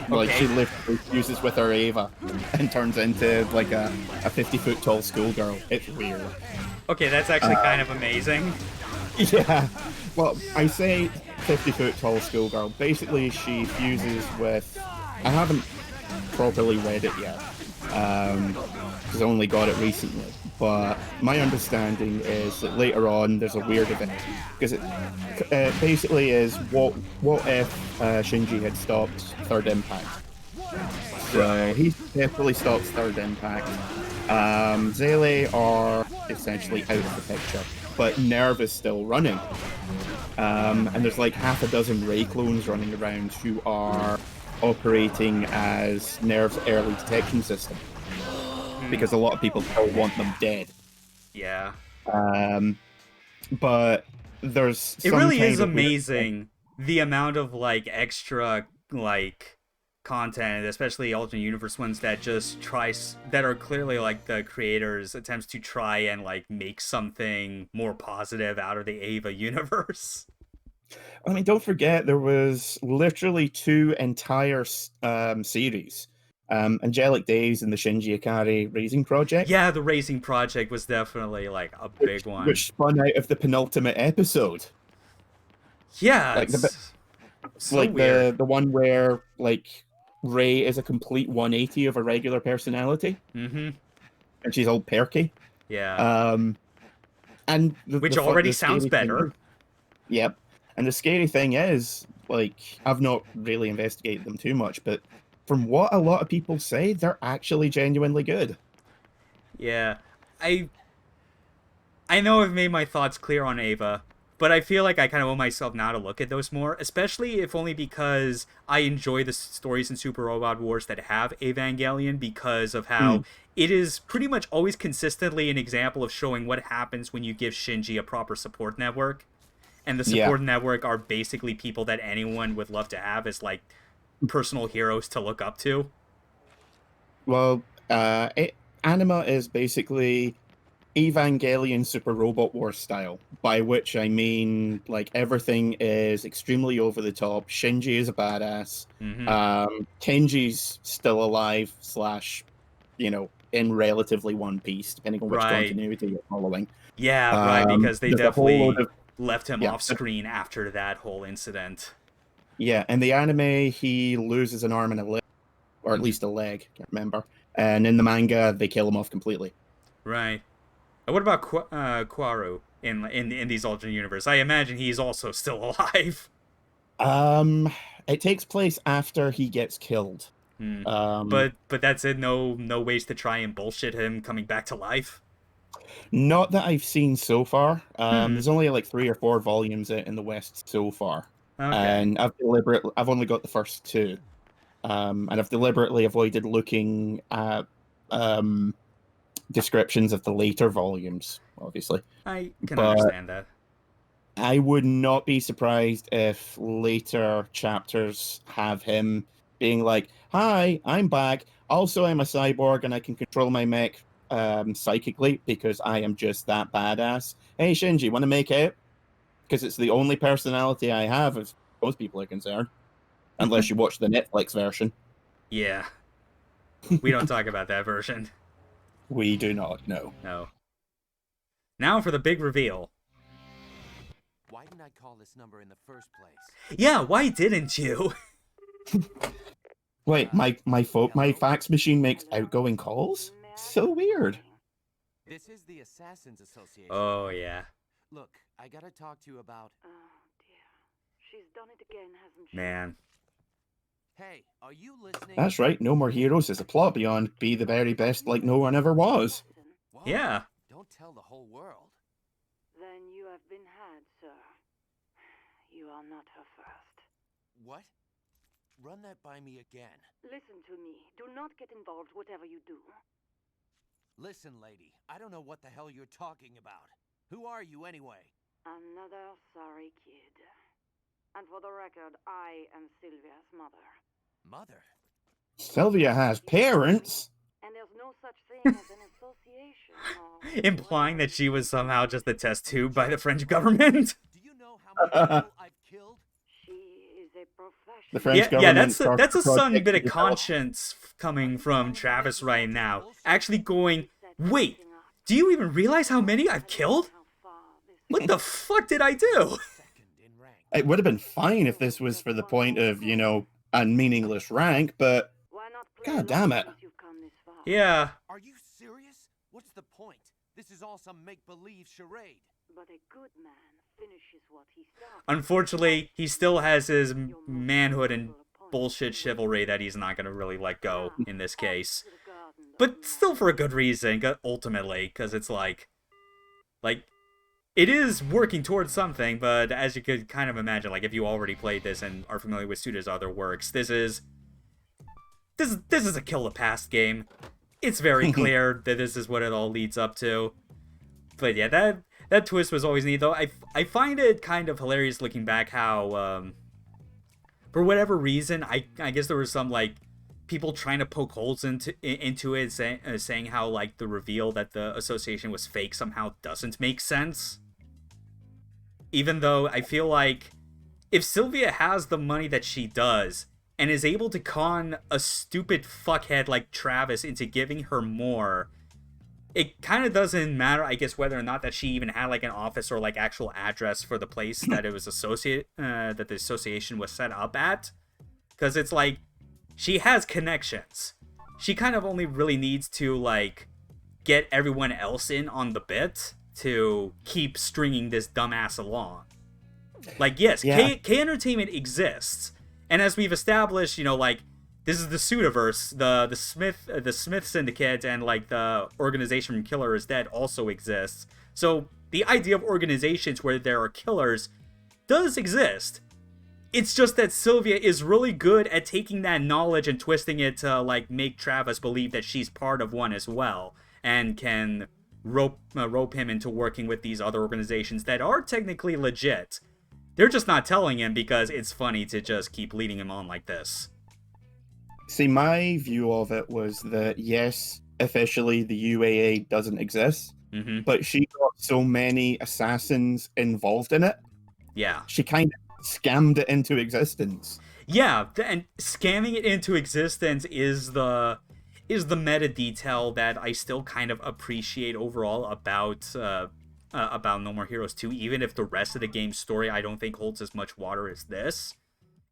Like, Okay. she literally fuses with her Eva and turns into, like, a 50-foot tall schoolgirl. It's weird. Okay, that's actually kind of amazing. Yeah. Well, I say 50-foot tall schoolgirl. Basically, she fuses with... I haven't properly read it yet, because I only got it recently. But my understanding is that later on there's a weird event. Because it basically is, what if Shinji had stopped Third Impact? So he definitely stops Third Impact. Zele are essentially out of the picture, but Nerve is still running. And there's like half a dozen Ray clones running around who are operating as Nerve's early detection system. Because a lot of people still want them dead. Yeah. But there's It some really kind is of weird amazing the amount of like extra like content, especially alternate universe ones that just that are clearly like the creators' attempts to try and like make something more positive out of the Eva universe. I mean, don't forget there was literally 2 entire series. Angelic Days and the Shinji Ikari Raising Project. Yeah, the Racing Project was definitely like a big one. Which spun out of the penultimate episode. Yeah, Like it's so like weird. the one where like Ray is a complete 180 of a regular personality. Mm-hmm. And she's all perky. Yeah. And Which already sounds better. Yep. And the scary thing is, like, I've not really investigated them too much, but from what a lot of people say, they're actually genuinely good. Yeah. I know I've made my thoughts clear on Ava, but I feel like I kind of owe myself now to look at those more, especially if only because I enjoy the stories in Super Robot Wars that have Evangelion because of how it is pretty much always consistently an example of showing what happens when you give Shinji a proper support network. And the support network are basically people that anyone would love to have as, like, personal heroes to look up to. Well, Anima is basically Evangelion Super Robot Wars style, by which I mean, like, everything is extremely over the top. Shinji is a badass. Kenji's still alive / you know, in relatively one piece, depending on which continuity you're following. Yeah, right, because they definitely left him off screen after that whole incident. Yeah, in the anime, he loses an arm and a leg, or at least a leg, can't remember. And in the manga, they kill him off completely. Right. What about Kwaru in these alternate universe? I imagine he's also still alive. It takes place after he gets killed. But that's it. No ways to try and bullshit him coming back to life. Not that I've seen so far. There's only like 3 or 4 volumes in the West so far, and I've only got the first 2, and I've deliberately avoided looking at descriptions of the later volumes. Obviously, I can understand that. I would not be surprised if later chapters have him being like, "Hi, I'm back. Also, I'm a cyborg and I can control my mech psychically because I am just that badass. Hey, Shinji, want to make out? Because it's the only personality I have, as most people are concerned. Unless you watch the Netflix version." Yeah. We don't talk about that version. We do not, no. No. Now for the big reveal. Why didn't I call this number in the first place? Yeah, why didn't you? Wait, my fax machine makes outgoing calls? So weird. This is the Assassins Association. Oh, yeah. Look, I gotta talk to you about... Oh, dear. She's done it again, hasn't she? Man. Hey, are you listening? That's right, No More Heroes is a plot beyond Be the Very Best Like No One Ever Was. Whoa, Yeah. Don't tell the whole world. Then you have been had, sir. You are not her first. What? Run that by me again. Listen to me. Do not get involved whatever you do. Listen, lady, I don't know what the hell you're talking about. Who are you anyway? Another sorry kid. And for the record, I am Sylvia's mother. Mother? Sylvia has parents? And there's no such thing as an association or... Implying that she was somehow just a test tube by the French government. Do you know how many people I've killed? She is a professional. The French Yeah, government that's a sudden bit of project- conscience coming from Travis right now. Actually going, wait, do you even realize how many I've killed? What the fuck did I do? Second in rank. It would have been fine if this was for the point of, you know, a meaningless rank, but Why not play God damn it. along since you've come this far? Yeah. Are you serious? What's the point? This is all some make-believe charade. But a good man finishes what he starts. Unfortunately, he still has his manhood and bullshit chivalry that he's not going to really let go in this case. But still for a good reason, ultimately, because it's like, it is working towards something, but as you could kind of imagine, like, if you already played this and are familiar with Suda's other works, this is a kill the past game. It's very clear that this is what it all leads up to. But yeah, that twist was always neat, though. I find it kind of hilarious looking back how, for whatever reason, I guess there was some, like, people trying to poke holes into it, saying how, like, the reveal that the association was fake somehow doesn't make sense. Even though I feel like if Sylvia has the money that she does and is able to con a stupid fuckhead like Travis into giving her more, it kind of doesn't matter, I guess, whether or not that she even had like an office or like actual address for the place that it was that the association was set up at, because it's like she has connections. She kind of only really needs to like get everyone else in on the bit to keep stringing this dumbass along. Like, yes, Yeah. K Entertainment exists, and as we've established, you know, like, this is the Sudaverse, the Smith Syndicate, and like the organization from Killer is Dead also exists. So the idea of organizations where there are killers does exist. It's just that Sylvia is really good at taking that knowledge and twisting it to like make Travis believe that she's part of one as well, and can rope him into working with these other organizations that are technically legit. They're just not telling him because it's funny to just keep leading him on like this. see, my view of it was that yes, officially the UAA doesn't exist, Mm-hmm. but she got so many assassins involved in it, Yeah. she kind of scammed it into existence. Yeah, and scamming it into existence is the meta detail that I still kind of appreciate overall about No More Heroes 2, even if the rest of the game's story I don't think holds as much water as this.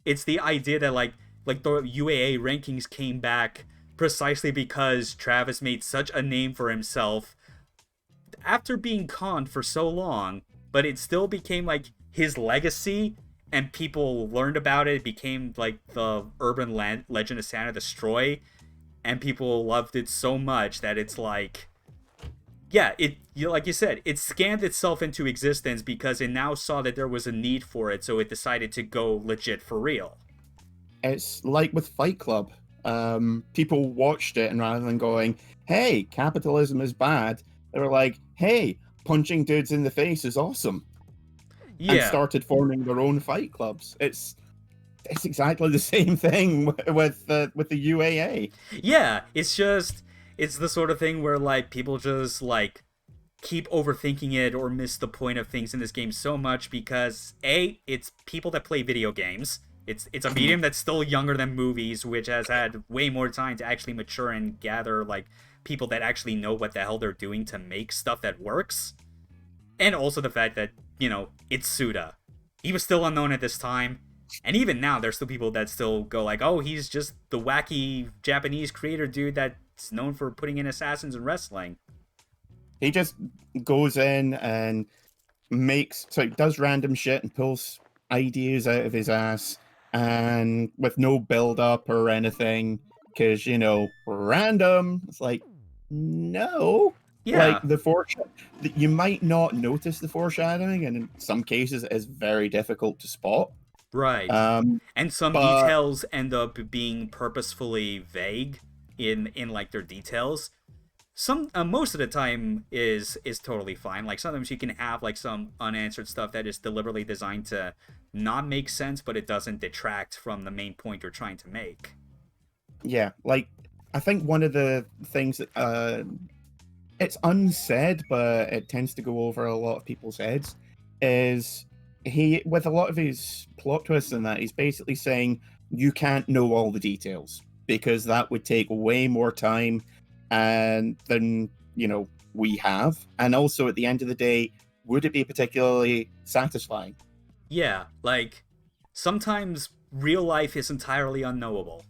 It's the idea that like the UAA rankings came back precisely because Travis made such a name for himself after being conned for so long, but it still became like his legacy, and people learned about it. It became like the urban legend of Santa Destroy, and people loved it so much that it's like, yeah, like you said, it scanned itself into existence because it now saw that there was a need for it, so it decided to go legit for real. It's like with Fight Club. People watched it, and rather than going, hey, capitalism is bad, they were like, hey, punching dudes in the face is awesome. And Yeah. started forming their own fight clubs. It's exactly the same thing with the UAA. Yeah, it's the sort of thing where like people just like keep overthinking it or miss the point of things in this game so much because it's people that play video games. It's a medium that's still younger than movies, which has had way more time to actually mature and gather like people that actually know what the hell they're doing to make stuff that works. And also the fact that, you know, it's Suda. He was still unknown at this time. And even now, there's still people that still go like, oh, he's just the wacky Japanese creator dude that's known for putting in assassins and wrestling. He just goes in and does random shit and pulls ideas out of his ass, and with no build up or anything, because random. It's like, no, like Yeah, you might not notice the foreshadowing, and in some cases, it is very difficult to spot. right. And some But details end up being purposefully vague in like their details. Some most of the time is totally fine. Like sometimes you can have like some unanswered stuff that is deliberately designed to not make sense, but it doesn't detract from the main point you're trying to make. yeah, like I think one of the things that it's unsaid, but it tends to go over a lot of people's heads, is he, with a lot of his plot twists and that, he's basically saying you can't know all the details because that would take way more time and than we have. And also at the end of the day, would it be particularly satisfying? Yeah, like sometimes real life is entirely unknowable.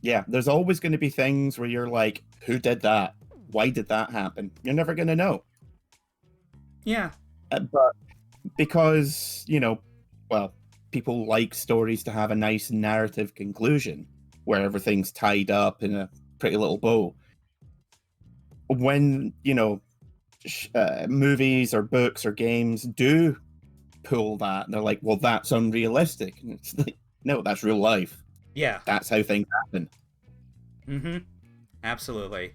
Yeah, there's always going to be things where you're like, who did that? Why did that happen? You're never going to know. Yeah. But because, well, people like stories to have a nice narrative conclusion where everything's tied up in a pretty little bow. When, movies or books or games do pull that, they're like, well, that's unrealistic. And it's like, no, that's real life. Yeah. That's how things happen. Mm-hmm. Absolutely.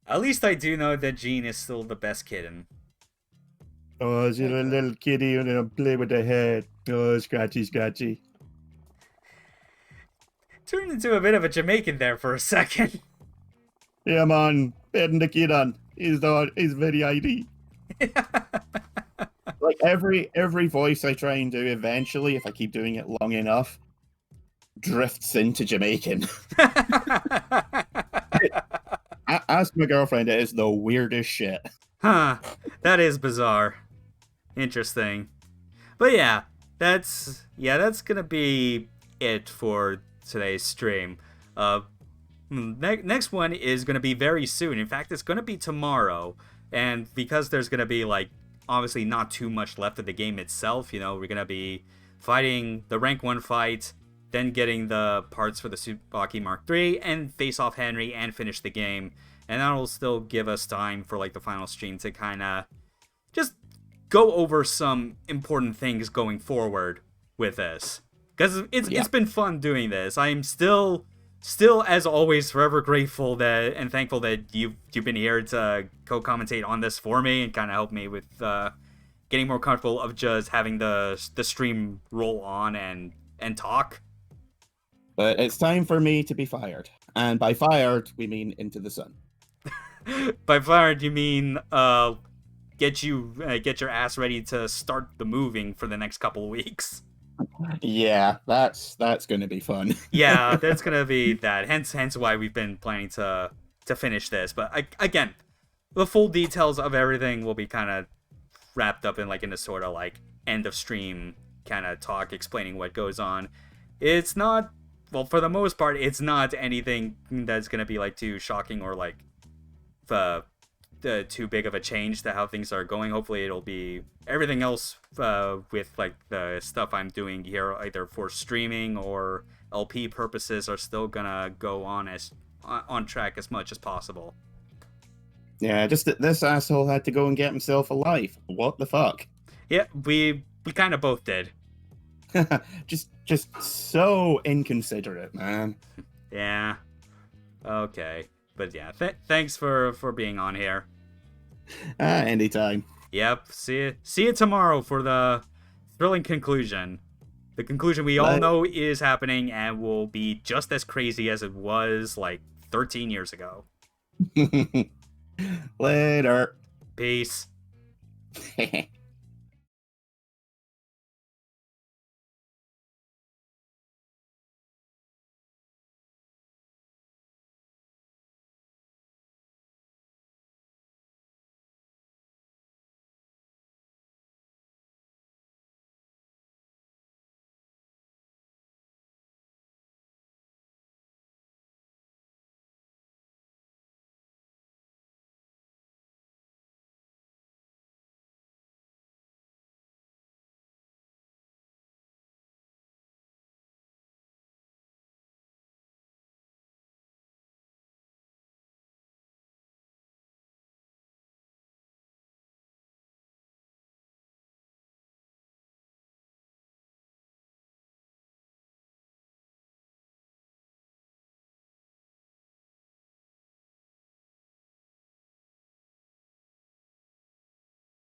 At least I do know that Jean is still the best kitten. Oh, she's a little kitty and play with the head. Oh, scratchy, scratchy. Turned into a bit of a Jamaican there for a second. Yeah, man. Petting the kid on. He's very ID. Like every voice I try and do, eventually, if I keep doing it long enough, drifts into Jamaican. Ask my girlfriend, it is the weirdest shit. Huh. That is bizarre. Interesting. But yeah, that's gonna be it for today's stream. Next one is gonna be very soon. In fact, it's gonna be tomorrow. And because there's gonna be like obviously not too much left of the game itself, we're gonna be fighting the rank 1 fight, then getting the parts for the Tsubaki Mark III, and face off Henry and finish the game. And that'll still give us time for like the final stream to kind of just go over some important things going forward with this. Because it's been fun doing this. I'm still as always forever grateful that and thankful that you've been here to co-commentate on this for me and kind of help me with getting more comfortable of just having the stream roll on and talk. But it's time for me to be fired. And by fired, we mean into the sun. By fired, you mean get your ass ready to start the moving for the next couple of weeks. Yeah, that's going to be fun. Yeah, that's going to be that. Hence why we've been planning to finish this. But again, the full details of everything will be kind of wrapped up in a sort of like end of stream kind of talk explaining what goes on. It's not, well, for the most part, it's not anything that's going to be like too shocking or like too big of a change to how things are going. Hopefully it'll be everything else with like the stuff I'm doing here either for streaming or LP purposes are still gonna go on track as much as possible. Yeah, just that this asshole had to go and get himself a life. What the fuck? Yeah, we kind of both did. just so inconsiderate, man. Yeah. Okay. But yeah, thanks for being on here. Anytime. Yep. See you tomorrow for the thrilling conclusion. The conclusion we all know is happening and will be just as crazy as it was like 13 years ago. Later. Peace.